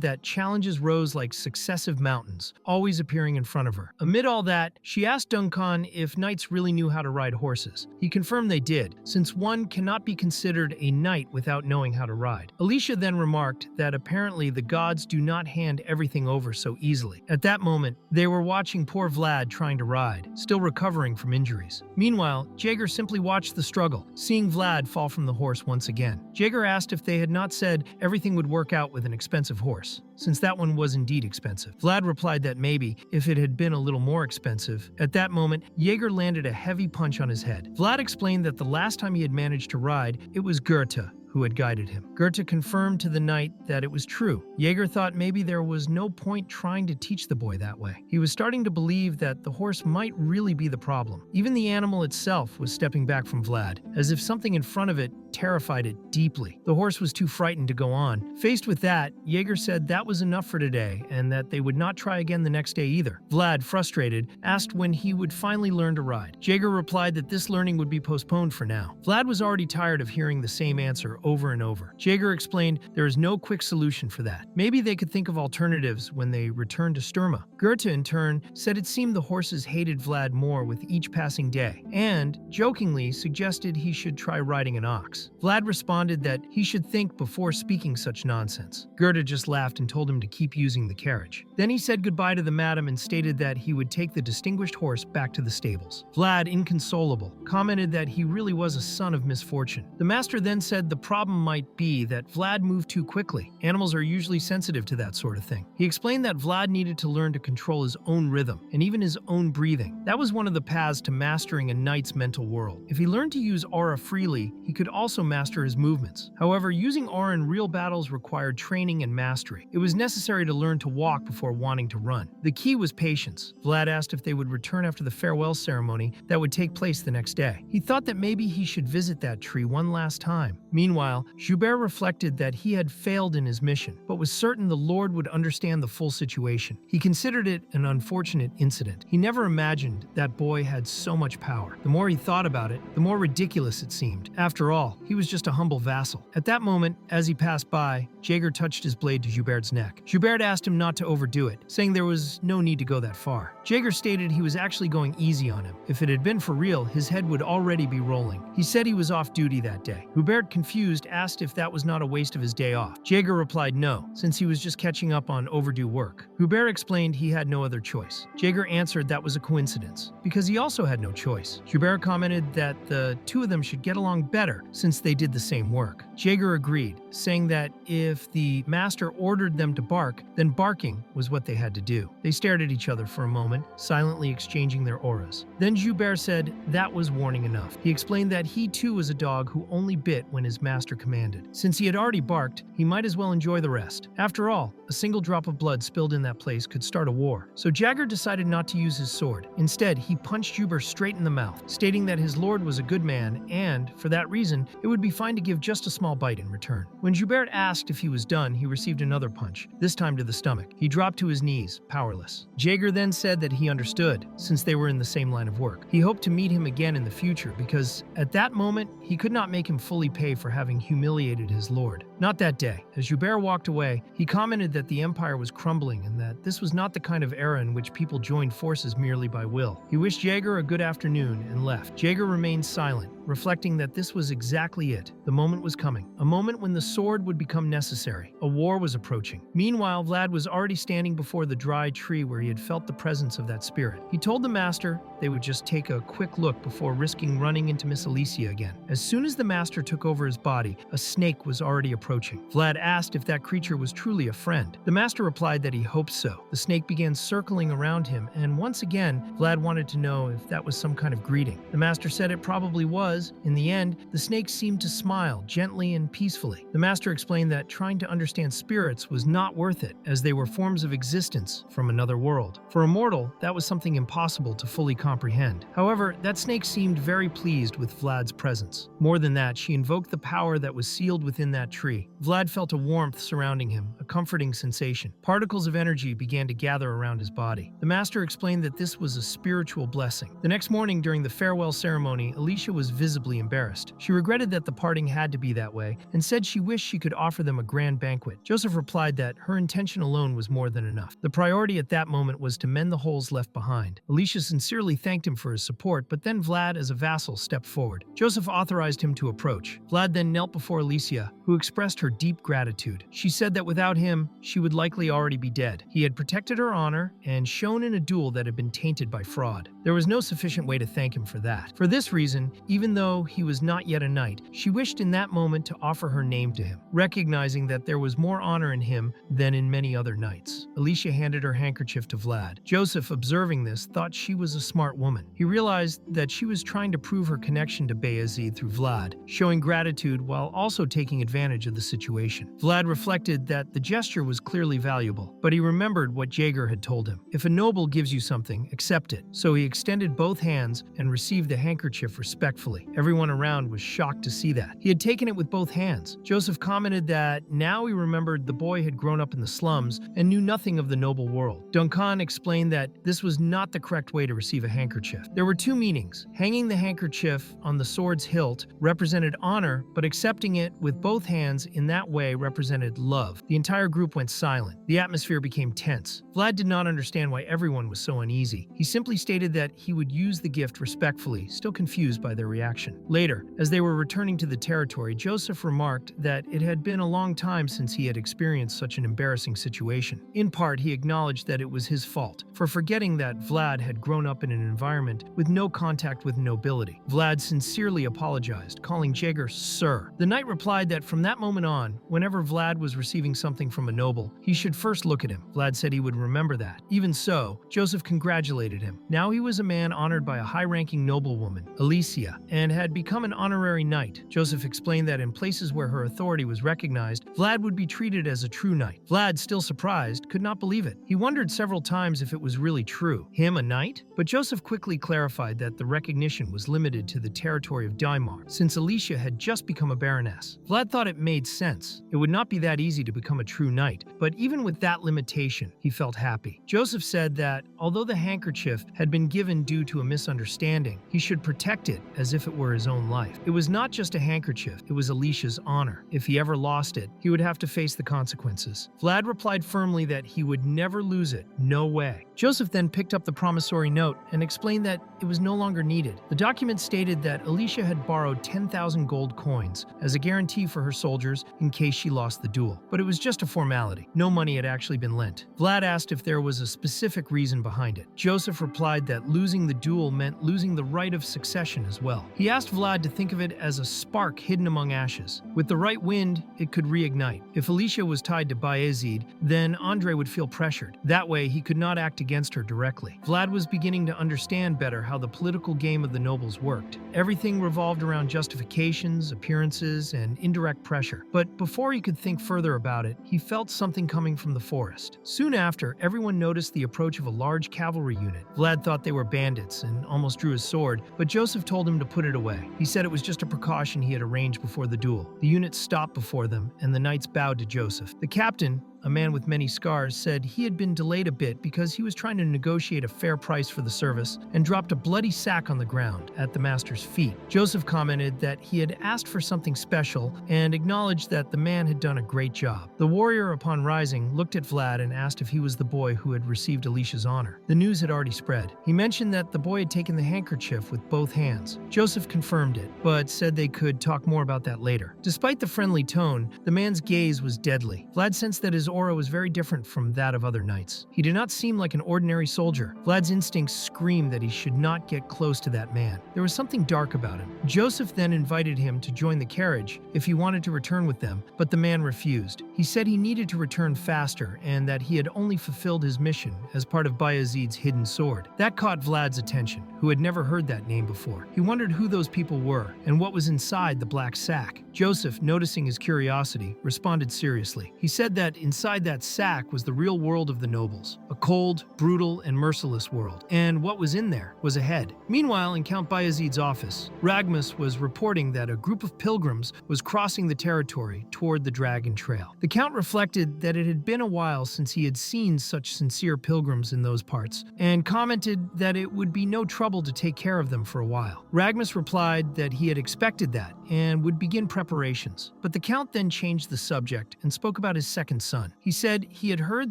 that challenges rose like successive mountains, always appearing in front of her. Amid all that, she asked Duncan if knights really knew how to ride horses. He confirmed they did, since one cannot be considered a knight without knowing how to ride. Alicia then remarked that apparently the gods do not hand everything over so easily. At that moment, they were watching poor Vlad trying to ride, still recovering from injuries. Meanwhile, Jaeger simply watched the struggle, seeing Vlad fall from the horse once again. Jaeger asked if they had not said everything would work out with an expensive horse, since that one was indeed expensive. Vlad replied that maybe, if it had been a little more expensive. At that moment, Jaeger landed a heavy punch on his head. Vlad explained that the last time he had managed to ride, it was Goethe who had guided him. Goethe confirmed to the knight that it was true. Jaeger thought maybe there was no point trying to teach the boy that way. He was starting to believe that the horse might really be the problem. Even the animal itself was stepping back from Vlad, as if something in front of it terrified it deeply. The horse was too frightened to go on. Faced with that, Jaeger said that was enough for today and that they would not try again the next day either. Vlad, frustrated, asked when he would finally learn to ride. Jaeger replied that this learning would be postponed for now. Vlad was already tired of hearing the same answer over and over. Jaeger explained there is no quick solution for that. Maybe they could think of alternatives when they returned to Sturma. Goethe, in turn, said it seemed the horses hated Vlad more with each passing day, and, jokingly, suggested he should try riding an ox. Vlad responded that he should think before speaking such nonsense. Goethe just laughed and told him to keep using the carriage. Then he said goodbye to the madam and stated that he would take the distinguished horse back to the stables. Vlad, inconsolable, commented that he really was a son of misfortune. The master then said the problem might be that Vlad moved too quickly. Animals are usually sensitive to that sort of thing. He explained that Vlad needed to learn to control his own rhythm and even his own breathing. That was one of the paths to mastering a knight's mental world. If he learned to use aura freely, he could also master his movements. However, using aura in real battles required training and mastery. It was necessary to learn to walk before wanting to run. The key was patience. Vlad asked if they would return after the farewell ceremony that would take place the next day. He thought that maybe he should visit that tree one last time. Meanwhile, Joubert reflected that he had failed in his mission, but was certain the Lord would understand the full situation. He considered it an unfortunate incident. He never imagined that boy had so much power. The more he thought about it, the more ridiculous it seemed. After all, he was just a humble vassal. At that moment, as he passed by, Jaeger touched his blade to Joubert's neck. Joubert asked him not to overdo it, saying there was no need to go that far. Jaeger stated he was actually going easy on him. If it had been for real, his head would already be rolling. He said he was off duty that day. Joubert, confused, asked if that was not a waste of his day off. Jaeger replied no, since he was just catching up on overdue work. Joubert explained he had no other choice. Jaeger answered that was a coincidence, because he also had no choice. Joubert commented that the two of them should get along better since they did the same work. Jaeger agreed, saying that if the master ordered them to bark, then barking was what they had to do. They stared at each other for a moment, silently exchanging their auras. Then Joubert said that was warning enough. He explained that he too was a dog who only bit when his master commanded. Since he had already barked, he might as well enjoy the rest. After all, a single drop of blood spilled in that place could start a war. So Jaeger decided not to use his sword. Instead, he punched Joubert straight in the mouth, stating that his lord was a good man and, for that reason, it would be fine to give just a small bite in return. When Joubert asked if he was done, he received another punch, this time to the stomach. He dropped to his knees, powerless. Jaeger then said that he understood, since they were in the same line of work. He hoped to meet him again in the future because, at that moment, he could not make him fully pay for having humiliated his lord. Not that day. As Joubert walked away, he commented that the empire was crumbling and that this was not the kind of era in which people joined forces merely by will. He wished Jaeger a good afternoon and left. Jaeger remained silent, reflecting that this was exactly it. The moment was coming. A moment when the sword would become necessary. A war was approaching. Meanwhile, Vlad was already standing before the dry tree where he had felt the presence of that spirit. He told the master they would just take a quick look before risking running into Miss Alicia again. As soon as the master took over his body, a snake was already approaching. Vlad asked if that creature was truly a friend. The master replied that he hoped so. The snake began circling around him, and once again, Vlad wanted to know if that was some kind of greeting. The master said it probably was. In the end, the snake seemed to smile gently and peacefully. The master explained that trying to understand spirits was not worth it, as they were forms of existence from another world. For a mortal, that was something impossible to fully comprehend. However, that snake seemed very pleased with Vlad's presence. More than that, she invoked the power that was sealed within that tree. Vlad felt a warmth surrounding him, a comforting sensation. Particles of energy began to gather around his body. The master explained that this was a spiritual blessing. The next morning, during the farewell ceremony, Alicia was visible visibly embarrassed. She regretted that the parting had to be that way and said she wished she could offer them a grand banquet. Joseph replied that her intention alone was more than enough. The priority at that moment was to mend the holes left behind. Alicia sincerely thanked him for his support, but then Vlad, as a vassal, stepped forward. Joseph authorized him to approach. Vlad then knelt before Alicia, who expressed her deep gratitude. She said that without him, she would likely already be dead. He had protected her honor and shown in a duel that had been tainted by fraud. There was no sufficient way to thank him for that. For this reason, even though he was not yet a knight, she wished in that moment to offer her name to him, recognizing that there was more honor in him than in many other knights. Alicia handed her handkerchief to Vlad. Joseph, observing this, thought she was a smart woman. He realized that she was trying to prove her connection to Bayezid through Vlad, showing gratitude while also taking advantage of the situation. Vlad reflected that the gesture was clearly valuable, but he remembered what Jaeger had told him. If a noble gives you something, accept it. So he extended both hands and received the handkerchief respectfully. Everyone around was shocked to see that. He had taken it with both hands. Joseph commented that now he remembered the boy had grown up in the slums and knew nothing of the noble world. Duncan explained that this was not the correct way to receive a handkerchief. There were two meanings. Hanging the handkerchief on the sword's hilt represented honor, but accepting it with both hands in that way represented love. The entire group went silent. The atmosphere became tense. Vlad did not understand why everyone was so uneasy. He simply stated that he would use the gift respectfully, still confused by their reaction. Later, as they were returning to the territory, Joseph remarked that it had been a long time since he had experienced such an embarrassing situation. In part, he acknowledged that it was his fault for forgetting that Vlad had grown up in an environment with no contact with nobility. Vlad sincerely apologized, calling Jaeger Sir. The knight replied that from that moment on, whenever Vlad was receiving something from a noble, he should first look at him. Vlad said he would remember that. Even so, Joseph congratulated him. Now he was a man honored by a high-ranking noblewoman, Alicia, and had become an honorary knight. Joseph explained that in places where her authority was recognized, Vlad would be treated as a true knight. Vlad, still surprised, could not believe it. He wondered several times if it was really true. Him, a knight? But Joseph quickly clarified that the recognition was limited to the territory of Daimar, since Alicia had just become a baroness. Vlad thought it made sense. It would not be that easy to become a true knight, but even with that limitation, he felt happy. Joseph said that, although the handkerchief had been given due to a misunderstanding, he should protect it as if it were his own life. It was not just a handkerchief, it was Alicia's honor. If he ever lost it, he would have to face the consequences. Vlad replied firmly that he would never lose it, no way. Joseph then picked up the promissory note and explained that it was no longer needed. The document stated that Alicia had borrowed 10,000 gold coins as a guarantee for her soldiers in case she lost the duel. But it was just a formality. No money had actually been lent. Vlad asked if there was a specific reason behind it. Joseph replied that losing the duel meant losing the right of succession as well. He asked Vlad to think of it as a spark hidden among ashes. With the right wind, it could reignite. If Alicia was tied to Bayezid, then Andre would feel pressured. That way, he could not act against her directly. Vlad was beginning to understand better how the political game of the nobles worked. Everything revolved around justifications, appearances, and indirect pressure. But before he could think further about it, he felt something coming from the forest. Soon after, everyone noticed the approach of a large cavalry unit. Vlad thought they were bandits and almost drew his sword, but Joseph told him to put it away. He said it was just a precaution he had arranged before the duel. The unit stopped before them, and the knights bowed to Joseph. The captain, a man with many scars, said he had been delayed a bit because he was trying to negotiate a fair price for the service and dropped a bloody sack on the ground at the master's feet. Joseph commented that he had asked for something special and acknowledged that the man had done a great job. The warrior, upon rising, looked at Vlad and asked if he was the boy who had received Alicia's honor. The news had already spread. He mentioned that the boy had taken the handkerchief with both hands. Joseph confirmed it, but said they could talk more about that later. Despite the friendly tone, the man's gaze was deadly. Vlad sensed that his aura was very different from that of other knights. He did not seem like an ordinary soldier. Vlad's instincts screamed that he should not get close to that man. There was something dark about him. Joseph then invited him to join the carriage if he wanted to return with them, but the man refused. He said he needed to return faster and that he had only fulfilled his mission as part of Bayezid's hidden sword. That caught Vlad's attention, who had never heard that name before. He wondered who those people were and what was inside the black sack. Joseph, noticing his curiosity, responded seriously. He said that in inside that sack was the real world of the nobles, a cold, brutal, and merciless world. And what was in there was a head. Meanwhile, in Count Bayezid's office, Ragmus was reporting that a group of pilgrims was crossing the territory toward the Dragon Trail. The Count reflected that it had been a while since he had seen such sincere pilgrims in those parts, and commented that it would be no trouble to take care of them for a while. Ragmus replied that he had expected that and would begin preparations. But the Count then changed the subject and spoke about his second son. He said he had heard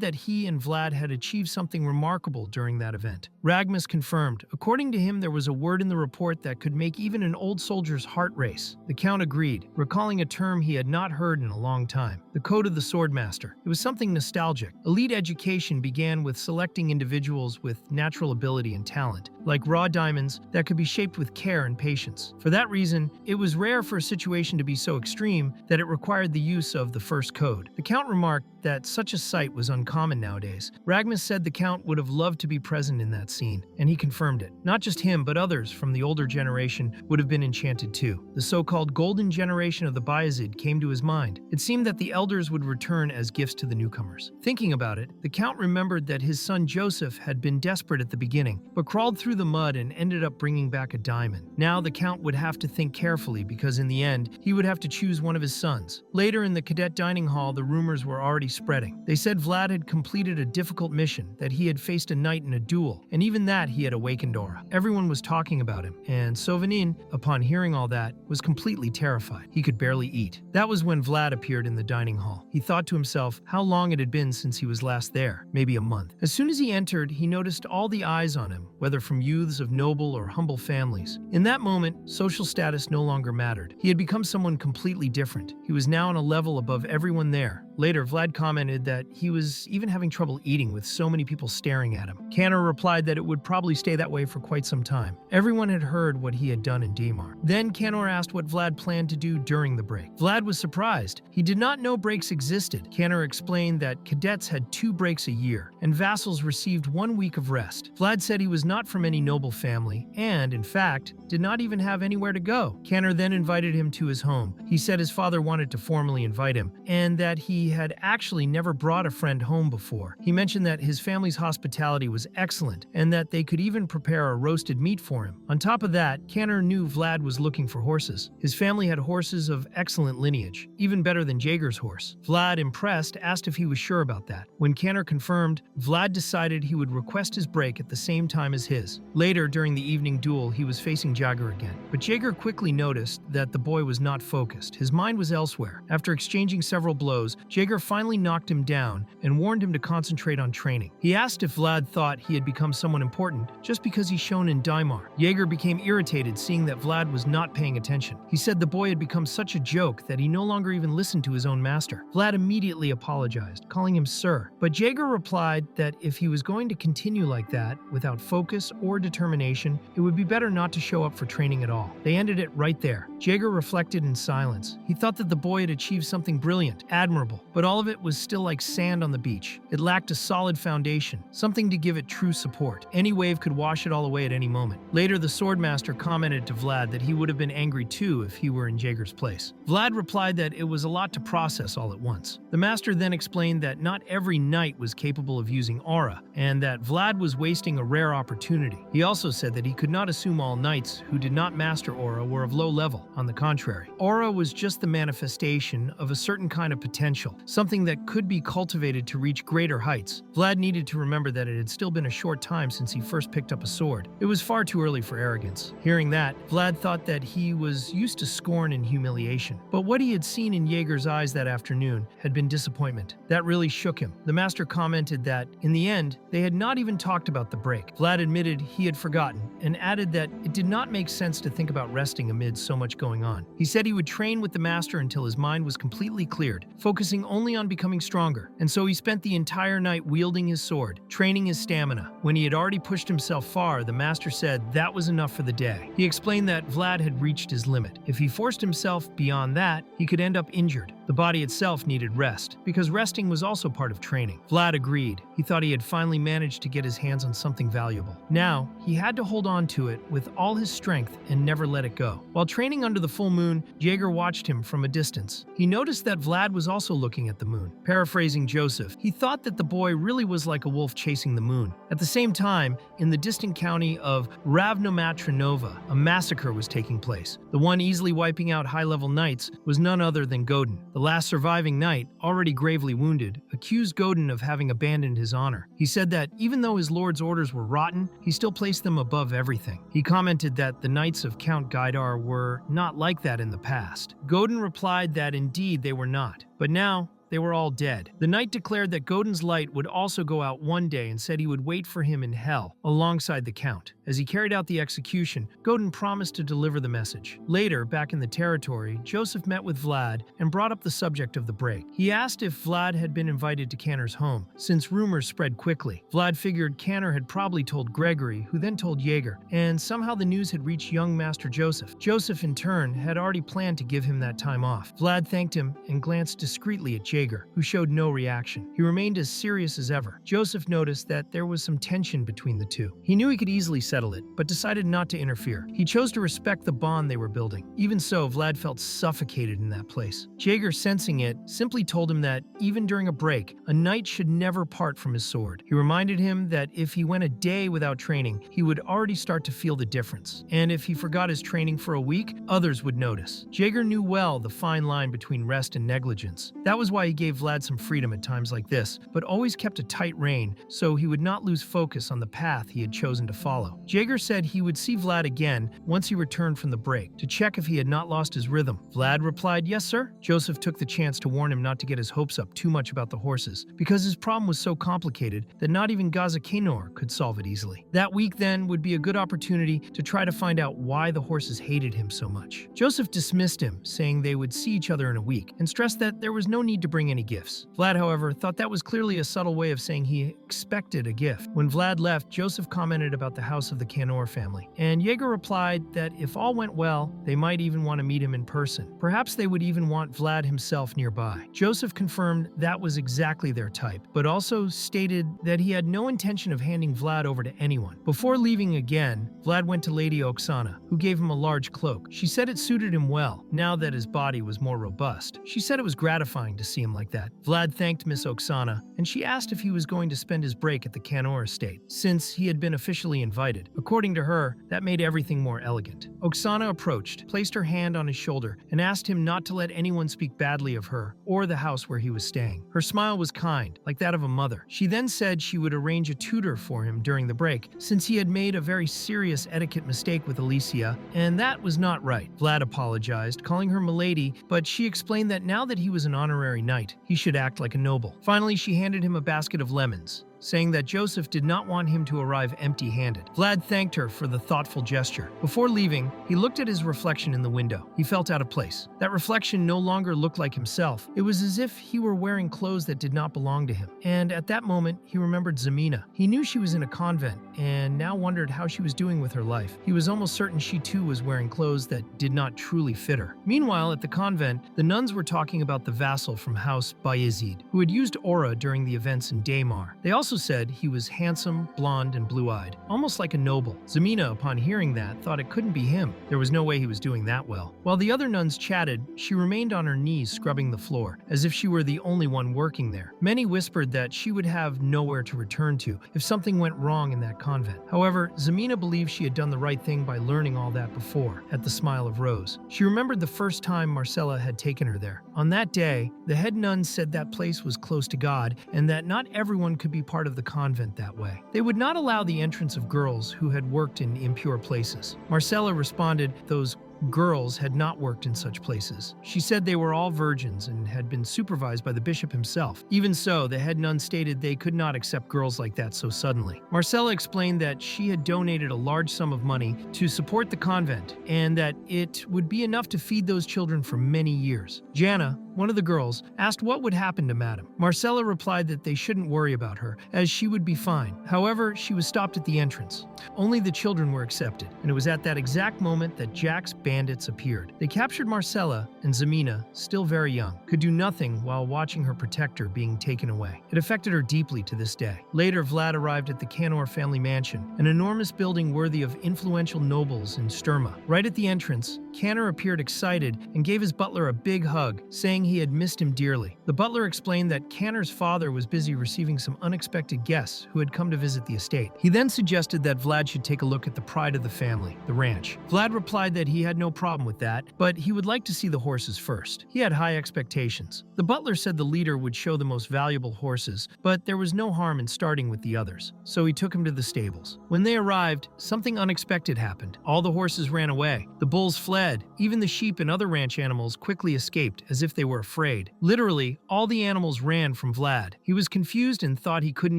that he and Vlad had achieved something remarkable during that event. Ragmus confirmed. According to him, there was a word in the report that could make even an old soldier's heart race. The Count agreed, recalling a term he had not heard in a long time: the Code of the Swordmaster. It was something nostalgic. Elite education began with selecting individuals with natural ability and talent, like raw diamonds that could be shaped with care and patience. For that reason, it was rare for a situation to be so extreme that it required the use of the first code. The Count remarked that such a sight was uncommon nowadays. Ragmus said the Count would have loved to be present in that scene, and he confirmed it. Not just him, but others from the older generation would have been enchanted too. The so-called golden generation of the Bayezid came to his mind. It seemed that the elders would return as gifts to the newcomers. Thinking about it, the Count remembered that his son Joseph had been desperate at the beginning, but crawled through the mud and ended up bringing back a diamond. Now the Count would have to think carefully, because in the end, he would have to choose one of his sons. Later in the cadet dining hall, the rumors were already spreading. They said Vlad had completed a difficult mission, that he had faced a knight in a duel, and even that he had awakened aura. Everyone was talking about him, and Sovanin, upon hearing all that, was completely terrified. He could barely eat. That was when Vlad appeared in the dining hall. He thought to himself how long it had been since he was last there, maybe a month. As soon as he entered, he noticed all the eyes on him, whether from youths of noble or humble families. In that moment, social status no longer mattered. He had become someone completely different. He was now on a level above everyone there. Later, Vlad commented that he was even having trouble eating with so many people staring at him. Canor replied that it would probably stay that way for quite some time. Everyone had heard what he had done in Daemar. Then Canor asked what Vlad planned to do during the break. Vlad was surprised. He did not know breaks existed. Canor explained that cadets had 2 breaks a year, and vassals received 1 week of rest. Vlad said he was not from any noble family, and, in fact, did not even have anywhere to go. Canor then invited him to his home. He said his father wanted to formally invite him, and that he had actually never brought a friend home before. He mentioned that his family's hospitality was excellent, and that they could even prepare a roasted meat for him. On top of that, Canor knew Vlad was looking for horses. His family had horses of excellent lineage, even better than Jaeger's horse. Vlad, impressed, asked if he was sure about that. When Canor confirmed, Vlad decided he would request his break at the same time as his. Later, during the evening duel, he was facing Jaeger again. But Jaeger quickly noticed that the boy was not focused. His mind was elsewhere. After exchanging several blows, Jaeger finally knocked him down and warned him to concentrate on training. He asked if Vlad thought he had become someone important just because he shone in Daimar. Jaeger became irritated seeing that Vlad was not paying attention. He said the boy had become such a joke that he no longer even listened to his own master. Vlad immediately apologized, calling him sir. But Jaeger replied that if he was going to continue like that, without focus or determination, it would be better not to show up for training at all. They ended it right there. Jaeger reflected in silence. He thought that the boy had achieved something brilliant, admirable, but all of it was still like sand on the beach. It lacked a solid foundation, something to give it true support. Any wave could wash it all away at any moment. Later, the Swordmaster commented to Vlad that he would have been angry too if he were in Jaeger's place. Vlad replied that it was a lot to process all at once. The Master then explained that not every knight was capable of using aura, and that Vlad was wasting a rare opportunity. He also said that he could not assume all knights who did not master aura were of low level. On the contrary, aura was just the manifestation of a certain kind of potential, something that could be cultivated to reach greater heights. Vlad needed to remember that it had still been a short time since he first picked up a sword. It was far too early for arrogance. Hearing that, Vlad thought that he was used to scorn and humiliation. But what he had seen in Jaeger's eyes that afternoon had been disappointment. That really shook him. The Master commented that, in the end, they had not even talked about the break. Vlad admitted he had forgotten, and added that it did not make sense to think about resting amid so much going on. He said he would train with the Master until his mind was completely cleared, focusing only on becoming stronger. And so he spent the entire night wielding his sword, training his stamina. When he had already pushed himself far, the Master said that was enough for the day. He explained that Vlad had reached his limit. If he forced himself beyond that, he could end up injured. The body itself needed rest, because resting was also part of training. Vlad agreed. He thought he had finally managed to get his hands on something valuable. Now, he had to hold on to it with all his strength and never let it go. While training under the full moon, Jaeger watched him from a distance. He noticed that Vlad was also looking looking at the moon. Paraphrasing Joseph, he thought that the boy really was like a wolf chasing the moon. At the same time, in the distant county of Ravnomatranova, a massacre was taking place. The one easily wiping out high-level knights was none other than Godin. The last surviving knight, already gravely wounded, accused Godin of having abandoned his honor. He said that even though his lord's orders were rotten, he still placed them above everything. He commented that the knights of Count Gaidar were not like that in the past. Godin replied that indeed they were not, but now they were all dead. The knight declared that Godin's light would also go out one day and said he would wait for him in hell, alongside the count. As he carried out the execution, Godin promised to deliver the message. Later, back in the territory, Joseph met with Vlad and brought up the subject of the break. He asked if Vlad had been invited to Canner's home, since rumors spread quickly. Vlad figured Canner had probably told Gregory, who then told Jaeger, and somehow the news had reached young Master Joseph. Joseph, in turn, had already planned to give him that time off. Vlad thanked him and glanced discreetly at Jaeger, who showed no reaction. He remained as serious as ever. Joseph noticed that there was some tension between the two. He knew he could easily settle it, but decided not to interfere. He chose to respect the bond they were building. Even so, Vlad felt suffocated in that place. Jaeger, sensing it, simply told him that, even during a break, a knight should never part from his sword. He reminded him that if he went a day without training, he would already start to feel the difference. And if he forgot his training for a week, others would notice. Jaeger knew well the fine line between rest and negligence. That was why he gave Vlad some freedom at times like this, but always kept a tight rein so he would not lose focus on the path he had chosen to follow. Jaeger said he would see Vlad again once he returned from the break, to check if he had not lost his rhythm. Vlad replied, "Yes, sir." Joseph took the chance to warn him not to get his hopes up too much about the horses, because his problem was so complicated that not even Gazakenor could solve it easily. That week then would be a good opportunity to try to find out why the horses hated him so much. Joseph dismissed him, saying they would see each other in a week, and stressed that there was no need to bring any gifts. Vlad, however, thought that was clearly a subtle way of saying he expected a gift. When Vlad left, Joseph commented about the house of the Canor family, and Jaeger replied that if all went well, they might even want to meet him in person. Perhaps they would even want Vlad himself nearby. Joseph confirmed that was exactly their type, but also stated that he had no intention of handing Vlad over to anyone. Before leaving again, Vlad went to Lady Oksana, who gave him a large cloak. She said it suited him well, now that his body was more robust. She said it was gratifying to see him like that. Vlad thanked Miss Oksana, and she asked if he was going to spend his break at the Canor estate, since he had been officially invited. According to her, that made everything more elegant. Oksana approached, placed her hand on his shoulder, and asked him not to let anyone speak badly of her or the house where he was staying. Her smile was kind, like that of a mother. She then said she would arrange a tutor for him during the break, since he had made a very serious etiquette mistake with Alicia, and that was not right. Vlad apologized, calling her milady, but she explained that now that he was an honorary knight, he should act like a noble. Finally, she handed him a basket of lemons, saying that Joseph did not want him to arrive empty-handed. Vlad thanked her for the thoughtful gesture. Before leaving, he looked at his reflection in the window. He felt out of place. That reflection no longer looked like himself. It was as if he were wearing clothes that did not belong to him. And at that moment, he remembered Zemina. He knew she was in a convent, and now wondered how she was doing with her life. He was almost certain she too was wearing clothes that did not truly fit her. Meanwhile, at the convent, the nuns were talking about the vassal from House Bayezid, who had used aura during the events in Daymar. They also said he was handsome, blonde, and blue-eyed, almost like a noble. Zemina, upon hearing that, thought it couldn't be him. There was no way he was doing that well. While the other nuns chatted, she remained on her knees scrubbing the floor, as if she were the only one working there. Many whispered that she would have nowhere to return to if something went wrong in that convent. However, Zemina believed she had done the right thing by learning all that before, at the Smile of Rose. She remembered the first time Marcella had taken her there. On that day, the head nun said that place was close to God, and that not everyone could be part of the convent that way. They would not allow the entrance of girls who had worked in impure places. Marcella responded those girls had not worked in such places. She said they were all virgins and had been supervised by the bishop himself. Even so, the head nun stated they could not accept girls like that so suddenly. Marcella explained that she had donated a large sum of money to support the convent, and that it would be enough to feed those children for many years. Jana, one of the girls, asked what would happen to Madame. Marcella replied that they shouldn't worry about her, as she would be fine. However, she was stopped at the entrance. Only the children were accepted, and it was at that exact moment that Jack's bandits appeared. They captured Marcella, and Zemina, still very young, could do nothing while watching her protector being taken away. It affected her deeply to this day. Later, Vlad arrived at the CONQUEROR family mansion, an enormous building worthy of influential nobles in Sturma. Right at the entrance, CONQUEROR appeared excited and gave his butler a big hug, saying he had missed him dearly. The butler explained that CONQUEROR's father was busy receiving some unexpected guests who had come to visit the estate. He then suggested that Vlad should take a look at the pride of the family, the ranch. Vlad replied that he had no problem with that, but he would like to see the horses first. He had high expectations. The butler said the leader would show the most valuable horses, but there was no harm in starting with the others, so he took him to the stables. When they arrived, something unexpected happened. All the horses ran away. The bulls fled. Even the sheep and other ranch animals quickly escaped as if they were afraid. Literally, all the animals ran from Vlad. He was confused and thought he couldn't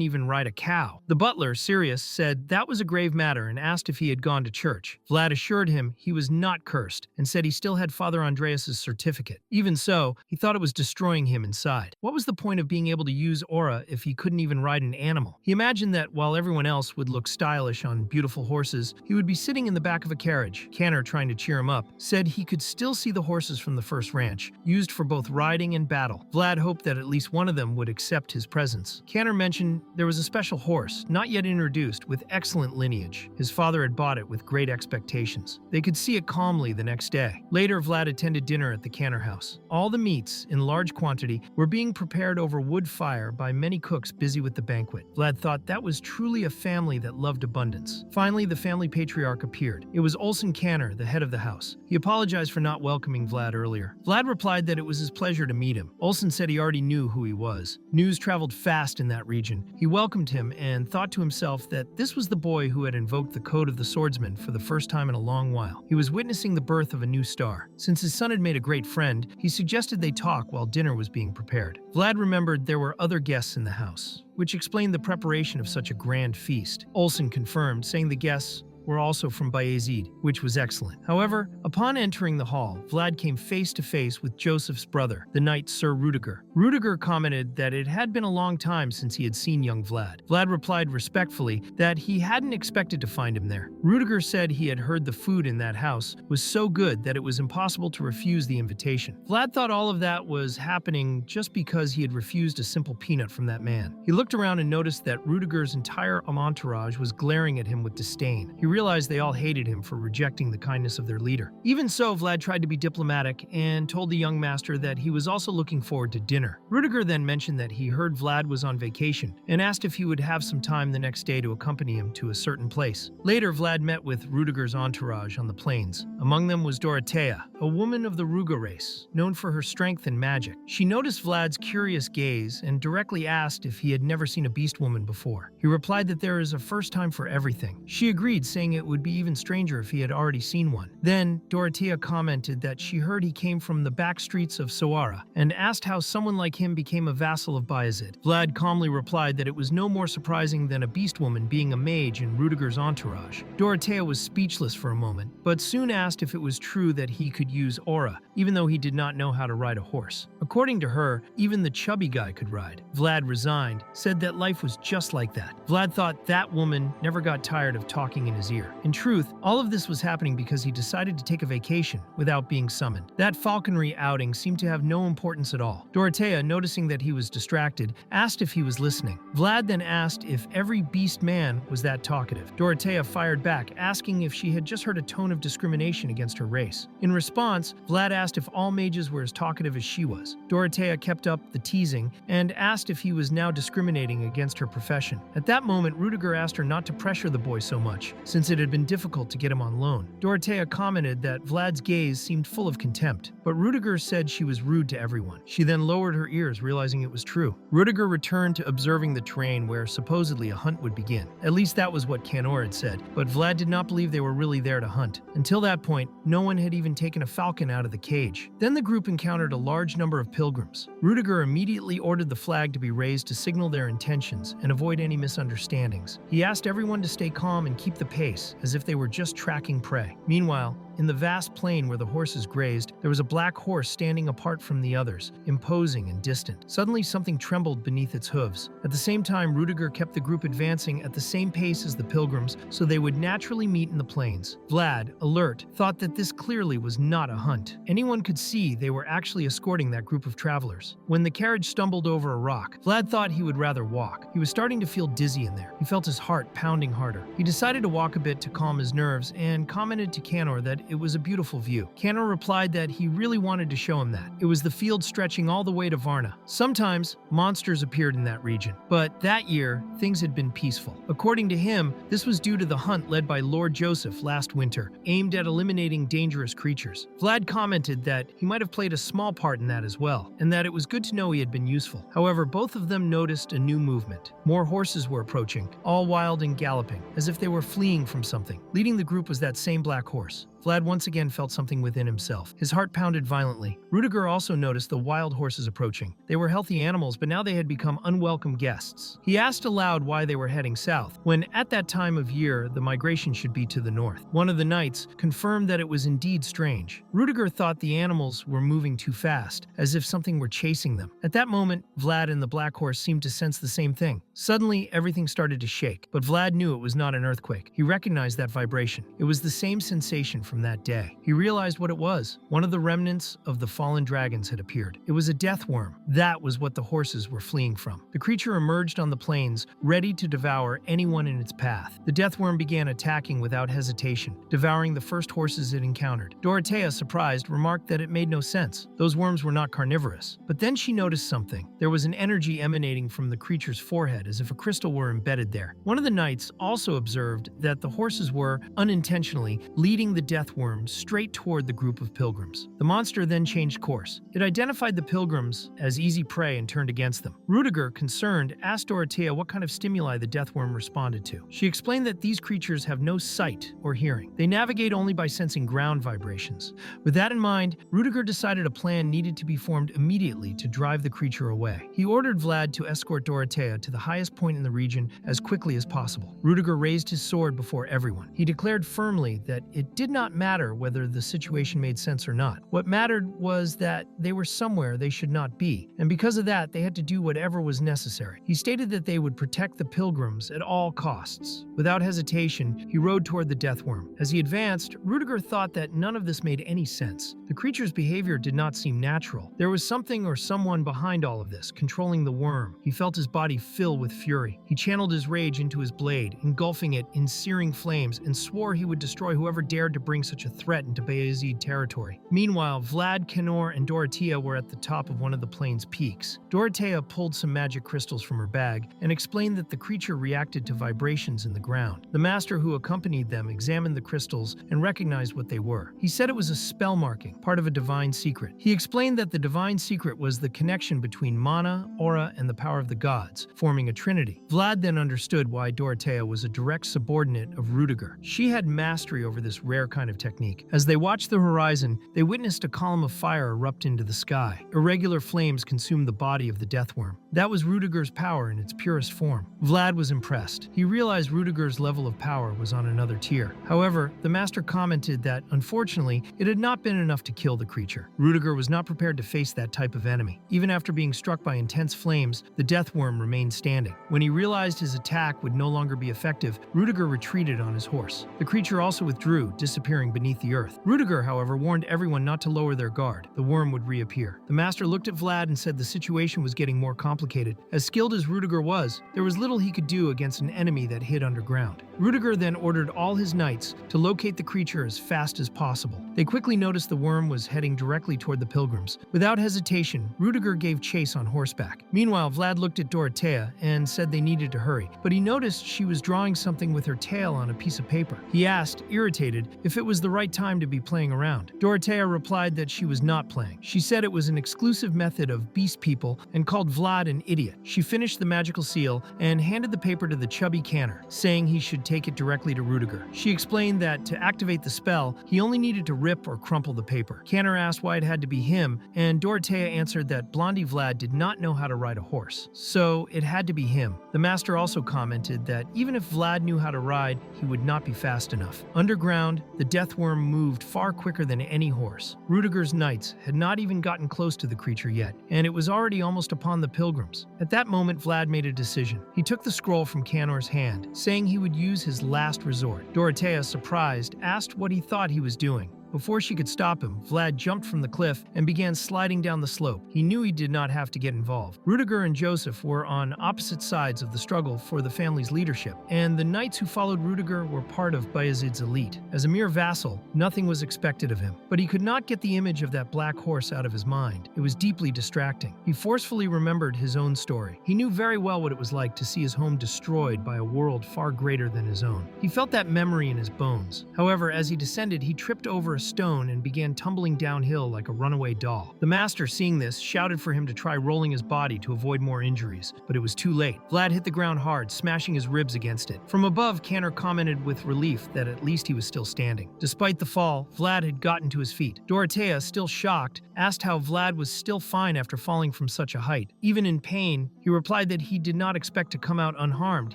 even ride a cow. The butler, Sirius, said that was a grave matter and asked if he had gone to church. Vlad assured him he was not cursed and said he still had Father Andreas's certificate. Even so, he thought it was destroying him inside. What was the point of being able to use aura if he couldn't even ride an animal? He imagined that while everyone else would look stylish on beautiful horses, he would be sitting in the back of a carriage. CONQUEROR, trying to cheer him up, said he could still see the horses from the first ranch, used for both riding and battle. Vlad hoped that at least one of them would accept his presence. CONQUEROR mentioned there was a special horse, not yet introduced, with excellent lineage. His father had bought it with great expectations. They could see it calmly the next day. Later, Vlad attended dinner at the CONQUEROR house. All the meats, in large quantity, were being prepared over wood fire by many cooks busy with the banquet. Vlad thought that was truly a family that loved abundance. Finally, the family patriarch appeared. It was Olsen CONQUEROR, the head of the house. He apologized for not welcoming Vlad earlier. Vlad replied that it was his pleasure to meet him. Olsen said he already knew who he was. News traveled fast in that region. He welcomed him and thought to himself that this was the boy who had invoked the Code of the Swordsman for the first time in a long while. He was witnessing the birth of a new star. Since his son had made a great friend, he suggested they talk while dinner was being prepared. Vlad remembered there were other guests in the house, which explained the preparation of such a grand feast. Olsen confirmed, saying the guests were also from Bayezid, which was excellent. However, upon entering the hall, Vlad came face to face with Joseph's brother, the knight Sir Rudiger. Rudiger commented that it had been a long time since he had seen young Vlad. Vlad replied respectfully that he hadn't expected to find him there. Rudiger said he had heard the food in that house was so good that it was impossible to refuse the invitation. Vlad thought all of that was happening just because he had refused a simple peanut from that man. He looked around and noticed that Rudiger's entire entourage was glaring at him with disdain. He realized they all hated him for rejecting the kindness of their leader. Even so, Vlad tried to be diplomatic and told the young master that he was also looking forward to dinner. Rudiger then mentioned that he heard Vlad was on vacation and asked if he would have some time the next day to accompany him to a certain place. Later, Vlad met with Rudiger's entourage on the plains. Among them was Dorothea, a woman of the Ruga race, known for her strength and magic. She noticed Vlad's curious gaze and directly asked if he had never seen a beast woman before. He replied that there is a first time for everything. She agreed, saying it would be even stranger if he had already seen one. Then, Dorothea commented that she heard he came from the back streets of Sawara and asked how someone like him became a vassal of Bayezid. Vlad calmly replied that it was no more surprising than a beast woman being a mage in Rudiger's entourage. Dorothea was speechless for a moment, but soon asked if it was true that he could use aura, even though he did not know how to ride a horse. According to her, even the chubby guy could ride. Vlad, resigned, said that life was just like that. Vlad thought that woman never got tired of talking in his ear. In truth, all of this was happening because he decided to take a vacation without being summoned. That falconry outing seemed to have no importance at all. Dorothea, noticing that he was distracted, asked if he was listening. Vlad then asked if every beast man was that talkative. Dorothea fired back, asking if she had just heard a tone of discrimination against her race. In response, Vlad asked if all mages were as talkative as she was. Dorothea kept up the teasing and asked if he was now discriminating against her profession. At that moment, Rudiger asked her not to pressure the boy so much, since it had been difficult to get him on loan. Dorothea commented that Vlad's gaze seemed full of contempt, but Rudiger said she was rude to everyone. She then lowered her ears, realizing it was true. Rudiger returned to observing the terrain where supposedly a hunt would begin. At least that was what CONQUEROR had said, but Vlad did not believe they were really there to hunt. Until that point, no one had even taken a falcon out of the cage. Then the group encountered a large number of pilgrims. Rudiger immediately ordered the flag to be raised to signal their intentions and avoid any misunderstandings. He asked everyone to stay calm and keep the pace, as if they were just tracking prey. Meanwhile, In the vast plain where the horses grazed, there was a black horse standing apart from the others, imposing and distant. Suddenly, something trembled beneath its hooves. At the same time, Rudiger kept the group advancing at the same pace as the pilgrims, so they would naturally meet in the plains. Vlad, alert, thought that this clearly was not a hunt. Anyone could see they were actually escorting that group of travelers. When the carriage stumbled over a rock, Vlad thought he would rather walk. He was starting to feel dizzy in there. He felt his heart pounding harder. He decided to walk a bit to calm his nerves and commented to Canor that it was a beautiful view. Canor replied that he really wanted to show him that. It was the field stretching all the way to Varna. Sometimes, monsters appeared in that region, but that year, things had been peaceful. According to him, this was due to the hunt led by Lord Joseph last winter, aimed at eliminating dangerous creatures. Vlad commented that he might have played a small part in that as well, and that it was good to know he had been useful. However, both of them noticed a new movement. More horses were approaching, all wild and galloping, as if they were fleeing from something. Leading the group was that same black horse. Vlad once again felt something within himself. His heart pounded violently. Rudiger also noticed the wild horses approaching. They were healthy animals, but now they had become unwelcome guests. He asked aloud why they were heading south, when at that time of year the migration should be to the north. One of the knights confirmed that it was indeed strange. Rudiger thought the animals were moving too fast, as if something were chasing them. At that moment, Vlad and the black horse seemed to sense the same thing. Suddenly, everything started to shake, but Vlad knew it was not an earthquake. He recognized that vibration. It was the same sensation from that day. He realized what it was. One of the remnants of the fallen dragons had appeared. It was a death worm. That was what the horses were fleeing from. The creature emerged on the plains, ready to devour anyone in its path. The death worm began attacking without hesitation, devouring the first horses it encountered. Dorothea, surprised, remarked that it made no sense. Those worms were not carnivorous. But then she noticed something. There was an energy emanating from the creature's forehead, as if a crystal were embedded there. One of the knights also observed that the horses were, unintentionally, leading the death worm straight toward the group of pilgrims. The monster then changed course. It identified the pilgrims as easy prey and turned against them. Rudiger, concerned, asked Dorothea what kind of stimuli the death worm responded to. She explained that these creatures have no sight or hearing. They navigate only by sensing ground vibrations. With that in mind, Rudiger decided a plan needed to be formed immediately to drive the creature away. He ordered Vlad to escort Dorothea to the highest point in the region as quickly as possible. Rudiger raised his sword before everyone. He declared firmly that it did not matter whether the situation made sense or not. What mattered was that they were somewhere they should not be, and because of that, they had to do whatever was necessary. He stated that they would protect the pilgrims at all costs. Without hesitation, he rode toward the death worm. As he advanced, Rudiger thought that none of this made any sense. The creature's behavior did not seem natural. There was something or someone behind all of this, controlling the worm. He felt his body fill with fury. He channeled his rage into his blade, engulfing it in searing flames, and swore he would destroy whoever dared to bring such a threat into Bayezid territory. Meanwhile, Vlad, Canor, and Dorothea were at the top of one of the plain's peaks. Dorothea pulled some magic crystals from her bag and explained that the creature reacted to vibrations in the ground. The master who accompanied them examined the crystals and recognized what they were. He said it was a spell marking, part of a divine secret. He explained that the divine secret was the connection between mana, aura, and the power of the gods, forming a trinity. Vlad then understood why Dorothea was a direct subordinate of Rudiger. She had mastery over this rare kind of technique. As they watched the horizon, they witnessed a column of fire erupt into the sky. Irregular flames consumed the body of the death worm. That was Rudiger's power in its purest form. Vlad was impressed. He realized Rudiger's level of power was on another tier. However, the master commented that, unfortunately, it had not been enough to kill the creature. Rudiger was not prepared to face that type of enemy. Even after being struck by intense flames, the death worm remained standing. When he realized his attack would no longer be effective, Rudiger retreated on his horse. The creature also withdrew, disappearing beneath the earth. Rudiger, however, warned everyone not to lower their guard. The worm would reappear. The master looked at Vlad and said the situation was getting more complicated. As skilled as Rudiger was, there was little he could do against an enemy that hid underground. Rudiger then ordered all his knights to locate the creature as fast as possible. They quickly noticed the worm was heading directly toward the pilgrims. Without hesitation, Rudiger gave chase on horseback. Meanwhile, Vlad looked at Dorothea and said they needed to hurry, but he noticed she was drawing something with her tail on a piece of paper. He asked, irritated, if it was the right time to be playing around. Dorothea replied that she was not playing. She said it was an exclusive method of beast people and called Vlad an idiot. She finished the magical seal and handed the paper to the chubby Canor, saying he should take it directly to Rudiger. She explained that to activate the spell, he only needed to rip or crumple the paper. Canor asked why it had to be him, and Dorothea answered that Blondie Vlad did not know how to ride a horse, so it had to be him. The master also commented that even if Vlad knew how to ride, he would not be fast enough. Underground, the death worm moved far quicker than any horse. Rudiger's knights had not even gotten close to the creature yet, and it was already almost upon the pilgrims. At that moment, Vlad made a decision. He took the scroll from Canor's hand, saying he would use his last resort. Dorothea, surprised, asked what he thought he was doing. Before she could stop him, Vlad jumped from the cliff and began sliding down the slope. He knew he did not have to get involved. Rudiger and Joseph were on opposite sides of the struggle for the family's leadership, and the knights who followed Rudiger were part of Bayezid's elite. As a mere vassal, nothing was expected of him, but he could not get the image of that black horse out of his mind. It was deeply distracting. He forcefully remembered his own story. He knew very well what it was like to see his home destroyed by a world far greater than his own. He felt that memory in his bones. However, as he descended, he tripped over a stone and began tumbling downhill like a runaway doll. The master, seeing this, shouted for him to try rolling his body to avoid more injuries, but it was too late. Vlad hit the ground hard, smashing his ribs against it. From above, Canor commented with relief that at least he was still standing. Despite the fall, Vlad had gotten to his feet. Dorothea, still shocked, asked how Vlad was still fine after falling from such a height. Even in pain, he replied that he did not expect to come out unharmed.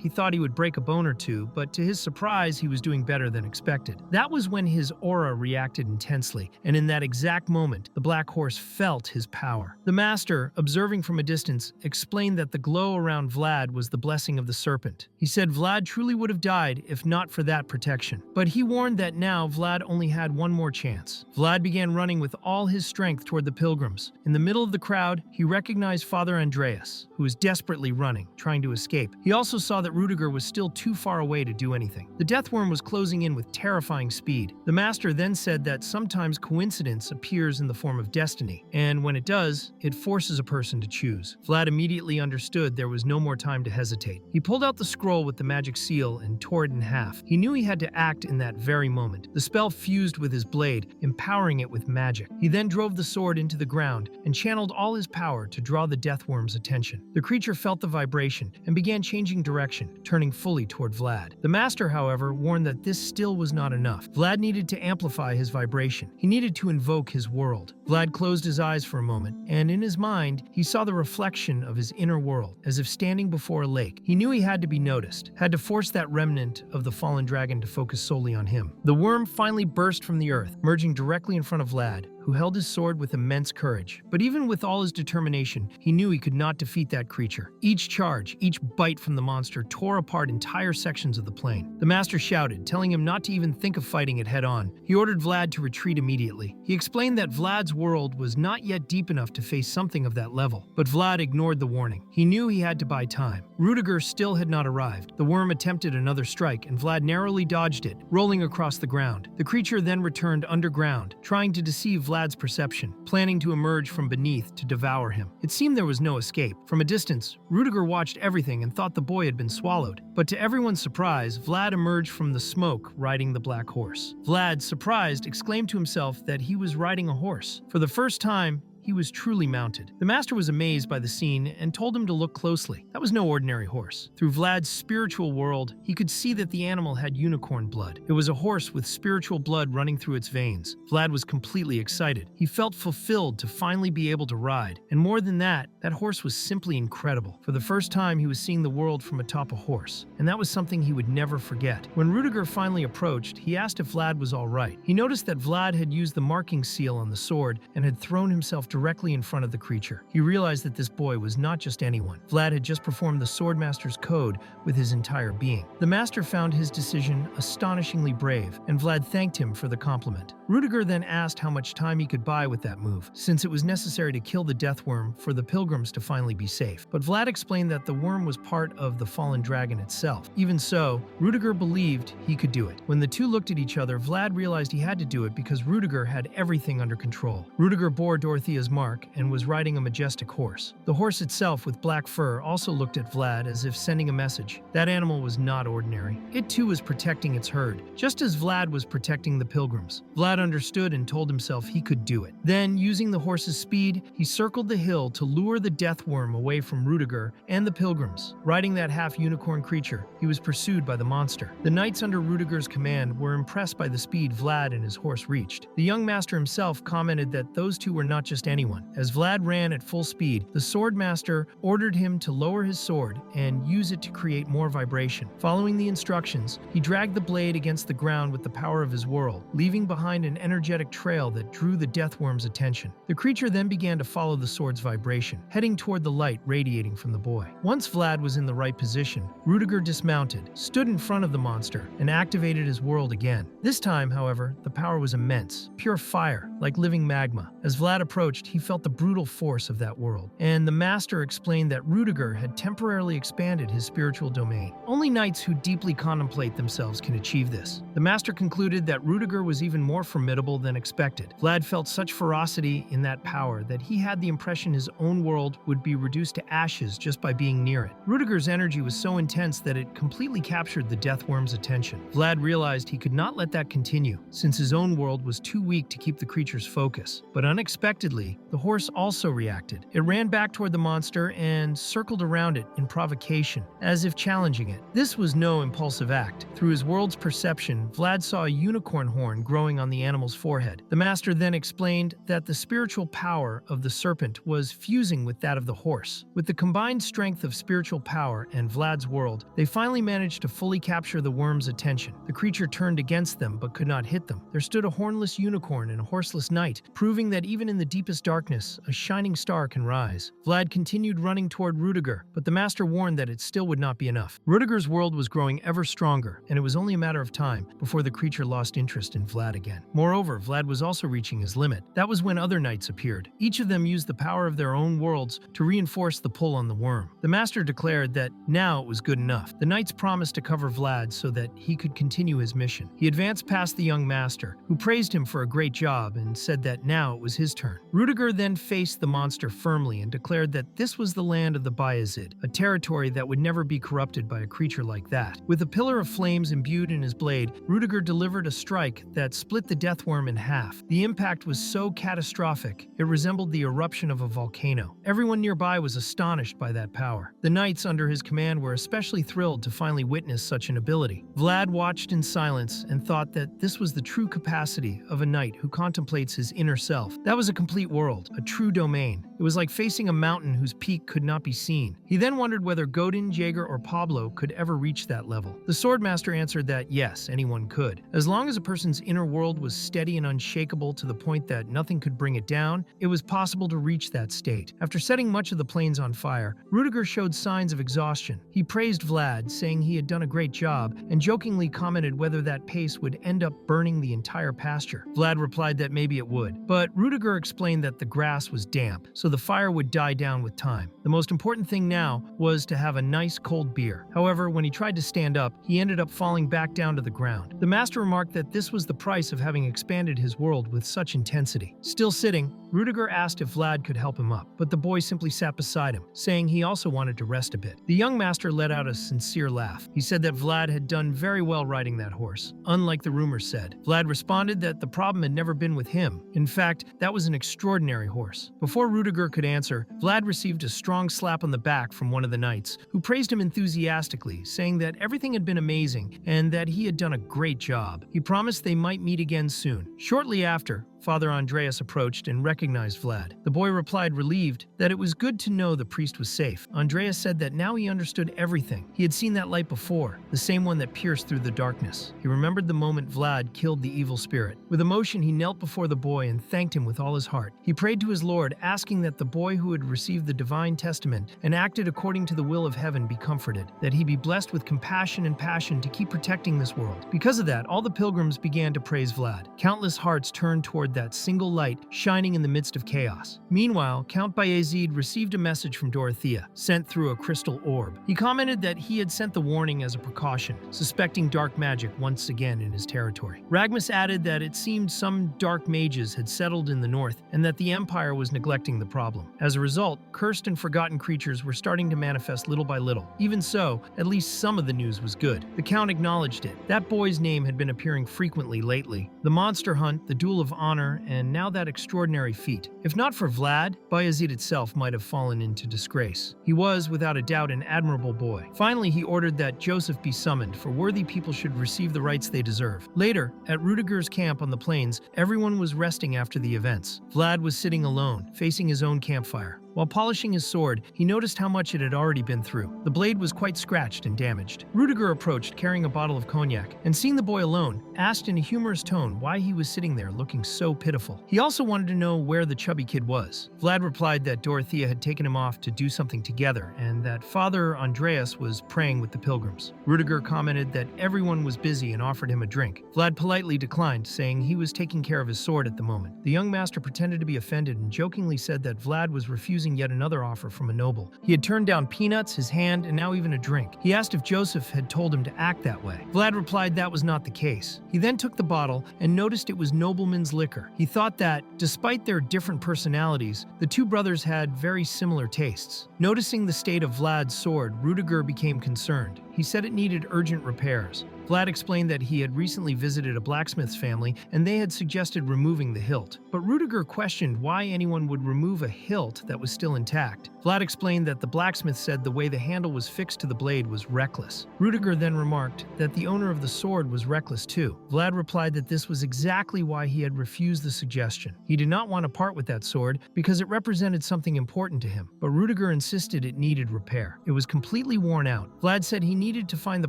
He thought he would break a bone or two, but to his surprise, he was doing better than expected. That was when his aura reacted intensely, and in that exact moment, the black horse felt his power. The master, observing from a distance, explained that the glow around Vlad was the blessing of the serpent. He said Vlad truly would have died if not for that protection. But he warned that now Vlad only had one more chance. Vlad began running with all his strength toward the pilgrims. In the middle of the crowd, he recognized Father Andreas, who was desperately running, trying to escape. He also saw that Rudiger was still too far away to do anything. The death worm was closing in with terrifying speed. The master then said that sometimes coincidence appears in the form of destiny, and when it does, it forces a person to choose. Vlad immediately understood there was no more time to hesitate. He pulled out the scroll with the magic seal and tore it in half. He knew he had to act in that very moment. The spell fused with his blade, empowering it with magic. He then drove the sword into the ground and channeled all his power to draw the death worm's attention. The creature felt the vibration and began changing direction, turning fully toward Vlad. The master, however, warned that this still was not enough. Vlad needed to amplify his vibration. He needed to invoke his world. Vlad closed his eyes for a moment, and in his mind, he saw the reflection of his inner world, as if standing before a lake. He knew he had to be noticed, had to force that remnant of the fallen dragon to focus solely on him. The worm finally burst from the earth, merging directly in front of Vlad, who held his sword with immense courage. But even with all his determination, he knew he could not defeat that creature. Each charge, each bite from the monster tore apart entire sections of the plane. The master shouted, telling him not to even think of fighting it head-on. He ordered Vlad to retreat immediately. He explained that Vlad's world was not yet deep enough to face something of that level, but Vlad ignored the warning. He knew he had to buy time. Rudiger still had not arrived. The worm attempted another strike, and Vlad narrowly dodged it, rolling across the ground. The creature then returned underground, trying to deceive Vlad's perception, planning to emerge from beneath to devour him. It seemed there was no escape. From a distance, Rudiger watched everything and thought the boy had been swallowed. But to everyone's surprise, Vlad emerged from the smoke riding the black horse. Vlad, surprised, exclaimed to himself that he was riding a horse. For the first time, he was truly mounted. The master was amazed by the scene and told him to look closely. That was no ordinary horse. Through Vlad's spiritual world, he could see that the animal had unicorn blood. It was a horse with spiritual blood running through its veins. Vlad was completely excited. He felt fulfilled to finally be able to ride. And more than that, that horse was simply incredible. For the first time, he was seeing the world from atop a horse. And that was something he would never forget. When Rudiger finally approached, he asked if Vlad was all right. He noticed that Vlad had used the marking seal on the sword and had thrown himself directly in front of the creature. He realized that this boy was not just anyone. Vlad had just performed the Swordmaster's code with his entire being. The master found his decision astonishingly brave, and Vlad thanked him for the compliment. Rudiger then asked how much time he could buy with that move, since it was necessary to kill the death worm for the pilgrims to finally be safe. But Vlad explained that the worm was part of the fallen dragon itself. Even so, Rudiger believed he could do it. When the two looked at each other, Vlad realized he had to do it because Rudiger had everything under control. Rudiger bore Dorothea's mark and was riding a majestic horse. The horse itself, with black fur, also looked at Vlad as if sending a message. That animal was not ordinary. It too was protecting its herd, just as Vlad was protecting the pilgrims. Vlad understood and told himself he could do it. Then, using the horse's speed, he circled the hill to lure the death worm away from Rudiger and the pilgrims. Riding that half-unicorn creature, he was pursued by the monster. The knights under Rudiger's command were impressed by the speed Vlad and his horse reached. The young master himself commented that those two were not just anyone. As Vlad ran at full speed, the swordmaster ordered him to lower his sword and use it to create more vibration. Following the instructions, he dragged the blade against the ground with the power of his world, leaving behind an energetic trail that drew the deathworm's attention. The creature then began to follow the sword's vibration, heading toward the light radiating from the boy. Once Vlad was in the right position, Rudiger dismounted, stood in front of the monster, and activated his world again. This time, however, the power was immense, pure fire, like living magma. As Vlad approached, he felt the brutal force of that world, and the master explained that Rudiger had temporarily expanded his spiritual domain. Only knights who deeply contemplate themselves can achieve this. The master concluded that Rudiger was even more formidable than expected. Vlad felt such ferocity in that power that he had the impression his own world would be reduced to ashes just by being near it. Rudiger's energy was so intense that it completely captured the deathworm's attention. Vlad realized he could not let that continue, since his own world was too weak to keep the creature's focus. But unexpectedly, the horse also reacted. It ran back toward the monster and circled around it in provocation, as if challenging it. This was no impulsive act. Through his world's perception, Vlad saw a unicorn horn growing on the animal's forehead. The master then explained that the spiritual power of the serpent was fusing with that of the horse. With the combined strength of spiritual power and Vlad's world, they finally managed to fully capture the worm's attention. The creature turned against them but could not hit them. There stood a hornless unicorn and a horseless knight, proving that even in the deepest darkness, a shining star can rise. Vlad continued running toward Rudiger, but the master warned that it still would not be enough. Rudiger's world was growing ever stronger, and it was only a matter of time before the creature lost interest in Vlad again. Moreover, Vlad was also reaching his limit. That was when other knights appeared. Each of them used the power of their own worlds to reinforce the pull on the worm. The master declared that now it was good enough. The knights promised to cover Vlad so that he could continue his mission. He advanced past the young master, who praised him for a great job and said that now it was his turn. Rudiger then faced the monster firmly and declared that this was the land of the Bayezid, a territory that would never be corrupted by a creature like that. With a pillar of flames imbued in his blade, Rudiger delivered a strike that split the deathworm in half. The impact was so catastrophic, it resembled the eruption of a volcano. Everyone nearby was astonished by that power. The knights under his command were especially thrilled to finally witness such an ability. Vlad watched in silence and thought that this was the true capacity of a knight who contemplates his inner self. That was a complete world, a true domain. It was like facing a mountain whose peak could not be seen. He then wondered whether Godin, Jaeger, or Pablo could ever reach that level. The swordmaster answered that yes, anyone could. As long as a person's inner world was steady and unshakable to the point that nothing could bring it down, it was possible to reach that state. After setting much of the plains on fire, Rudiger showed signs of exhaustion. He praised Vlad, saying he had done a great job, and jokingly commented whether that pace would end up burning the entire pasture. Vlad replied that maybe it would, but Rudiger explained that the grass was damp, so the fire would die down with time. The most important thing now was to have a nice cold beer. However, when he tried to stand up, he ended up falling back down to the ground. The master remarked that this was the price of having expanded his world with such intensity. Still sitting, Rudiger asked if Vlad could help him up, but the boy simply sat beside him, saying he also wanted to rest a bit. The young master let out a sincere laugh. He said that Vlad had done very well riding that horse, unlike the rumors said. Vlad responded that the problem had never been with him. In fact, that was an extraordinary horse. Before Rudiger could answer, Vlad received a strong slap on the back from one of the knights, who praised him enthusiastically, saying that everything had been amazing and that he had done a great job. He promised they might meet again soon. Shortly after, Father Andreas approached and recognized Vlad. The boy replied, relieved, that it was good to know the priest was safe. Andreas said that now he understood everything. He had seen that light before, the same one that pierced through the darkness. He remembered the moment Vlad killed the evil spirit. With emotion, he knelt before the boy and thanked him with all his heart. He prayed to his Lord, asking that the boy who had received the divine testament and acted according to the will of heaven be comforted, that he be blessed with compassion and passion to keep protecting this world. Because of that, all the pilgrims began to praise Vlad. Countless hearts turned toward that single light shining in the midst of chaos. Meanwhile, Count Bayezid received a message from Dorothea, sent through a crystal orb. He commented that he had sent the warning as a precaution, suspecting dark magic once again in his territory. Ragmus added that it seemed some dark mages had settled in the north and that the Empire was neglecting the problem. As a result, cursed and forgotten creatures were starting to manifest little by little. Even so, at least some of the news was good. The Count acknowledged it. That boy's name had been appearing frequently lately. The monster hunt, the duel of honor, honor, and now that extraordinary feat. If not for Vlad, Bayezid itself might have fallen into disgrace. He was, without a doubt, an admirable boy. Finally, he ordered that Joseph be summoned, for worthy people should receive the rights they deserve. Later, at Rudiger's camp on the plains, everyone was resting after the events. Vlad was sitting alone, facing his own campfire. While polishing his sword, he noticed how much it had already been through. The blade was quite scratched and damaged. Rudiger approached, carrying a bottle of cognac, and seeing the boy alone, asked in a humorous tone why he was sitting there looking so pitiful. He also wanted to know where the chubby kid was. Vlad replied that Dorothea had taken him off to do something together, and that Father Andreas was praying with the pilgrims. Rudiger commented that everyone was busy and offered him a drink. Vlad politely declined, saying he was taking care of his sword at the moment. The young master pretended to be offended and jokingly said that Vlad was refusing yet another offer from a noble. He had turned down peanuts, his hand, and now even a drink. He asked if Joseph had told him to act that way. Vlad replied that was not the case. He then took the bottle and noticed it was nobleman's liquor. He thought that, despite their different personalities, the two brothers had very similar tastes. Noticing the state of Vlad's sword, Rudiger became concerned. He said it needed urgent repairs. Vlad explained that he had recently visited a blacksmith's family and they had suggested removing the hilt. But Rudiger questioned why anyone would remove a hilt that was still intact. Vlad explained that the blacksmith said the way the handle was fixed to the blade was reckless. Rudiger then remarked that the owner of the sword was reckless too. Vlad replied that this was exactly why he had refused the suggestion. He did not want to part with that sword because it represented something important to him, but Rudiger insisted it needed repair. It was completely worn out. Vlad said he needed to find the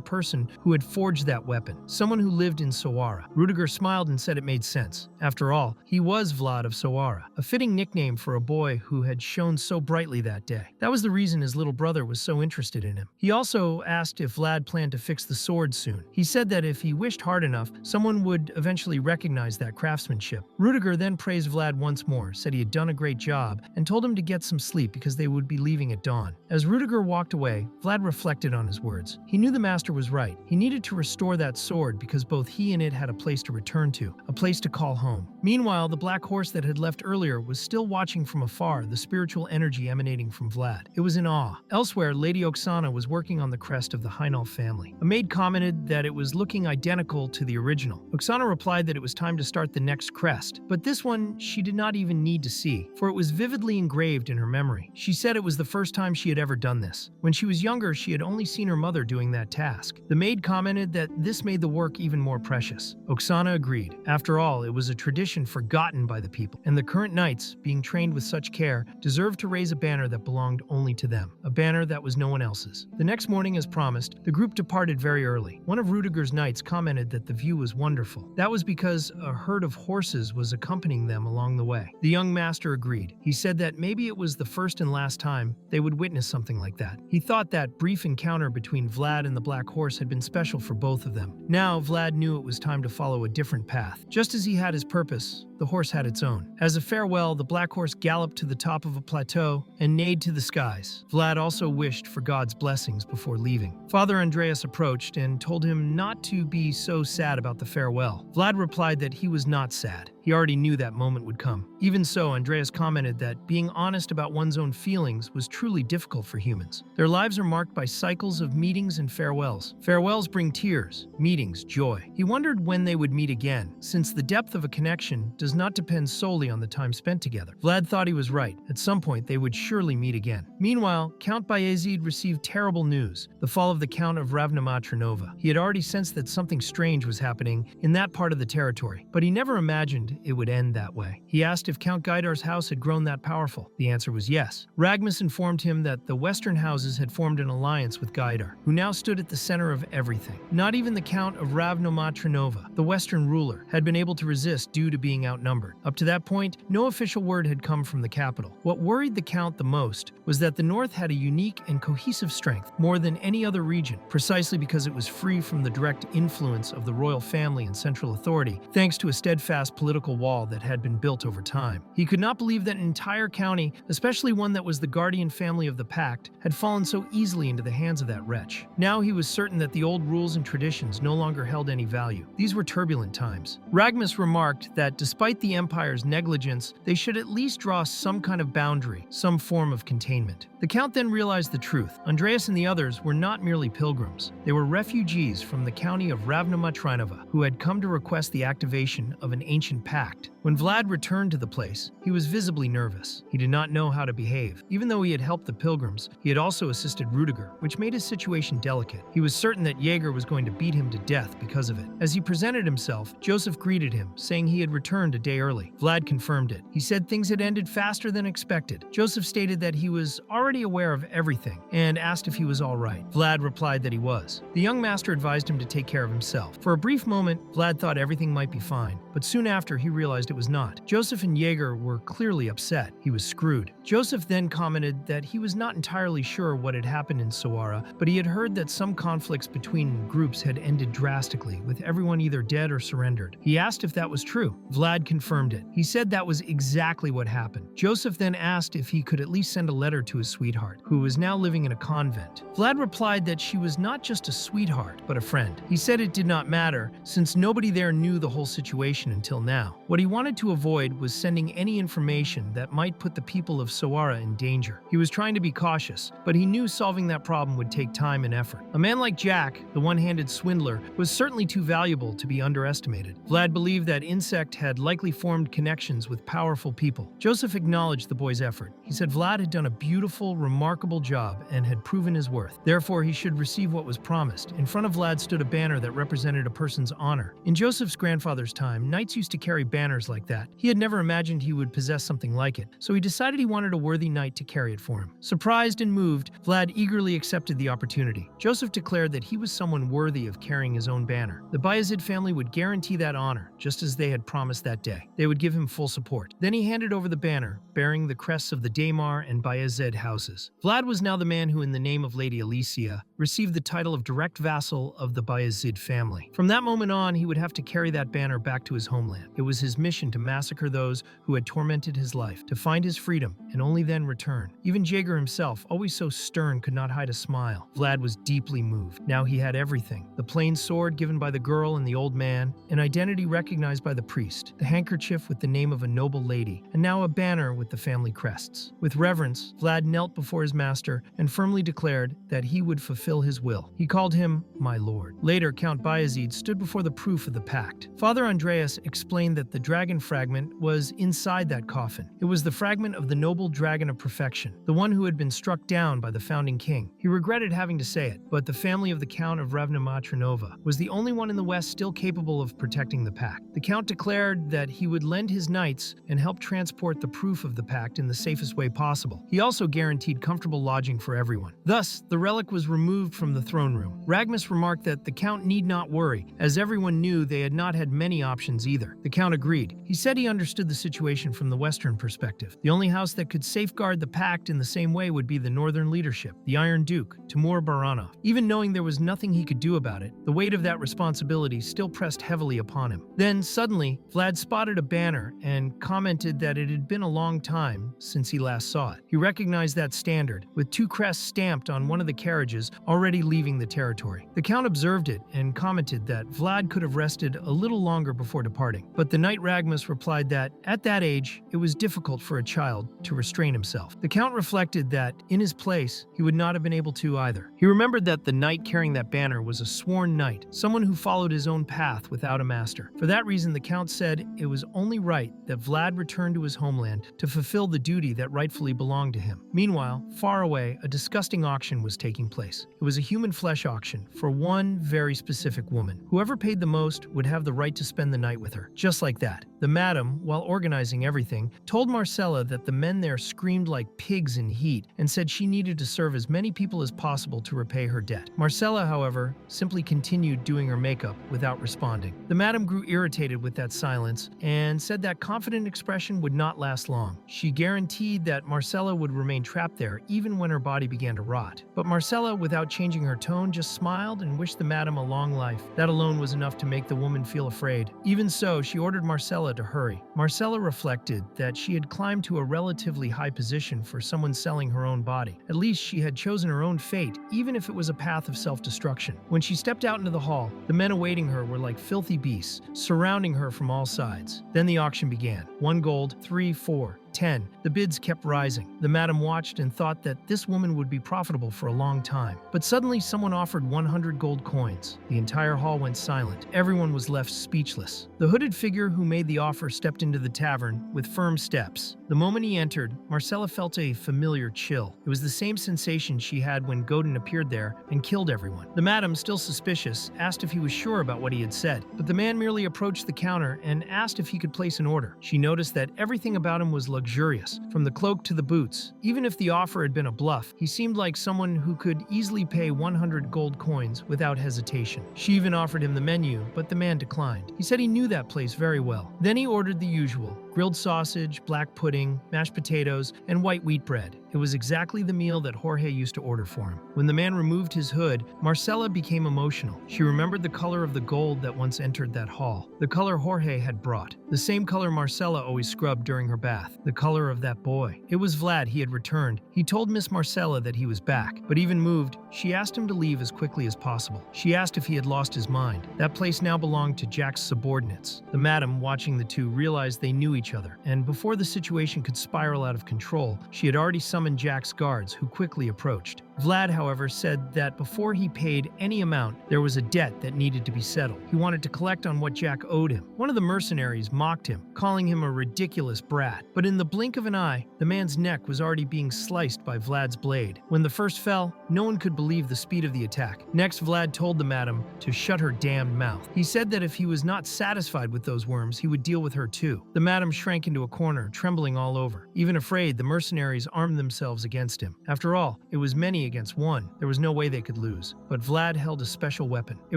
person who had forged that weapon, someone who lived in Sawara. Rudiger smiled and said it made sense. After all, he was Vlad of Sawara, a fitting nickname for a boy who had shone so brightly that day. That was the reason his little brother was so interested in him. He also asked if Vlad planned to fix the sword soon. He said that if he wished hard enough, someone would eventually recognize that craftsmanship. Rudiger then praised Vlad once more, said he had done a great job, and told him to get some sleep because they would be leaving at dawn. As Rudiger walked away, Vlad reflected on his words. He knew the master was right. He needed to restore that sword because both he and it had a place to return to, a place to call home. Meanwhile, the black horse that had left earlier was still watching from afar, the spiritual energy emanating from Vlad. It was in awe. Elsewhere, Lady Oksana was working on the crest of the Heinolf family. A maid commented that it was looking identical to the original. Oksana replied that it was time to start the next crest, but this one she did not even need to see, for it was vividly engraved in her memory. She said it was the first time she had ever done this. When she was younger, she had only seen her mother doing that task. The maid commented that this made the work even more precious. Oksana agreed. After all, it was a tradition forgotten by the people, and the current knights, being trained with such care, deserved to raise a banner that belonged only to them, a banner that was no one else's. The next morning, as promised, the group departed very early. One of Rudiger's knights commented that the view was wonderful. That was because a herd of horses was accompanying them along the way. The young master agreed. He said that maybe it was the first and last time they would witness something like that. He thought that brief encounter between Vlad and the black horse had been special for both of them. Now, Vlad knew it was time to follow a different path. Just as he had his purpose, the horse had its own. As a farewell, the black horse galloped to the top of a plateau and neighed to the skies. Vlad also wished for God's blessings before leaving. Father Andreas approached and told him not to be so sad about the farewell. Vlad replied that he was not sad. He already knew that moment would come. Even so, Andreas commented that being honest about one's own feelings was truly difficult for humans. Their lives are marked by cycles of meetings and farewells. Farewells bring tears, meetings, joy. He wondered when they would meet again, since the depth of a connection does not depend solely on the time spent together. Vlad thought he was right. At some point, they would surely meet again. Meanwhile, Count Bayezid received terrible news, the fall of the Count of Ravnamatranova. He had already sensed that something strange was happening in that part of the territory, but he never imagined it would end that way. He asked if Count Gaidar's house had grown that powerful. The answer was yes. Ragmus informed him that the western houses had formed an alliance with Gaidar, who now stood at the center of everything. Not even the Count of Ravnomatranova, the western ruler, had been able to resist due to being outnumbered. Up to that point, no official word had come from the capital. What worried the Count the most was that the north had a unique and cohesive strength, more than any other region, precisely because it was free from the direct influence of the royal family and central authority, thanks to a steadfast political wall that had been built over time. He could not believe that an entire county, especially one that was the guardian family of the pact, had fallen so easily into the hands of that wretch. Now he was certain that the old rules and traditions no longer held any value. These were turbulent times. Ragmus remarked that despite the Empire's negligence, they should at least draw some kind of boundary, some form of containment. The Count then realized the truth. Andreas and the others were not merely pilgrims. They were refugees from the county of Ravnoma-Trinova who had come to request the activation of an ancient pact. When Vlad returned to the place, he was visibly nervous. He did not know how to behave. Even though he had helped the pilgrims, he had also assisted Rudiger, which made his situation delicate. He was certain that Jaeger was going to beat him to death because of it. As he presented himself, Joseph greeted him, saying he had returned a day early. Vlad confirmed it. He said things had ended faster than expected. Joseph stated that he was already aware of everything and asked if he was all right. Vlad replied that he was. The young master advised him to take care of himself. For a brief moment, Vlad thought everything might be fine, but soon after he realized it was not. Joseph and Jaeger were clearly upset. He was screwed. Joseph then commented that he was not entirely sure what had happened in Sawara, but he had heard that some conflicts between groups had ended drastically, with everyone either dead or surrendered. He asked if that was true. Vlad confirmed it. He said that was exactly what happened. Joseph then asked if he could at least send a letter to his sweetheart, who was now living in a convent. Vlad replied that she was not just a sweetheart, but a friend. He said it did not matter, since nobody there knew the whole situation until now. What he wanted to avoid was sending any information that might put the people of Sawara in danger. He was trying to be cautious, but he knew solving that problem would take time and effort. A man like Jack, the one-handed swindler, was certainly too valuable to be underestimated. Vlad believed that Insect had likely formed connections with powerful people. Joseph acknowledged the boy's effort. He said Vlad had done a beautiful, remarkable job and had proven his worth. Therefore, he should receive what was promised. In front of Vlad stood a banner that represented a person's honor. In Joseph's grandfather's time, knights used to carry banners like that. He had never imagined he would possess something like it, so he decided he wanted a worthy knight to carry it for him. Surprised and moved, Vlad eagerly accepted the opportunity. Joseph declared that he was someone worthy of carrying his own banner. The Bayezid family would guarantee that honor, just as they had promised that day. They would give him full support. Then he handed over the banner, bearing the crests of the Daimar and Bayezid houses. Vlad was now the man who, in the name of Lady Alicia, received the title of direct vassal of the Bayezid family. From that moment on, he would have to carry that banner back to his homeland. It was his mission to massacre those who had tormented his life, to find his freedom, and only then return. Even Jaeger himself, always so stern, could not hide a smile. Vlad was deeply moved. Now he had everything. The plain sword given by the girl and the old man, an identity recognized by the priest, the handkerchief with the name of a noble lady, and now a banner with the family crests. With reverence, Vlad knelt before his master and firmly declared that he would fulfill his will. He called him my lord. Later, Count Bayezid stood before the proof of the pact. Father Andreas explained that the dragon fragment was inside that coffin. It was the fragment of the noble dragon of perfection, the one who had been struck down by the founding king. He regretted having to say it, but the family of the Count of Ravnoma-Trinova was the only one in the West still capable of protecting the pact. The Count declared that he would lend his knights and help transport the proof of the pact in the safest way possible. He also guaranteed comfortable lodging for everyone. Thus, the relic was removed from the throne room. Ragmus remarked that the Count need not worry, as everyone knew they had not had many options either. The Count agreed. He said he understood the situation from the Western perspective. The only house that could safeguard the pact in the same way would be the Northern leadership, the Iron Duke, Timur Baranov. Even knowing there was nothing he could do about it, the weight of that responsibility still pressed heavily upon him. Then, suddenly, Vlad spotted a banner and commented that it had been a long time since he last saw it. He recognized that standard, with two crests stamped on one of the carriages already leaving the territory. The Count observed it and commented that Vlad could have rested a little longer before departing, but the Knight Ragmus replied that, at that age, it was difficult for a child to restrain himself. The Count reflected that, in his place, he would not have been able to either. He remembered that the knight carrying that banner was a sworn knight, someone who followed his own path without a master. For that reason, the Count said it was only right that Vlad return to his homeland to fulfill the duty that rightfully belonged to him. Meanwhile, far away, a disgusting auction was taking place. It was a human flesh auction for one very specific woman. Whoever paid the most would have the right to spend the night with her. Just like that. The madam, while organizing everything, told Marcella that the men there screamed like pigs in heat and said she needed to serve as many people as possible to repay her debt. Marcella, however, simply continued doing her makeup without responding. The madam grew irritated with that silence and said that confident expression would not last long. She guaranteed that Marcella would remain trapped there even when her body began to rot. But Marcella, without changing her tone, just smiled and wished the madam a long life. That alone was enough to make the woman feel afraid. Even so, she ordered Marcella to hurry. Marcella reflected that she had climbed to a relatively high position for someone selling her own body. At least she had chosen her own fate, even if if it was a path of self-destruction. When she stepped out into the hall, the men awaiting her were like filthy beasts, surrounding her from all sides. Then the auction began. 1 gold, 3, 4, 10. The bids kept rising. The madam watched and thought that this woman would be profitable for a long time. But suddenly someone offered 100 gold coins. The entire hall went silent. Everyone was left speechless. The hooded figure who made the offer stepped into the tavern with firm steps. The moment he entered, Marcella felt a familiar chill. It was the same sensation she had when Godin appeared there and killed everyone. The madam, still suspicious, asked if he was sure about what he had said, but the man merely approached the counter and asked if he could place an order. She noticed that everything about him was luxurious, from the cloak to the boots. Even if the offer had been a bluff, he seemed like someone who could easily pay 100 gold coins without hesitation. She even offered him the menu, but the man declined. He said he knew that place very well. Then he ordered the usual: grilled sausage, black pudding, mashed potatoes, and white wheat bread. It was exactly the meal that Jorge used to order for him. When the man removed his hood, Marcella became emotional. She remembered the color of the gold that once entered that hall, the color Jorge had brought, the same color Marcella always scrubbed during her bath, the color of that boy. It was Vlad. He had returned. He told Miss Marcella that he was back, but even moved, she asked him to leave as quickly as possible. She asked if he had lost his mind. That place now belonged to Jack's subordinates. The madam, watching the two, realized they knew each other, and before the situation could spiral out of control, she had already summoned Jack's guards, who quickly approached. Vlad, however, said that before he paid any amount, there was a debt that needed to be settled. He wanted to collect on what Jack owed him. One of the mercenaries mocked him, calling him a ridiculous brat. But in the blink of an eye, the man's neck was already being sliced by Vlad's blade. When the first fell, no one could believe the speed of the attack. Next, Vlad told the madam to shut her damned mouth. He said that if he was not satisfied with those worms, he would deal with her too. The madam shrank into a corner, trembling all over. Even afraid, the mercenaries armed themselves against him. After all, it was many against one. There was no way they could lose. But Vlad held a special weapon. It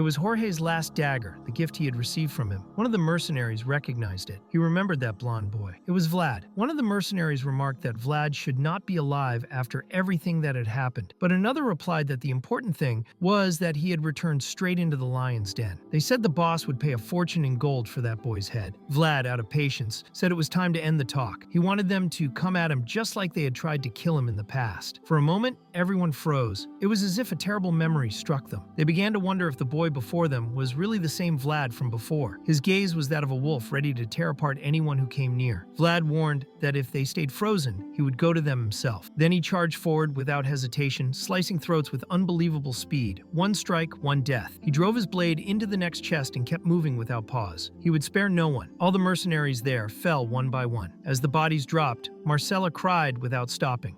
was Jorge's last dagger, the gift he had received from him. One of the mercenaries recognized it. He remembered that blonde boy. It was Vlad. One of the mercenaries remarked that Vlad should not be alive after everything that had happened. But another replied that the important thing was that he had returned straight into the lion's den. They said the boss would pay a fortune in gold for that boy's head. Vlad, out of patience, said it was time to end the talk. He wanted them to come at him just like they had tried to kill him in the past. For a moment, everyone froze. It was as if a terrible memory struck them. They began to wonder if the boy before them was really the same Vlad from before. His gaze was that of a wolf ready to tear apart anyone who came near. Vlad warned that if they stayed frozen, he would go to them himself. Then he charged forward without hesitation, slicing throats with unbelievable speed. One strike, one death. He drove his blade into the next chest and kept moving without pause. He would spare no one. All the mercenaries there fell one by one. As the bodies dropped, Marcella cried without stopping.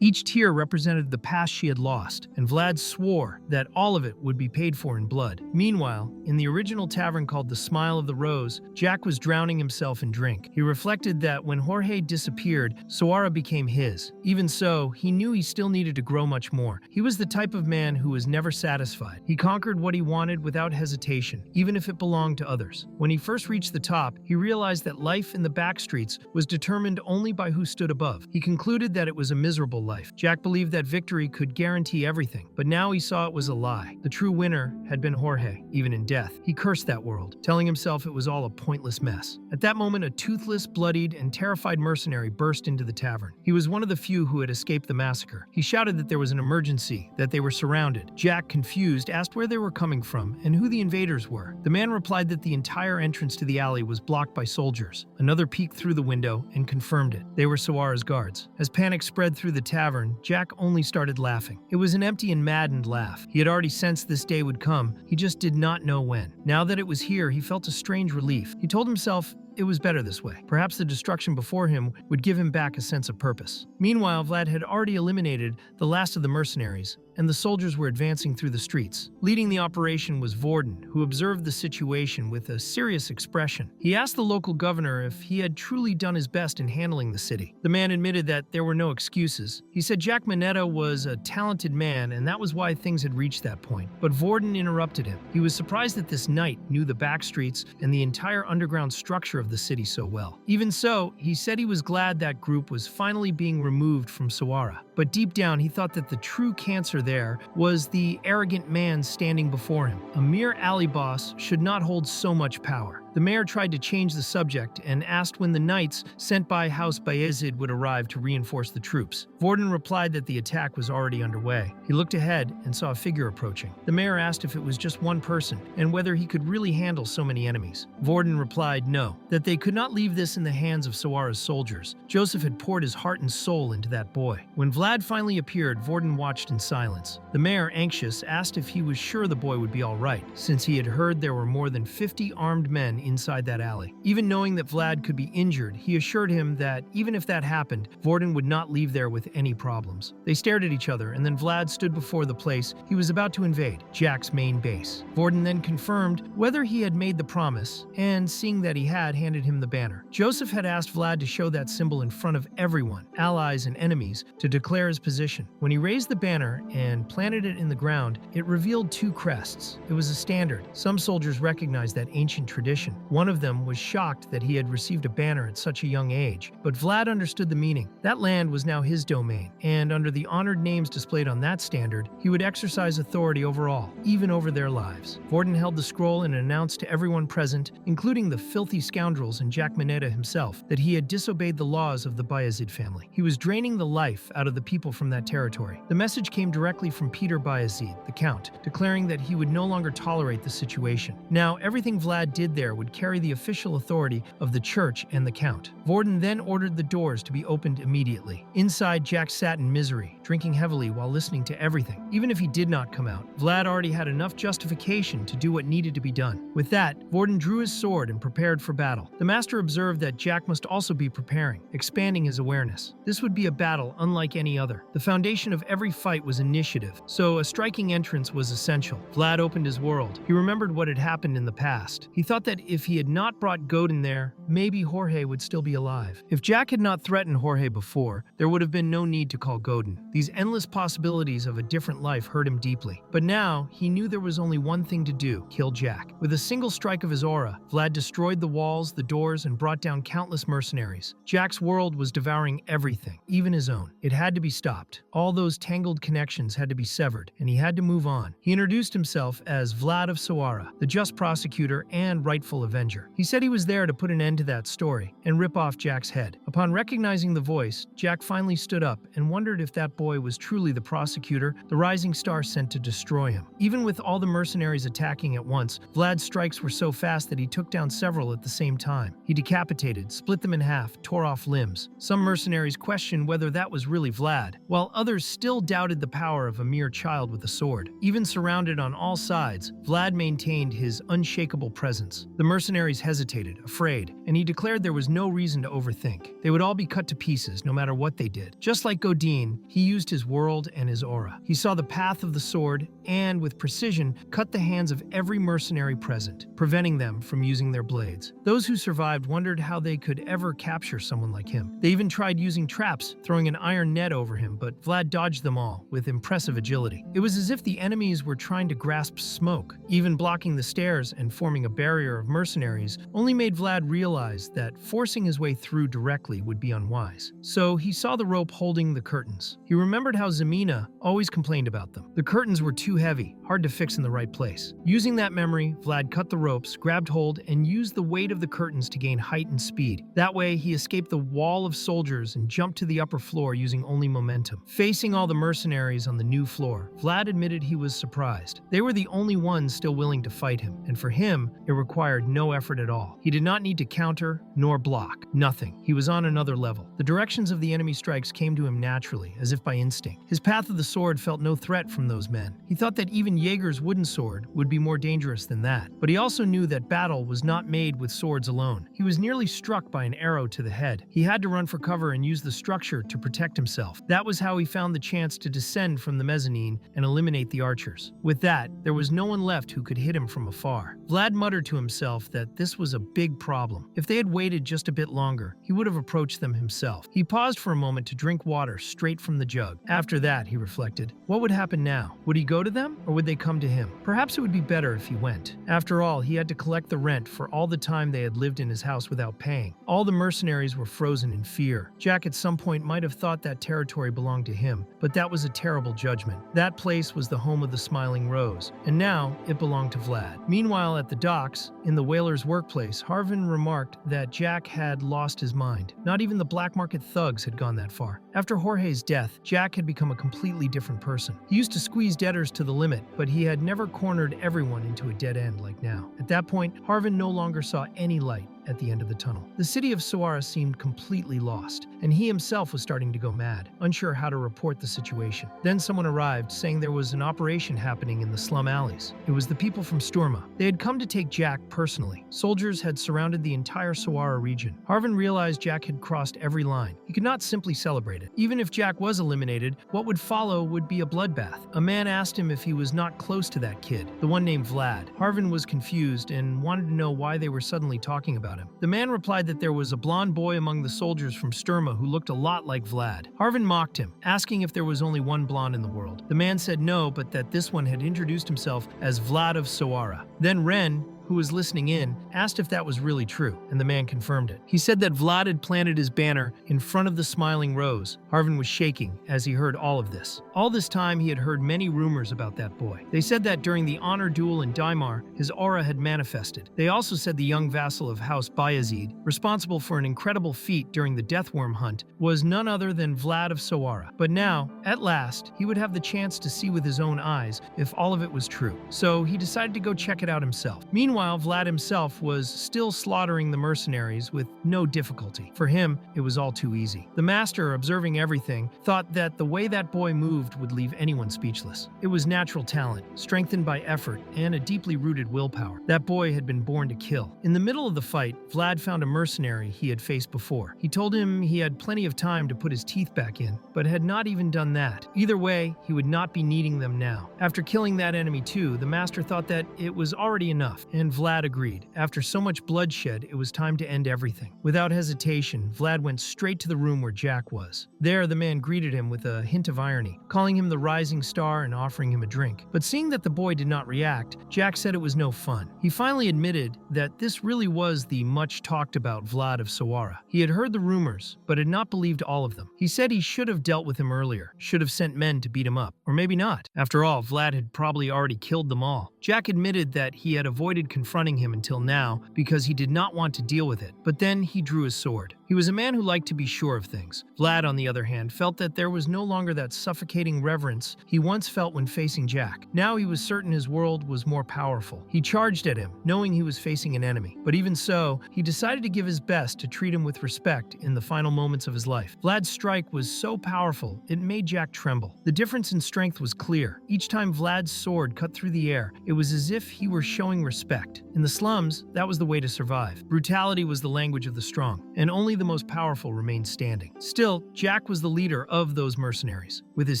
Each tear represented the past she had lost, and Vlad swore that all of it would be paid for in blood. Meanwhile, in the original tavern called the Smile of the Rose, Jack was drowning himself in drink. He reflected that when Jorge disappeared, Sawara became his. Even so, he knew he still needed to grow much more. He was the type of man who was never satisfied. He conquered what he wanted without hesitation, even if it belonged to others. When he first reached the top, he realized that life in the back streets was determined only by who stood above. He concluded that it was a miserable life. Jack believed that victory could guarantee everything, but now he saw it was a lie. The true winner had been Jorge, even in death. He cursed that world, telling himself it was all a pointless mess. At that moment, a toothless, bloodied, and terrified mercenary burst into the tavern. He was one of the few who had escaped the massacre. He shouted that there was an emergency, that they were surrounded. Jack, confused, asked where they were coming from and who the invaders were. The man replied that the entire entrance to the alley was blocked by soldiers. Another peeked through the window and confirmed it. They were Sawara's guards. As panic spread through the tavern, Jack only started laughing. It was an empty and maddened laugh. He had already sensed this day would come, he just did not know when. Now that it was here, he felt a strange relief. He told himself it was better this way. Perhaps the destruction before him would give him back a sense of purpose. Meanwhile, Vlad had already eliminated the last of the mercenaries, and the soldiers were advancing through the streets. Leading the operation was Vorden, who observed the situation with a serious expression. He asked the local governor if he had truly done his best in handling the city. The man admitted that there were no excuses. He said Jack Manetta was a talented man, and that was why things had reached that point. But Vorden interrupted him. He was surprised that this knight knew the back streets and the entire underground structure of the city so well. Even so, he said he was glad that group was finally being removed from Sawara. But deep down, he thought that the true cancer there was the arrogant man standing before him. A mere alley boss should not hold so much power. The mayor tried to change the subject and asked when the knights sent by House Bayezid would arrive to reinforce the troops. Vorden replied that the attack was already underway. He looked ahead and saw a figure approaching. The mayor asked if it was just one person and whether he could really handle so many enemies. Vorden replied no, that they could not leave this in the hands of Sawara's soldiers. Joseph had poured his heart and soul into that boy. When Vlad finally appeared, Vorden watched in silence. The mayor, anxious, asked if he was sure the boy would be all right, since he had heard there were more than 50 armed men inside that alley. Even knowing that Vlad could be injured, he assured him that even if that happened, Vorden would not leave there with any problems. They stared at each other, and then Vlad stood before the place he was about to invade, Jack's main base. Vorden then confirmed whether he had made the promise, and seeing that he had, handed him the banner. Joseph had asked Vlad to show that symbol in front of everyone, allies and enemies, to declare his position. When he raised the banner and planted it in the ground, it revealed two crests. It was a standard. Some soldiers recognized that ancient tradition. One of them was shocked that he had received a banner at such a young age, but Vlad understood the meaning. That land was now his domain, and under the honored names displayed on that standard, he would exercise authority over all, even over their lives. Vorden held the scroll and announced to everyone present, including the filthy scoundrels and Jack Manetta himself, that he had disobeyed the laws of the Bayezid family. He was draining the life out of the people from that territory. The message came directly from Peter Bayezid, the Count, declaring that he would no longer tolerate the situation. Now, everything Vlad did there would carry the official authority of the church and the Count. Vorden then ordered the doors to be opened immediately. Inside, Jack sat in misery, drinking heavily while listening to everything. Even if he did not come out, Vlad already had enough justification to do what needed to be done. With that, Vorden drew his sword and prepared for battle. The master observed that Jack must also be preparing, expanding his awareness. This would be a battle unlike any other. The foundation of every fight was initiative, so a striking entrance was essential. Vlad opened his world. He remembered what had happened in the past. He thought that if he had not brought Godin there, maybe Jorge would still be alive. If Jack had not threatened Jorge before, there would have been no need to call Godin. These endless possibilities of a different life hurt him deeply. But now, he knew there was only one thing to do: kill Jack. With a single strike of his aura, Vlad destroyed the walls, the doors, and brought down countless mercenaries. Jack's world was devouring everything, even his own. It had to be stopped. All those tangled connections had to be severed, and he had to move on. He introduced himself as Vlad of Sawara, the just prosecutor and rightful avenger. He said he was there to put an end to that story and rip off Jack's head. Upon recognizing the voice, Jack finally stood up and wondered if that boy was truly the prosecutor, the rising star sent to destroy him. Even with all the mercenaries attacking at once, Vlad's strikes were so fast that he took down several at the same time. He decapitated, split them in half, tore off limbs. Some mercenaries questioned whether that was really Vlad, while others still doubted the power of a mere child with a sword. Even surrounded on all sides, Vlad maintained his unshakable presence. The mercenaries hesitated, afraid, and he declared there was no reason to overthink. They would all be cut to pieces, no matter what they did. Just like Godin, he used his world and his aura. He saw the path of the sword and, with precision, cut the hands of every mercenary present, preventing them from using their blades. Those who survived wondered how they could ever capture someone like him. They even tried using traps, throwing an iron net over him, but Vlad dodged them all with impressive agility. It was as if the enemies were trying to grasp smoke. Even blocking the stairs and forming a barrier of mercenaries only made Vlad realize that forcing his way through directly would be unwise. So he saw the rope holding the curtains. He remembered how Zemina always complained about them. The curtains were too heavy, hard to fix in the right place. Using that memory, Vlad cut the ropes, grabbed hold, and used the weight of the curtains to gain height and speed. That way, he escaped the wall of soldiers and jumped to the upper floor using only momentum. Facing all the mercenaries on the new floor, Vlad admitted he was surprised. They were the only ones still willing to fight him, and for him, it required no effort at all. He did not need to counter nor block. Nothing. He was on another level. The directions of the enemy strikes came to him naturally, as if by instinct. His path of the sword felt no threat from those men. He thought that even Jaeger's wooden sword would be more dangerous than that. But he also knew that battle was not made with swords alone. He was nearly struck by an arrow to the head. He had to run for cover and use the structure to protect himself. That was how he found the chance to descend from the mezzanine and eliminate the archers. With that, there was no one left who could hit him from afar. Vlad muttered to himself that this was a big problem. If they had waited just a bit longer, he would have approached them himself. He paused for a moment to drink water straight from the jug. After that, he reflected, what would happen now? Would he go to them, or would they come to him? Perhaps it would be better if he went. After all, he had to collect the rent for all the time they had lived in his house without paying. All the mercenaries were frozen in fear. Jack at some point might have thought that territory territory belonged to him, but that was a terrible judgment. That place was the home of the Smiling Rose, and now it belonged to Vlad. Meanwhile, at the docks, in the whaler's workplace, Harvin remarked that Jack had lost his mind. Not even the black market thugs had gone that far. After Jorge's death, Jack had become a completely different person. He used to squeeze debtors to the limit, but he had never cornered everyone into a dead end like now. At that point, Harvin no longer saw any light at the end of the tunnel. The city of Sawara seemed completely lost, and he himself was starting to go mad, unsure how to report the situation. Then someone arrived, saying there was an operation happening in the slum alleys. It was the people from Sturma. They had come to take Jack personally. Soldiers had surrounded the entire Sawara region. Harvin realized Jack had crossed every line. He could not simply celebrate it. Even if Jack was eliminated, what would follow would be a bloodbath. A man asked him if he was not close to that kid, the one named Vlad. Harvin was confused and wanted to know why they were suddenly talking about him. The man replied that there was a blonde boy among the soldiers from Sturma who looked a lot like Vlad. Harvin mocked him, asking if there was only one blonde in the world. The man said no, but that this one had introduced himself as Vlad of Sawara. Then Ren, who was listening in, asked if that was really true, and the man confirmed it. He said that Vlad had planted his banner in front of the Smiling Rose. Harvin was shaking as he heard all of this. All this time, he had heard many rumors about that boy. They said that during the honor duel in Daimar, his aura had manifested. They also said the young vassal of House Bayezid, responsible for an incredible feat during the Deathworm hunt, was none other than Vlad of Sawara. But now, at last, he would have the chance to see with his own eyes if all of it was true. So he decided to go check it out himself. Meanwhile, Vlad himself was still slaughtering the mercenaries with no difficulty. For him, it was all too easy. The master, observing everything, thought that the way that boy moved would leave anyone speechless. It was natural talent, strengthened by effort, and a deeply rooted willpower. That boy had been born to kill. In the middle of the fight, Vlad found a mercenary he had faced before. He told him he had plenty of time to put his teeth back in, but had not even done that. Either way, he would not be needing them now. After killing that enemy too, the master thought that it was already enough, and Vlad agreed. After so much bloodshed, it was time to end everything. Without hesitation, Vlad went straight to the room where Jack was. There, the man greeted him with a hint of irony, calling him the rising star and offering him a drink. But seeing that the boy did not react, Jack said it was no fun. He finally admitted that this really was the much-talked-about Vlad of Sawara. He had heard the rumors, but had not believed all of them. He said he should have dealt with him earlier, should have sent men to beat him up. Or maybe not. After all, Vlad had probably already killed them all. Jack admitted that he had avoided confronting him until now because he did not want to deal with it, but then he drew his sword. He was a man who liked to be sure of things. Vlad, on the other hand, felt that there was no longer that suffocating reverence he once felt when facing Jack. Now he was certain his world was more powerful. He charged at him, knowing he was facing an enemy. But even so, he decided to give his best to treat him with respect in the final moments of his life. Vlad's strike was so powerful, it made Jack tremble. The difference in strength was clear. Each time Vlad's sword cut through the air, it was as if he were showing respect. In the slums, that was the way to survive. Brutality was the language of the strong, and only the most powerful remained standing. Still, Jack was the leader of those mercenaries. With his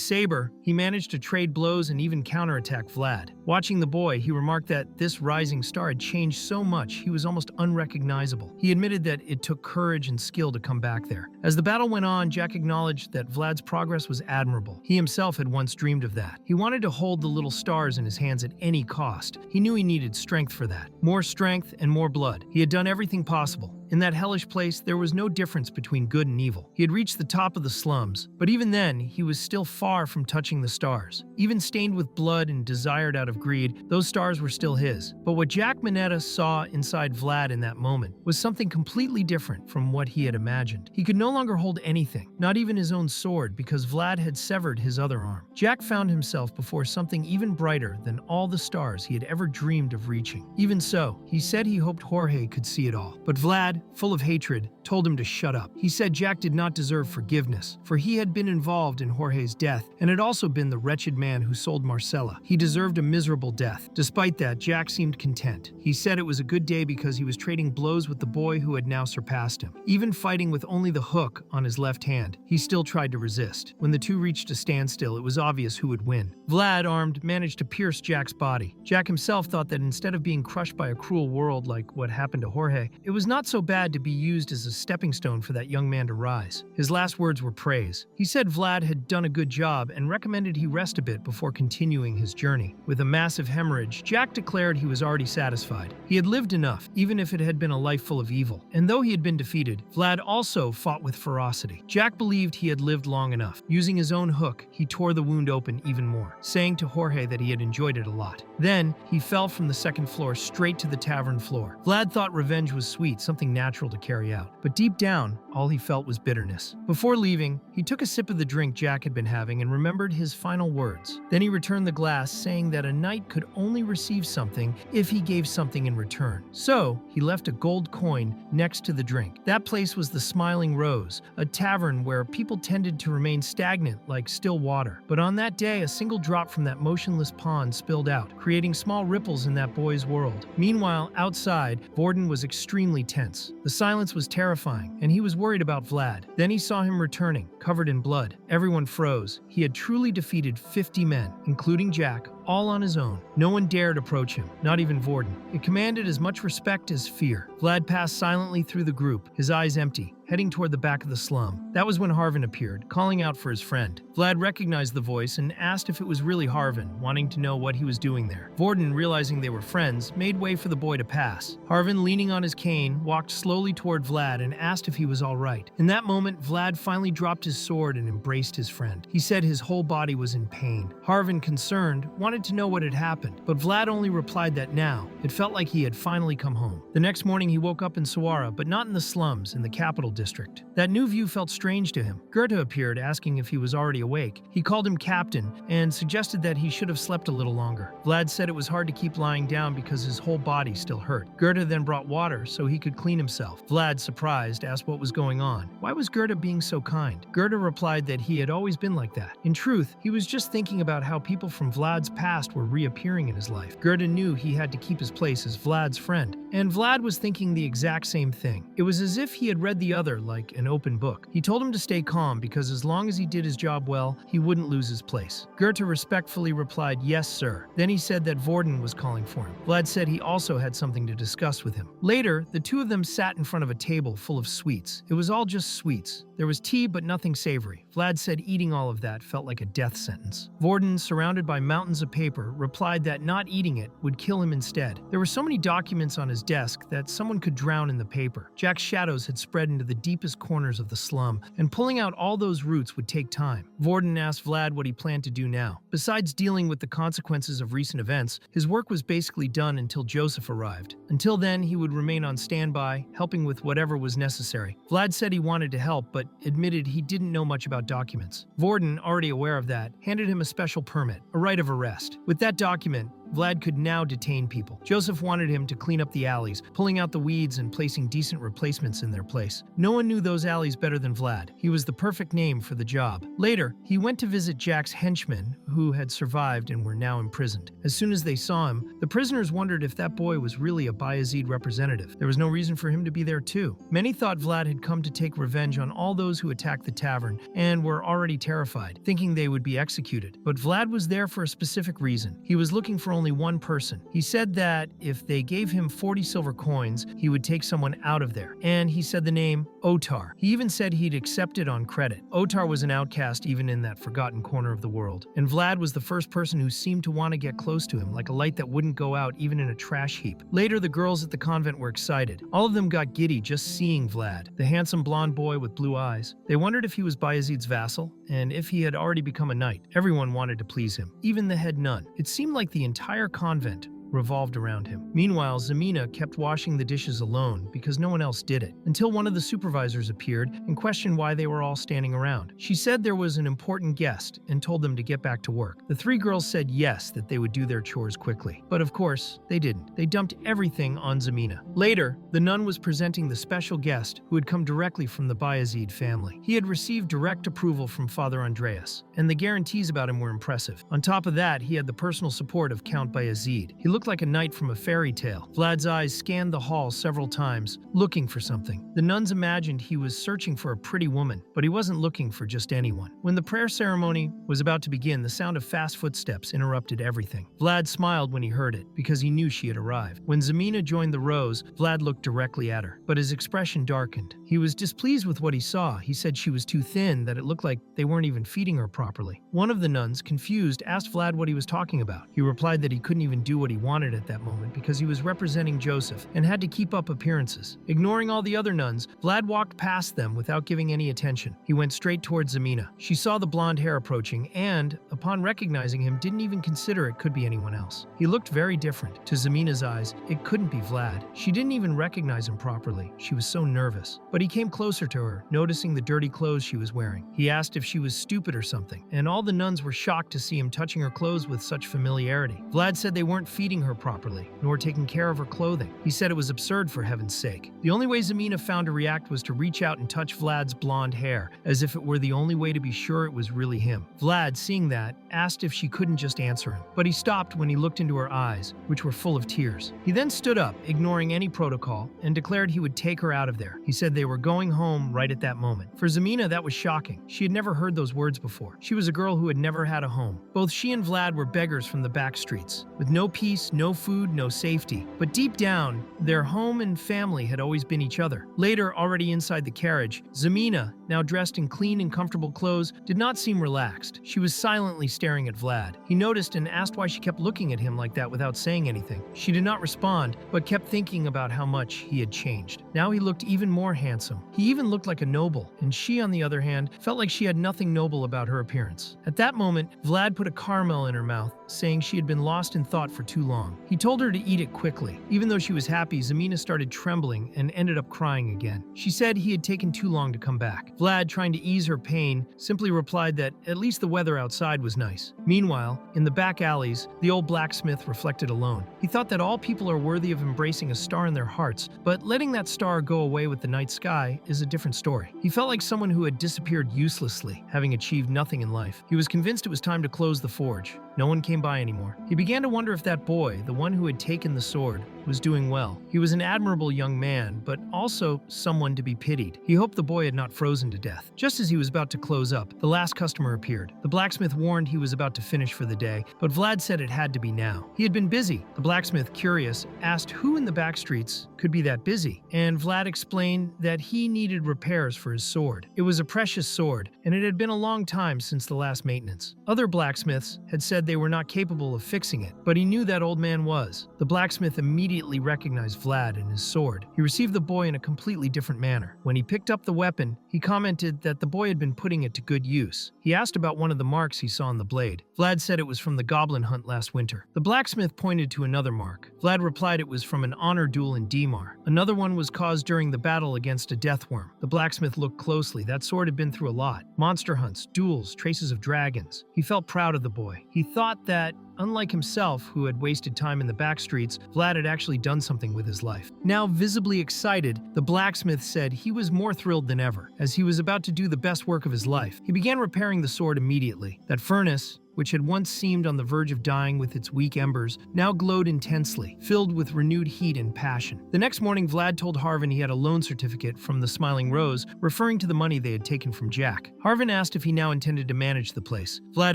saber, he managed to trade blows and even counterattack Vlad. Watching the boy, he remarked that this rising star had changed so much he was almost unrecognizable. He admitted that it took courage and skill to come back there. As the battle went on, Jack acknowledged that Vlad's progress was admirable. He himself had once dreamed of that. He wanted to hold the little stars in his hands at any cost. He knew he needed strength for that. More strength and more blood. He had done everything possible. In that hellish place, there was no difference between good and evil. He had reached the top of the slums, but even then, he was still far from touching the stars. Even stained with blood and desired out of greed, those stars were still his. But what Jack Manetta saw inside Vlad in that moment was something completely different from what he had imagined. He could no longer hold anything, not even his own sword, because Vlad had severed his other arm. Jack found himself before something even brighter than all the stars he had ever dreamed of reaching. Even so, he said he hoped Jorge could see it all. But Vlad, full of hatred, told him to shut up. He said Jack did not deserve forgiveness, for he had been involved in Jorge's death and had also been the wretched man who sold Marcella. He deserved a miserable death. Despite that, Jack seemed content. He said it was a good day because he was trading blows with the boy who had now surpassed him. Even fighting with only the hook on his left hand, he still tried to resist. When the two reached a standstill, it was obvious who would win. Vlad, armed, managed to pierce Jack's body. Jack himself thought that instead of being crushed by a cruel world like what happened to Jorge, it was not so bad bad to be used as a stepping stone for that young man to rise. His last words were praise. He said Vlad had done a good job and recommended he rest a bit before continuing his journey. With a massive hemorrhage, Jack declared he was already satisfied. He had lived enough, even if it had been a life full of evil. And though he had been defeated, Vlad also fought with ferocity. Jack believed he had lived long enough. Using his own hook, he tore the wound open even more, saying to Jorge that he had enjoyed it a lot. Then, he fell from the second floor straight to the tavern floor. Vlad thought revenge was sweet, something natural to carry out. But deep down, all he felt was bitterness. Before leaving, he took a sip of the drink Jack had been having and remembered his final words. Then he returned the glass, saying that a knight could only receive something if he gave something in return. So, he left a gold coin next to the drink. That place was the Smiling Rose, a tavern where people tended to remain stagnant like still water. But on that day, a single drop from that motionless pond spilled out, creating small ripples in that boy's world. Meanwhile, outside, Vorden was extremely tense. The silence was terrifying, and he was worried about Vlad. Then he saw him returning, covered in blood. Everyone froze. He had truly defeated 50 men, including Jack, all on his own. No one dared approach him, not even Vorden. It commanded as much respect as fear. Vlad passed silently through the group, his eyes empty, heading toward the back of the slum. That was when Harvin appeared, calling out for his friend. Vlad recognized the voice and asked if it was really Harvin, wanting to know what he was doing there. Vorden, realizing they were friends, made way for the boy to pass. Harvin, leaning on his cane, walked slowly toward Vlad and asked if he was all right. In that moment, Vlad finally dropped his sword and embraced his friend. He said his whole body was in pain. Harvin, concerned, wanted to know what had happened, but Vlad only replied that now, it felt like he had finally come home. The next morning, he woke up in Sawara, but not in the slums, in the capital district. That new view felt strange to him. Goethe appeared, asking if he was already awake. He called him captain and suggested that he should have slept a little longer. Vlad said it was hard to keep lying down because his whole body still hurt. Goethe then brought water so he could clean himself. Vlad, surprised, asked what was going on. Why was Goethe being so kind? Goethe replied that he had always been like that. In truth, he was just thinking about how people from Vlad's past were reappearing in his life. Goethe knew he had to keep his place as Vlad's friend, and Vlad was thinking the exact same thing. It was as if he had read the other like an open book. He told him to stay calm because as long as he did his job well, he wouldn't lose his place. Goethe respectfully replied, "Yes, sir." Then he said that Vorden was calling for him. Vlad said he also had something to discuss with him. Later, the two of them sat in front of a table full of sweets. It was all just sweets. There was tea, but nothing savory. Vlad said eating all of that felt like a death sentence. Vorden, surrounded by mountains of paper, replied that not eating it would kill him instead. There were so many documents on his desk that someone could drown in the paper. Jack's shadows had spread into the deepest corners of the slum, and pulling out all those roots would take time. Vorden asked Vlad what he planned to do now. Besides dealing with the consequences of recent events, his work was basically done until Joseph arrived. Until then, he would remain on standby, helping with whatever was necessary. Vlad said he wanted to help, but admitted he didn't know much about documents. Vorden, already aware of that, handed him a special permit, a right of arrest. With that document, Vlad could now detain people. Joseph wanted him to clean up the alleys, pulling out the weeds and placing decent replacements in their place. No one knew those alleys better than Vlad. He was the perfect name for the job. Later, he went to visit Jack's henchmen, who had survived and were now imprisoned. As soon as they saw him, the prisoners wondered if that boy was really a Bayezid representative. There was no reason for him to be there too. Many thought Vlad had come to take revenge on all those who attacked the tavern and were already terrified, thinking they would be executed. But Vlad was there for a specific reason. He was looking for only one person. He said that if they gave him 40 silver coins, he would take someone out of there. And he said the name Otar. He even said he'd accept it on credit. Otar was an outcast even in that forgotten corner of the world. And Vlad was the first person who seemed to want to get close to him, like a light that wouldn't go out even in a trash heap. Later, the girls at the convent were excited. All of them got giddy just seeing Vlad, the handsome blonde boy with blue eyes. They wondered if he was Bayezid's vassal, and if he had already become a knight. Everyone wanted to please him, even the head nun. It seemed like the entire convent revolved around him. Meanwhile, Zemina kept washing the dishes alone because no one else did it, until one of the supervisors appeared and questioned why they were all standing around. She said there was an important guest and told them to get back to work. The three girls said yes, that they would do their chores quickly. But of course, they didn't. They dumped everything on Zemina. Later, the nun was presenting the special guest who had come directly from the Bayezid family. He had received direct approval from Father Andreas, and the guarantees about him were impressive. On top of that, he had the personal support of Count Bayezid. He looked looked like a knight from a fairy tale. Vlad's eyes scanned the hall several times, looking for something. The nuns imagined he was searching for a pretty woman, but he wasn't looking for just anyone. When the prayer ceremony was about to begin, the sound of fast footsteps interrupted everything. Vlad smiled when he heard it, because he knew she had arrived. When Zemina joined the rows, Vlad looked directly at her, but his expression darkened. He was displeased with what he saw. He said she was too thin, that it looked like they weren't even feeding her properly. One of the nuns, confused, asked Vlad what he was talking about. He replied that he couldn't even do what he wanted at that moment because he was representing Joseph and had to keep up appearances. Ignoring all the other nuns, Vlad walked past them without giving any attention. He went straight towards Zemina. She saw the blonde hair approaching and, upon recognizing him, didn't even consider it could be anyone else. He looked very different. To Zemina's eyes, it couldn't be Vlad. She didn't even recognize him properly. She was so nervous. But he came closer to her, noticing the dirty clothes she was wearing. He asked if she was stupid or something, and all the nuns were shocked to see him touching her clothes with such familiarity. Vlad said they weren't feeding her properly, nor taking care of her clothing. He said it was absurd for heaven's sake. The only way Zemina found to react was to reach out and touch Vlad's blonde hair, as if it were the only way to be sure it was really him. Vlad, seeing that, asked if she couldn't just answer him, but he stopped when he looked into her eyes, which were full of tears. He then stood up, ignoring any protocol, and declared he would take her out of there. He said they were going home right at that moment. For Zemina, that was shocking. She had never heard those words before. She was a girl who had never had a home. Both she and Vlad were beggars from the back streets, with no peace, no food, no safety. But deep down, their home and family had always been each other. Later, already inside the carriage, Zemina, now dressed in clean and comfortable clothes, did not seem relaxed. She was silently staring at Vlad. He noticed and asked why she kept looking at him like that without saying anything. She did not respond, but kept thinking about how much he had changed. Now he looked even more handsome. He even looked like a noble, and she, on the other hand, felt like she had nothing noble about her appearance. At that moment, Vlad put a caramel in her mouth, saying she had been lost in thought for too long. He told her to eat it quickly. Even though she was happy, Zemina started trembling and ended up crying again. She said he had taken too long to come back. Vlad, trying to ease her pain, simply replied that at least the weather outside was nice. Meanwhile, in the back alleys, the old blacksmith reflected alone. He thought that all people are worthy of embracing a star in their hearts, but letting that star go away with the night sky is a different story. He felt like someone who had disappeared uselessly, having achieved nothing in life. He was convinced it was time to close the forge. No one came by anymore. He began to wonder if that boy, the one who had taken the sword, was doing well. He was an admirable young man, but also someone to be pitied. He hoped the boy had not frozen to death. Just as he was about to close up, the last customer appeared. The blacksmith warned he was about to finish for the day, but Vlad said it had to be now. He had been busy. The blacksmith, curious, asked who in the back streets could be that busy, and Vlad explained that he needed repairs for his sword. It was a precious sword, and it had been a long time since the last maintenance. Other blacksmiths had said they were not capable of fixing it, but he knew that old man was. The blacksmith immediately recognized Vlad and his sword. He received the boy in a completely different manner. When he picked up the weapon, he commented that the boy had been putting it to good use. He asked about one of the marks he saw on the blade. Vlad said it was from the goblin hunt last winter. The blacksmith pointed to another mark. Vlad replied it was from an honor duel in Dimar. Another one was caused during the battle against a deathworm. The blacksmith looked closely. That sword had been through a lot. Monster hunts, duels, traces of dragons. He felt proud of the boy. He thought that, unlike himself, who had wasted time in the back streets, Vlad had actually done something with his life. Now visibly excited, the blacksmith said he was more thrilled than ever, as he was about to do the best work of his life. He began repairing the sword immediately. That furnace, which had once seemed on the verge of dying with its weak embers, now glowed intensely, filled with renewed heat and passion. The next morning, Vlad told Harvin he had a loan certificate from the Smiling Rose, referring to the money they had taken from Jack. Harvin asked if he now intended to manage the place. Vlad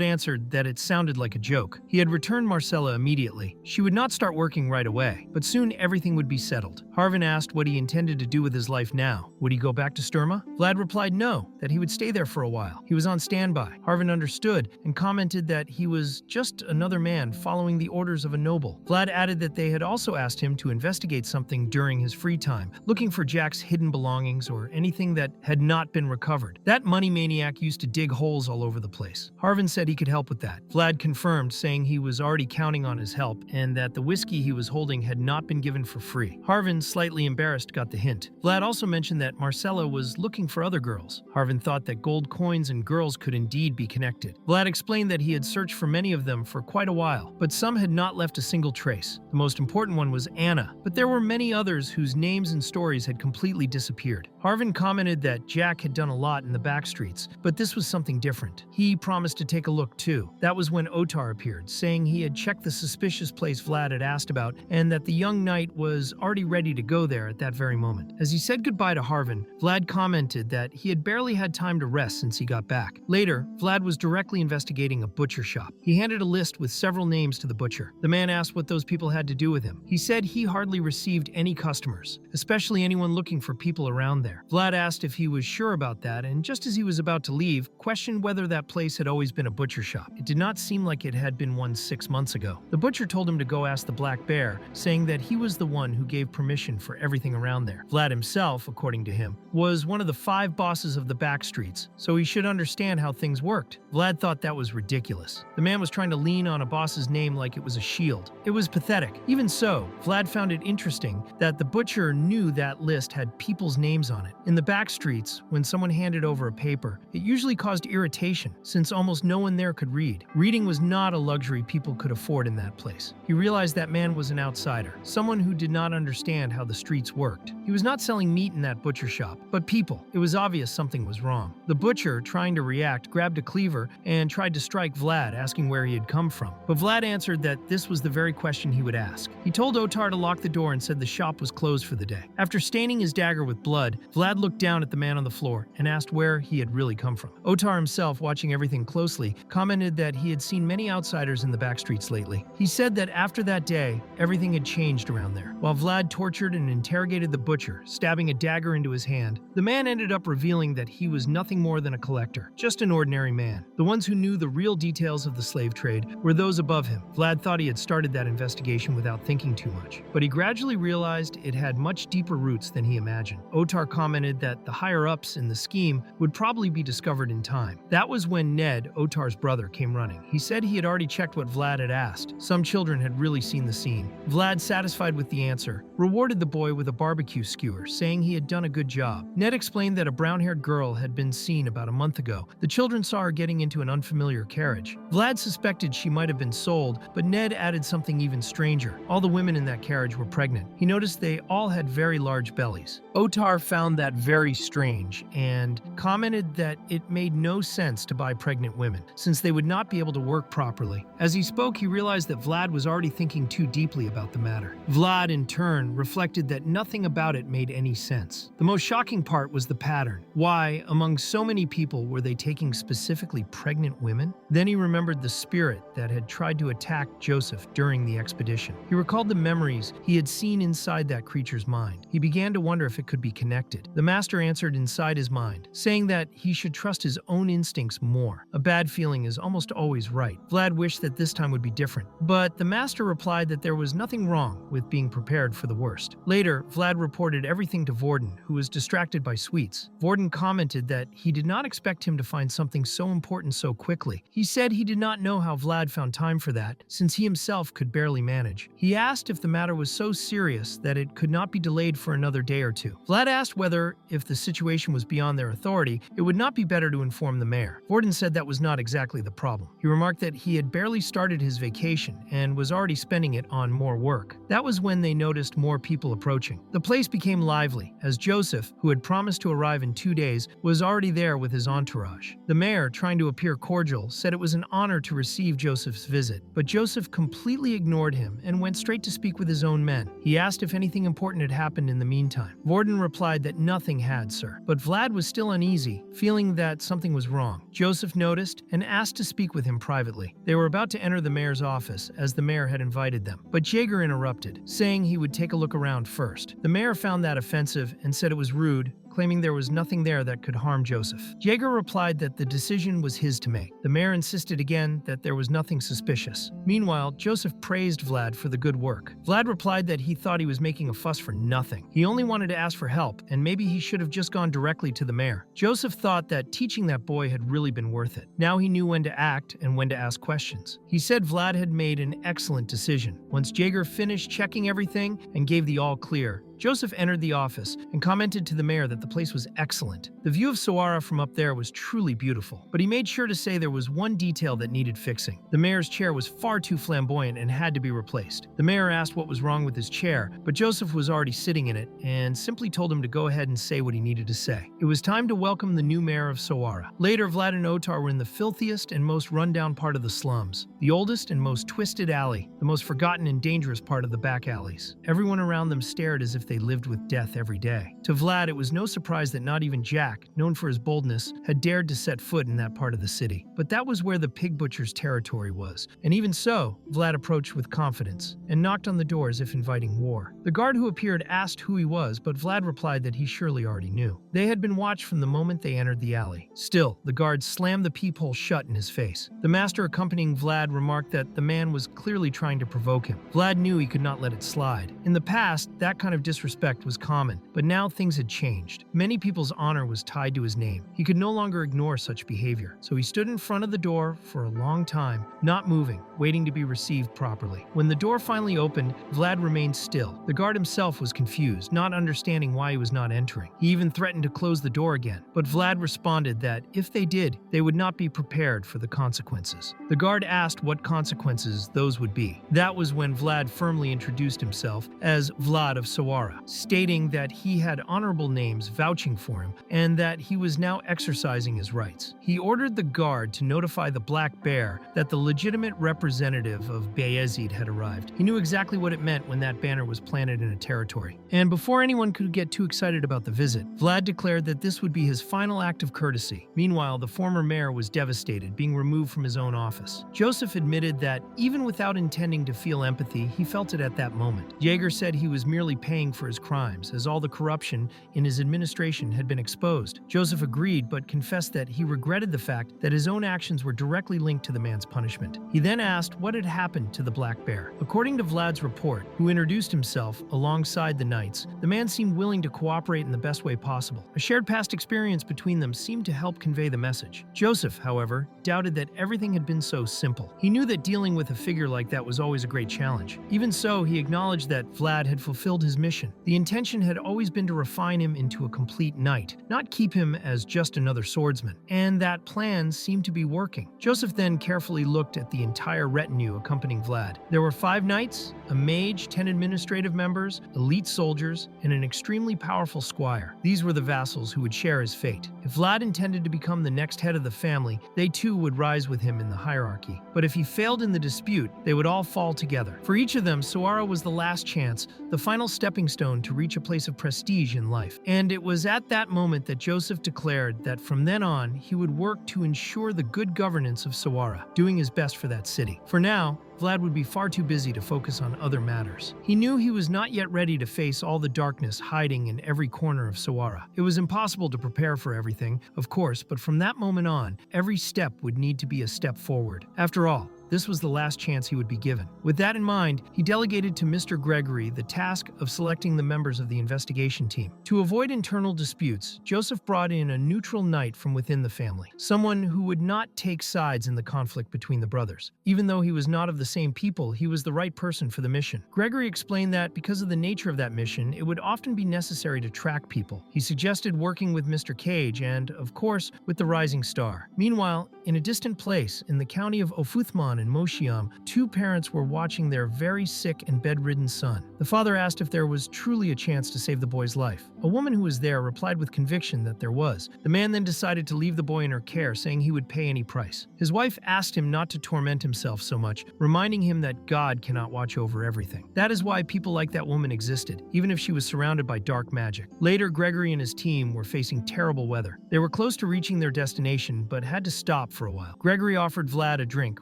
answered that it sounded like a joke. He had returned Marcella immediately. She would not start working right away, but soon everything would be settled. Harvin asked what he intended to do with his life now. Would he go back to Sturma? Vlad replied no, that he would stay there for a while. He was on standby. Harvin understood and commented that he was just another man following the orders of a noble. Vlad added that they had also asked him to investigate something during his free time, looking for Jack's hidden belongings or anything that had not been recovered. That money maniac used to dig holes all over the place. Harvin said he could help with that. Vlad confirmed, saying he was already counting on his help and that the whiskey he was holding had not been given for free. Harvin, slightly embarrassed, got the hint. Vlad also mentioned that Marcella was looking for other girls. Harvin thought that gold coins and girls could indeed be connected. Vlad explained that he had had searched for many of them for quite a while, but some had not left a single trace. The most important one was Anna, but there were many others whose names and stories had completely disappeared. Harvin commented that Jack had done a lot in the back streets, but this was something different. He promised to take a look too. That was when Otar appeared, saying he had checked the suspicious place Vlad had asked about and that the young knight was already ready to go there at that very moment. As he said goodbye to Harvin, Vlad commented that he had barely had time to rest since he got back. Later, Vlad was directly investigating a butcher shop. He handed a list with several names to the butcher. The man asked what those people had to do with him. He said he hardly received any customers, especially anyone looking for people around there. Vlad asked if he was sure about that, and just as he was about to leave, questioned whether that place had always been a butcher shop. It did not seem like it had been one 6 months ago. The butcher told him to go ask the Black Bear, saying that he was the one who gave permission for everything around there. Vlad himself, according to him, was one of the 5 bosses of the back streets, so he should understand how things worked. Vlad thought that was ridiculous. The man was trying to lean on a boss's name like it was a shield. It was pathetic. Even so, Vlad found it interesting that the butcher knew that list had people's names on it. In the back streets, when someone handed over a paper, it usually caused irritation, since almost no one there could read. Reading was not a luxury people could afford in that place. He realized that man was an outsider, someone who did not understand how the streets worked. He was not selling meat in that butcher shop, but people. It was obvious something was wrong. The butcher, trying to react, grabbed a cleaver and tried to strike Vlad, asking where he had come from. But Vlad answered that this was the very question he would ask. He told Otar to lock the door and said the shop was closed for the day. After staining his dagger with blood, Vlad looked down at the man on the floor and asked where he had really come from. Otar himself, watching everything closely, commented that he had seen many outsiders in the back streets lately. He said that after that day, everything had changed around there. While Vlad tortured and interrogated the butcher, stabbing a dagger into his hand, the man ended up revealing that he was nothing more than a collector, just an ordinary man. The ones who knew the real details of the slave trade were those above him. Vlad thought he had started that investigation without thinking too much, but he gradually realized it had much deeper roots than he imagined. Otar commented that the higher-ups in the scheme would probably be discovered in time. That was when Ned, Otar's brother, came running. He said he had already checked what Vlad had asked. Some children had really seen the scene. Vlad, satisfied with the answer, rewarded the boy with a barbecue skewer, saying he had done a good job. Ned explained that a brown-haired girl had been seen about a month ago. The children saw her getting into an unfamiliar carriage. Vlad suspected she might have been sold, but Ned added something even stranger. All the women in that carriage were pregnant. He noticed they all had very large bellies. Otar found that very strange and commented that it made no sense to buy pregnant women, since they would not be able to work properly. As he spoke, he realized that Vlad was already thinking too deeply about the matter. Vlad, in turn, reflected that nothing about it made any sense. The most shocking part was the pattern. Why, among so many people, were they taking specifically pregnant women? Then he remembered the spirit that had tried to attack Joseph during the expedition. He recalled the memories he had seen inside that creature's mind. He began to wonder if it could be connected. The master answered inside his mind, saying that he should trust his own instincts more. A bad feeling is almost always right. Vlad wished that this time would be different, but the master replied that there was nothing wrong with being prepared for the worst. Later, Vlad reported everything to Vorden, who was distracted by sweets. Vorden commented that he did not expect him to find something so important so quickly. He said he did not know how Vlad found time for that, since he himself could barely manage. He asked if the matter was so serious that it could not be delayed for another day or two. Vlad asked whether, if the situation was beyond their authority, it would not be better to inform the mayor. Vorden said that was not exactly the problem. He remarked that he had barely started his vacation and was already spending it on more work. That was when they noticed more people approaching. The place became lively, as Joseph, who had promised to arrive in 2 days, was already there with his entourage. The mayor, trying to appear cordial, said it was an honor to receive Joseph's visit, but Joseph completely ignored him and went straight to speak with his own men. He asked if anything important had happened in the meantime. Vorden replied that nothing had, sir. But Vlad was still uneasy, feeling that something was wrong. Joseph noticed and asked to speak with him privately. They were about to enter the mayor's office, as the mayor had invited them, but Jaeger interrupted, saying he would take a look around first. The mayor found that offensive and said it was rude, claiming there was nothing there that could harm Joseph. Jaeger replied that the decision was his to make. The mayor insisted again that there was nothing suspicious. Meanwhile, Joseph praised Vlad for the good work. Vlad replied that he thought he was making a fuss for nothing. He only wanted to ask for help, and maybe he should have just gone directly to the mayor. Joseph thought that teaching that boy had really been worth it. Now he knew when to act and when to ask questions. He said Vlad had made an excellent decision. Once Jaeger finished checking everything and gave the all clear, Joseph entered the office and commented to the mayor that the place was excellent. The view of Sawara from up there was truly beautiful, but he made sure to say there was one detail that needed fixing. The mayor's chair was far too flamboyant and had to be replaced. The mayor asked what was wrong with his chair, but Joseph was already sitting in it and simply told him to go ahead and say what he needed to say. It was time to welcome the new mayor of Sawara. Later, Vlad and Otar were in the filthiest and most rundown part of the slums, the oldest and most twisted alley, the most forgotten and dangerous part of the back alleys. Everyone around them stared as if they lived with death every day. To Vlad, it was no surprise that not even Jack, known for his boldness, had dared to set foot in that part of the city. But that was where the pig butcher's territory was, and even so, Vlad approached with confidence and knocked on the door as if inviting war. The guard who appeared asked who he was, but Vlad replied that he surely already knew. They had been watched from the moment they entered the alley. Still, the guard slammed the peephole shut in his face. The master accompanying Vlad remarked that the man was clearly trying to provoke him. Vlad knew he could not let it slide. In the past, that kind of disrespect was common, but now things had changed. Many people's honor was tied to his name. He could no longer ignore such behavior. So he stood in front of the door for a long time, not moving, waiting to be received properly. When the door finally opened, Vlad remained still. The guard himself was confused, not understanding why he was not entering. He even threatened to close the door again, but Vlad responded that if they did, they would not be prepared for the consequences. The guard asked what consequences those would be. That was when Vlad firmly introduced himself as Vlad of Sawara, stating that he had honorable names vouching for him and that he was now exercising his rights. He ordered the guard to notify the Black Bear that the legitimate representative of Bayezid had arrived. He knew exactly what it meant when that banner was planted in a territory. And before anyone could get too excited about the visit, Vlad declared that this would be his final act of courtesy. Meanwhile, the former mayor was devastated, being removed from his own office. Joseph admitted that, even without intending to feel empathy, he felt it at that moment. Jaeger said he was merely paying for his crimes, as all the corruption in his administration had been exposed. Joseph agreed, but confessed that he regretted the fact that his own actions were directly linked to the man's punishment. He then asked what had happened to the Black Bear. According to Vlad's report, who introduced himself alongside the knights, the man seemed willing to cooperate in the best way possible. A shared past experience between them seemed to help convey the message. Joseph, however, doubted that everything had been so simple. He knew that dealing with a figure like that was always a great challenge. Even so, he acknowledged that Vlad had fulfilled his mission. The intention had always been to refine him into a complete knight, not keep him as just another swordsman. And that plan seemed to be working. Joseph then carefully looked at the entire retinue accompanying Vlad. There were 5 knights, a mage, 10 administrative members, elite soldiers, and an extremely powerful squire. These were the vassals who would share his fate. If Vlad intended to become the next head of the family, they too would rise with him in the hierarchy. But if he failed in the dispute, they would all fall together. For each of them, Sawara was the last chance, the final stepping stone to reach a place of prestige in life. And it was at that moment that Joseph declared that from then on, he would work to ensure the good governance of Sawara, doing his best for that city. For now, Vlad would be far too busy to focus on other matters. He knew he was not yet ready to face all the darkness hiding in every corner of Sawara. It was impossible to prepare for everything, of course, but from that moment on, every step would need to be a step forward. After all, this was the last chance he would be given. With that in mind, he delegated to Mr. Gregory the task of selecting the members of the investigation team. To avoid internal disputes, Joseph brought in a neutral knight from within the family, someone who would not take sides in the conflict between the brothers. Even though he was not of the same people, he was the right person for the mission. Gregory explained that because of the nature of that mission, it would often be necessary to track people. He suggested working with Mr. Cage and, of course, with the Rising Star. Meanwhile, in a distant place, in the county of Ofuthman and Moshiam, 2 parents were watching their very sick and bedridden son. The father asked if there was truly a chance to save the boy's life. A woman who was there replied with conviction that there was. The man then decided to leave the boy in her care, saying he would pay any price. His wife asked him not to torment himself so much, reminding him that God cannot watch over everything. That is why people like that woman existed, even if she was surrounded by dark magic. Later, Gregory and his team were facing terrible weather. They were close to reaching their destination, but had to stop for a while. Gregory offered Vlad a drink,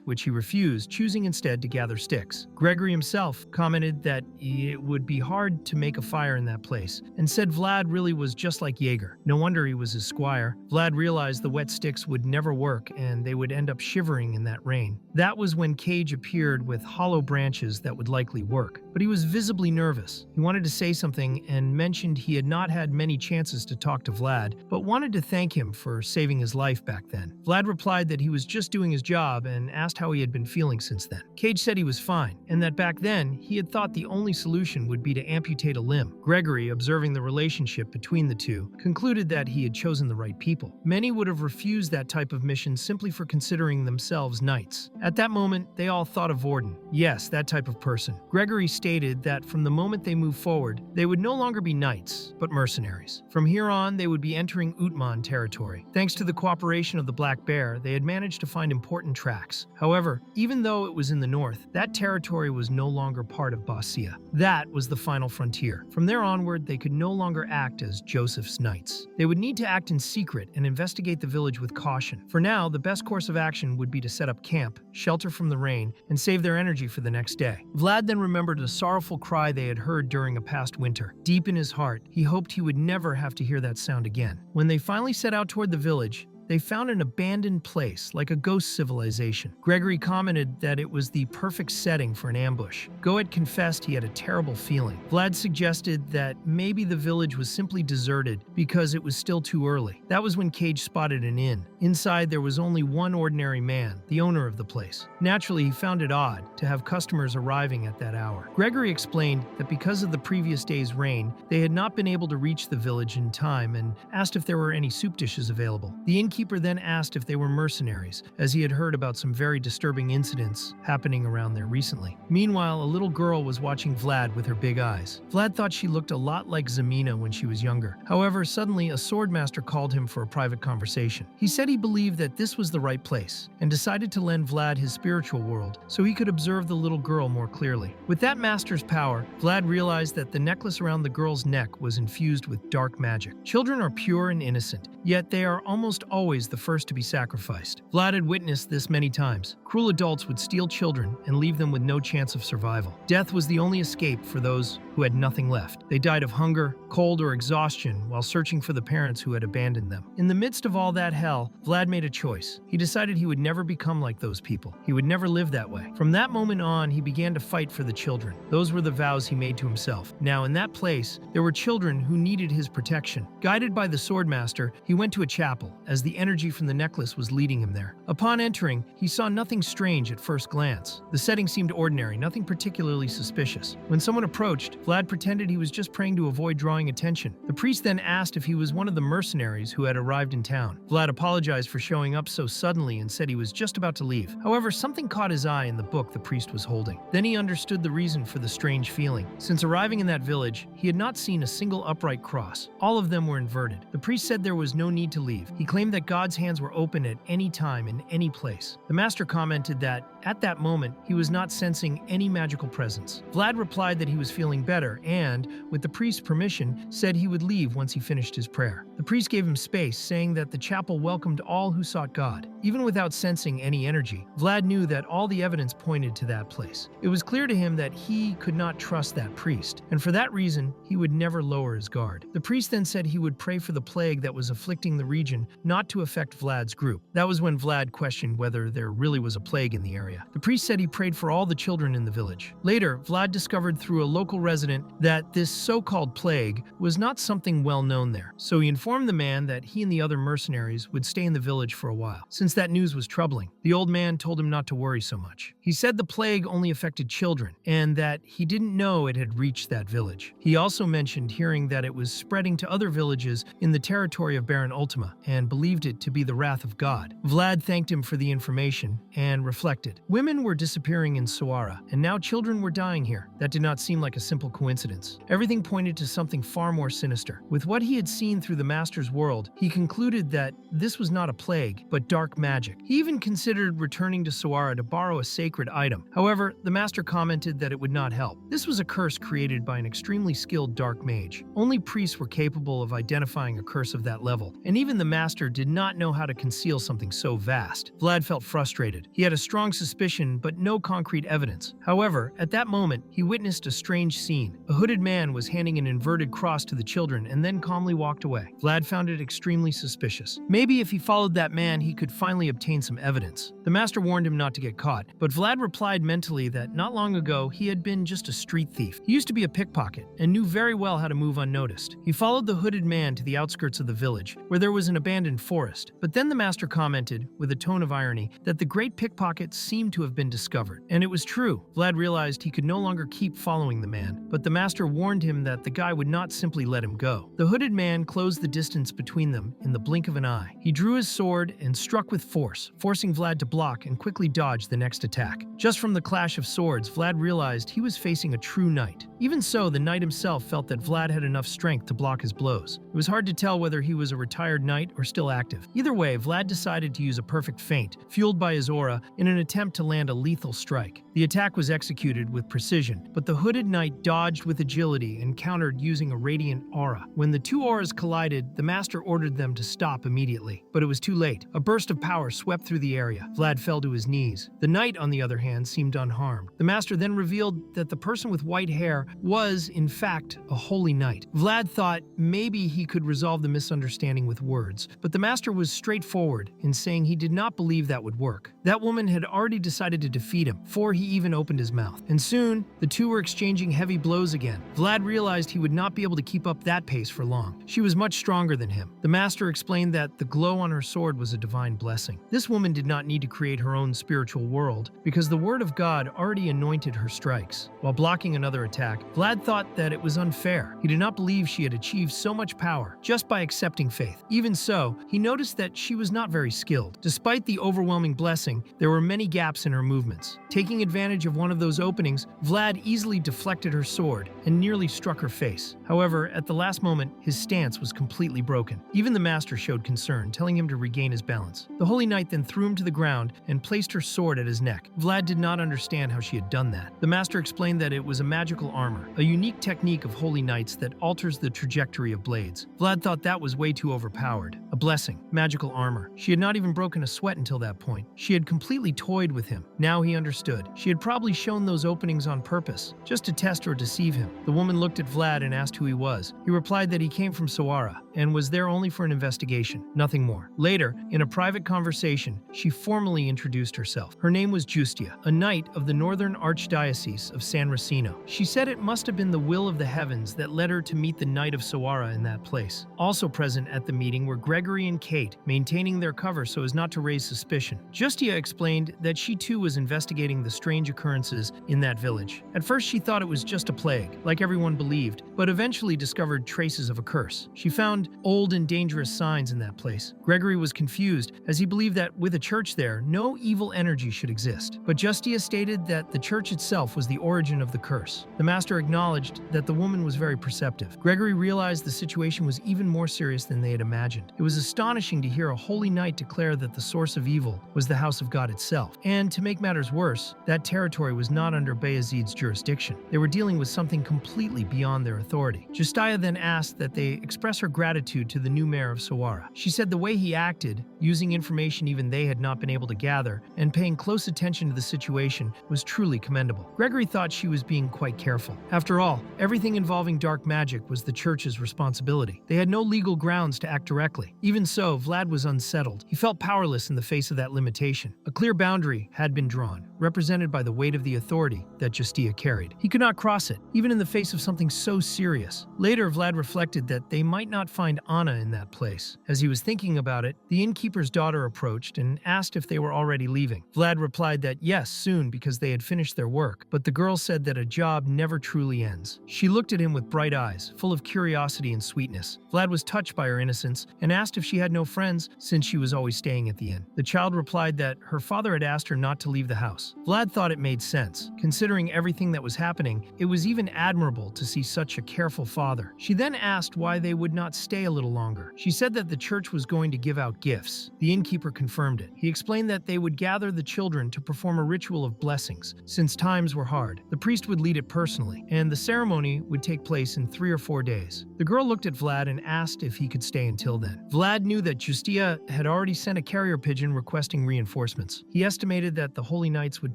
which he refused, choosing instead to gather sticks. Gregory himself commented that it would be hard to make a fire in that place, and said Vlad really was just like Jaeger. No wonder he was his squire. Vlad realized the wet sticks would never work, and they would end up shivering in that rain. That was when Cage appeared with hollow branches that would likely work. But he was visibly nervous. He wanted to say something and mentioned he had not had many chances to talk to Vlad, but wanted to thank him for saving his life back then. Vlad replied that he was just doing his job and asked how he had been been feeling since then. Cage said he was fine, and that back then, he had thought the only solution would be to amputate a limb. Gregory, observing the relationship between the two, concluded that he had chosen the right people. Many would have refused that type of mission simply for considering themselves knights. At that moment, they all thought of Warden. Yes, that type of person. Gregory stated that from the moment they moved forward, they would no longer be knights, but mercenaries. From here on, they would be entering Utman territory. Thanks to the cooperation of the Black Bear, they had managed to find important tracks. However, even though it was in the north, that territory was no longer part of Basia. That was the final frontier. From there onward, they could no longer act as Joseph's knights. They would need to act in secret and investigate the village with caution. For now, the best course of action would be to set up camp, shelter from the rain, and save their energy for the next day. Vlad then remembered a sorrowful cry they had heard during a past winter. Deep in his heart, he hoped he would never have to hear that sound again. When they finally set out toward the village, they found an abandoned place, like a ghost civilization. Gregory commented that it was the perfect setting for an ambush. Goet confessed he had a terrible feeling. Vlad suggested that maybe the village was simply deserted because it was still too early. That was when Cage spotted an inn. Inside, there was only one ordinary man, the owner of the place. Naturally, he found it odd to have customers arriving at that hour. Gregory explained that because of the previous day's rain, they had not been able to reach the village in time and asked if there were any soup dishes available. The innkeeper then asked if they were mercenaries, as he had heard about some very disturbing incidents happening around there recently. Meanwhile, a little girl was watching Vlad with her big eyes. Vlad thought she looked a lot like Zamina when she was younger. However, suddenly a swordmaster called him for a private conversation. He said he believed that this was the right place, and decided to lend Vlad his spiritual world so he could observe the little girl more clearly. With that master's power, Vlad realized that the necklace around the girl's neck was infused with dark magic. Children are pure and innocent, yet they are almost always the first to be sacrificed. Vlad had witnessed this many times. Cruel adults would steal children and leave them with no chance of survival. Death was the only escape for those who had nothing left. They died of hunger, cold, or exhaustion while searching for the parents who had abandoned them. In the midst of all that hell, Vlad made a choice. He decided he would never become like those people. He would never live that way. From that moment on, he began to fight for the children. Those were the vows he made to himself. Now, in that place, there were children who needed his protection. Guided by the swordmaster, he went to a chapel, as the energy from the necklace was leading him there. Upon entering, he saw nothing strange at first glance. The setting seemed ordinary, nothing particularly suspicious. When someone approached, Vlad pretended he was just praying to avoid drawing attention. The priest then asked if he was one of the mercenaries who had arrived in town. Vlad apologized for showing up so suddenly and said he was just about to leave. However, something caught his eye in the book the priest was holding. Then he understood the reason for the strange feeling. Since arriving in that village, he had not seen a single upright cross. All of them were inverted. The priest said there was no need to leave. He claimed that God's hands were open at any time in any place. The master commented that, at that moment, he was not sensing any magical presence. Vlad replied that he was feeling better and, with the priest's permission, said he would leave once he finished his prayer. The priest gave him space, saying that the chapel welcomed all who sought God. Even without sensing any energy, Vlad knew that all the evidence pointed to that place. It was clear to him that he could not trust that priest, and for that reason, he would never lower his guard. The priest then said he would pray for the plague that was afflicting the region not to affect Vlad's group. That was when Vlad questioned whether there really was a plague in the area. The priest said he prayed for all the children in the village. Later, Vlad discovered through a local resident that this so-called plague was not something well known there, so he informed the man that he and the other mercenaries would stay in the village for a while. Since that news was troubling, the old man told him not to worry so much. He said the plague only affected children, and that he didn't know it had reached that village. He also mentioned hearing that it was spreading to other villages in the territory of Baron Ultima, and believed it to be the wrath of God. Vlad thanked him for the information, and reflected. Women were disappearing in Suara, and now children were dying here. That did not seem like a simple coincidence. Everything pointed to something far more sinister. With what he had seen through the Master's world, he concluded that this was not a plague, but dark magic. He even considered returning to Suara to borrow a sacred item. However, the Master commented that it would not help. This was a curse created by an extremely skilled dark mage. Only priests were capable of identifying a curse of that level, and even the Master did not know how to conceal something so vast. Vlad felt frustrated. He had a strong suspicion, but no concrete evidence. However, at that moment, he witnessed a strange scene. A hooded man was handing an inverted cross to the children and then calmly walked away. Vlad found it extremely suspicious. Maybe if he followed that man, he could finally obtain some evidence. The Master warned him not to get caught, but Vlad replied mentally that not long ago, he had been just a street thief. He used to be a pickpocket and knew very well how to move unnoticed. He followed the hooded man to the outskirts of the village, where there was an abandoned forest. But then the Master commented, with a tone of irony, that the great pickpocket seemed seemed to have been discovered. And it was true. Vlad realized he could no longer keep following the man, but the master warned him that the guy would not simply let him go. The hooded man closed the distance between them in the blink of an eye. He drew his sword and struck with force, forcing Vlad to block and quickly dodge the next attack. Just from the clash of swords, Vlad realized he was facing a true knight. Even so, the knight himself felt that Vlad had enough strength to block his blows. It was hard to tell whether he was a retired knight or still active. Either way, Vlad decided to use a perfect feint, fueled by his aura, in an attempt to land a lethal strike. The attack was executed with precision, but the hooded knight dodged with agility and countered using a radiant aura. When the two auras collided, the master ordered them to stop immediately. But it was too late. A burst of power swept through the area. Vlad fell to his knees. The knight, on the other hand, seemed unharmed. The master then revealed that the person with white hair was, in fact, a holy knight. Vlad thought maybe he could resolve the misunderstanding with words, but the master was straightforward in saying he did not believe that would work. That woman had already decided to defeat him before he even opened his mouth. And soon, the two were exchanging heavy blows again. Vlad realized he would not be able to keep up that pace for long. She was much stronger than him. The master explained that the glow on her sword was a divine blessing. This woman did not need to create her own spiritual world because the word of God already anointed her strikes. While blocking another attack, Vlad thought that it was unfair. He did not believe she had achieved so much power just by accepting faith. Even so, he noticed that she was not very skilled. Despite the overwhelming blessing, there were many gaps in her movements. Taking advantage of one of those openings, Vlad easily deflected her sword and nearly struck her face. However, at the last moment, his stance was completely broken. Even the master showed concern, telling him to regain his balance. The holy knight then threw him to the ground and placed her sword at his neck. Vlad did not understand how she had done that. The master explained that it was a magical armor, a unique technique of holy knights that alters the trajectory of blades. Vlad thought that was way too overpowered. A blessing, magical armor. She had not even broken a sweat until that point. She had completely toyed with him. Now he understood. She had probably shown those openings on purpose, just to test or deceive him. The woman looked at Vlad and asked who he was. He replied that he came from Sawara and was there only for an investigation, nothing more. Later, in a private conversation, she formally introduced herself. Her name was Justia, a knight of the Northern Archdiocese of San Racino. She said it must have been the will of the heavens that led her to meet the Knight of Sawara in that place. Also present at the meeting were Gregory and Kate, maintaining their cover so as not to raise suspicion. Justia explained that she too was investigating the strange occurrences in that village. At first she thought it was just a plague, like everyone believed, but eventually discovered traces of a curse. She found old and dangerous signs in that place. Gregory was confused, as he believed that with a church there, no evil energy should exist. But Justia stated that the church itself was the origin of the curse. The master acknowledged that the woman was very perceptive. Gregory realized the situation was even more serious than they had imagined. It was astonishing to hear a holy knight declare that the source of evil was the house of God itself. And to make matters worse, that territory was not under Bayezid's jurisdiction. They were dealing with something completely beyond their authority. Justia then asked that they express her gratitude to the new mayor of Sawara. She said the way he acted, using information even they had not been able to gather, and paying close attention to the situation was truly commendable. Gregory thought she was being quite careful. After all, everything involving dark magic was the church's responsibility. They had no legal grounds to act directly. Even so, Vlad was unsettled. He felt powerless in the face of that limitation. A clear boundary had been drawn, represented by the weight of the authority that Justia carried. He could not cross it, even in the face of something so serious. Later, Vlad reflected that they might not find Anna in that place. As he was thinking about it, the innkeeper's daughter approached and asked if they were already leaving. Vlad replied that yes, soon, because they had finished their work, but the girl said that a job never truly ends. She looked at him with bright eyes, full of curiosity and sweetness. Vlad was touched by her innocence and asked if she had no friends since she was always staying at the inn. The child replied that her father had asked her not to leave the house. Vlad thought it made sense. Considering everything that was happening, it was even admirable to see such a careful father. She then asked why they would not stay a little longer. She said that the church was going to give out gifts. The innkeeper confirmed it. He explained that they would gather the children to perform a ritual of blessings, since times were hard. The priest would lead it personally, and the ceremony would take place in 3 or 4 days. The girl looked at Vlad and asked if he could stay until then. Vlad knew that Justia had already sent a carrier pigeon requesting reinforcements. He estimated that the Holy Knights would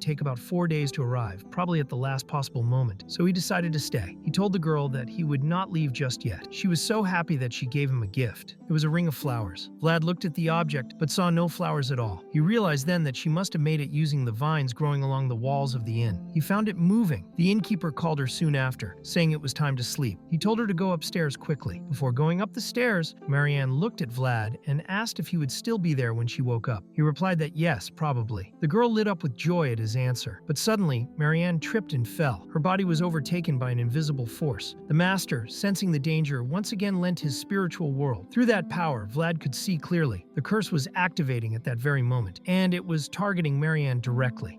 take about 4 days to arrive, probably at the last possible moment, so he decided to stay. He told the girl that he would not leave just yet. She was so happy that she she gave him a gift. It was a ring of flowers. Vlad looked at the object, but saw no flowers at all. He realized then that she must have made it using the vines growing along the walls of the inn. He found it moving. The innkeeper called her soon after, saying it was time to sleep. He told her to go upstairs quickly. Before going up the stairs, Marianne looked at Vlad and asked if he would still be there when she woke up. He replied that yes, probably. The girl lit up with joy at his answer, but suddenly, Marianne tripped and fell. Her body was overtaken by an invisible force. The master, sensing the danger, once again lent his spiritual world. Through that power, Vlad could see clearly. The curse was activating at that very moment, and it was targeting Marianne directly.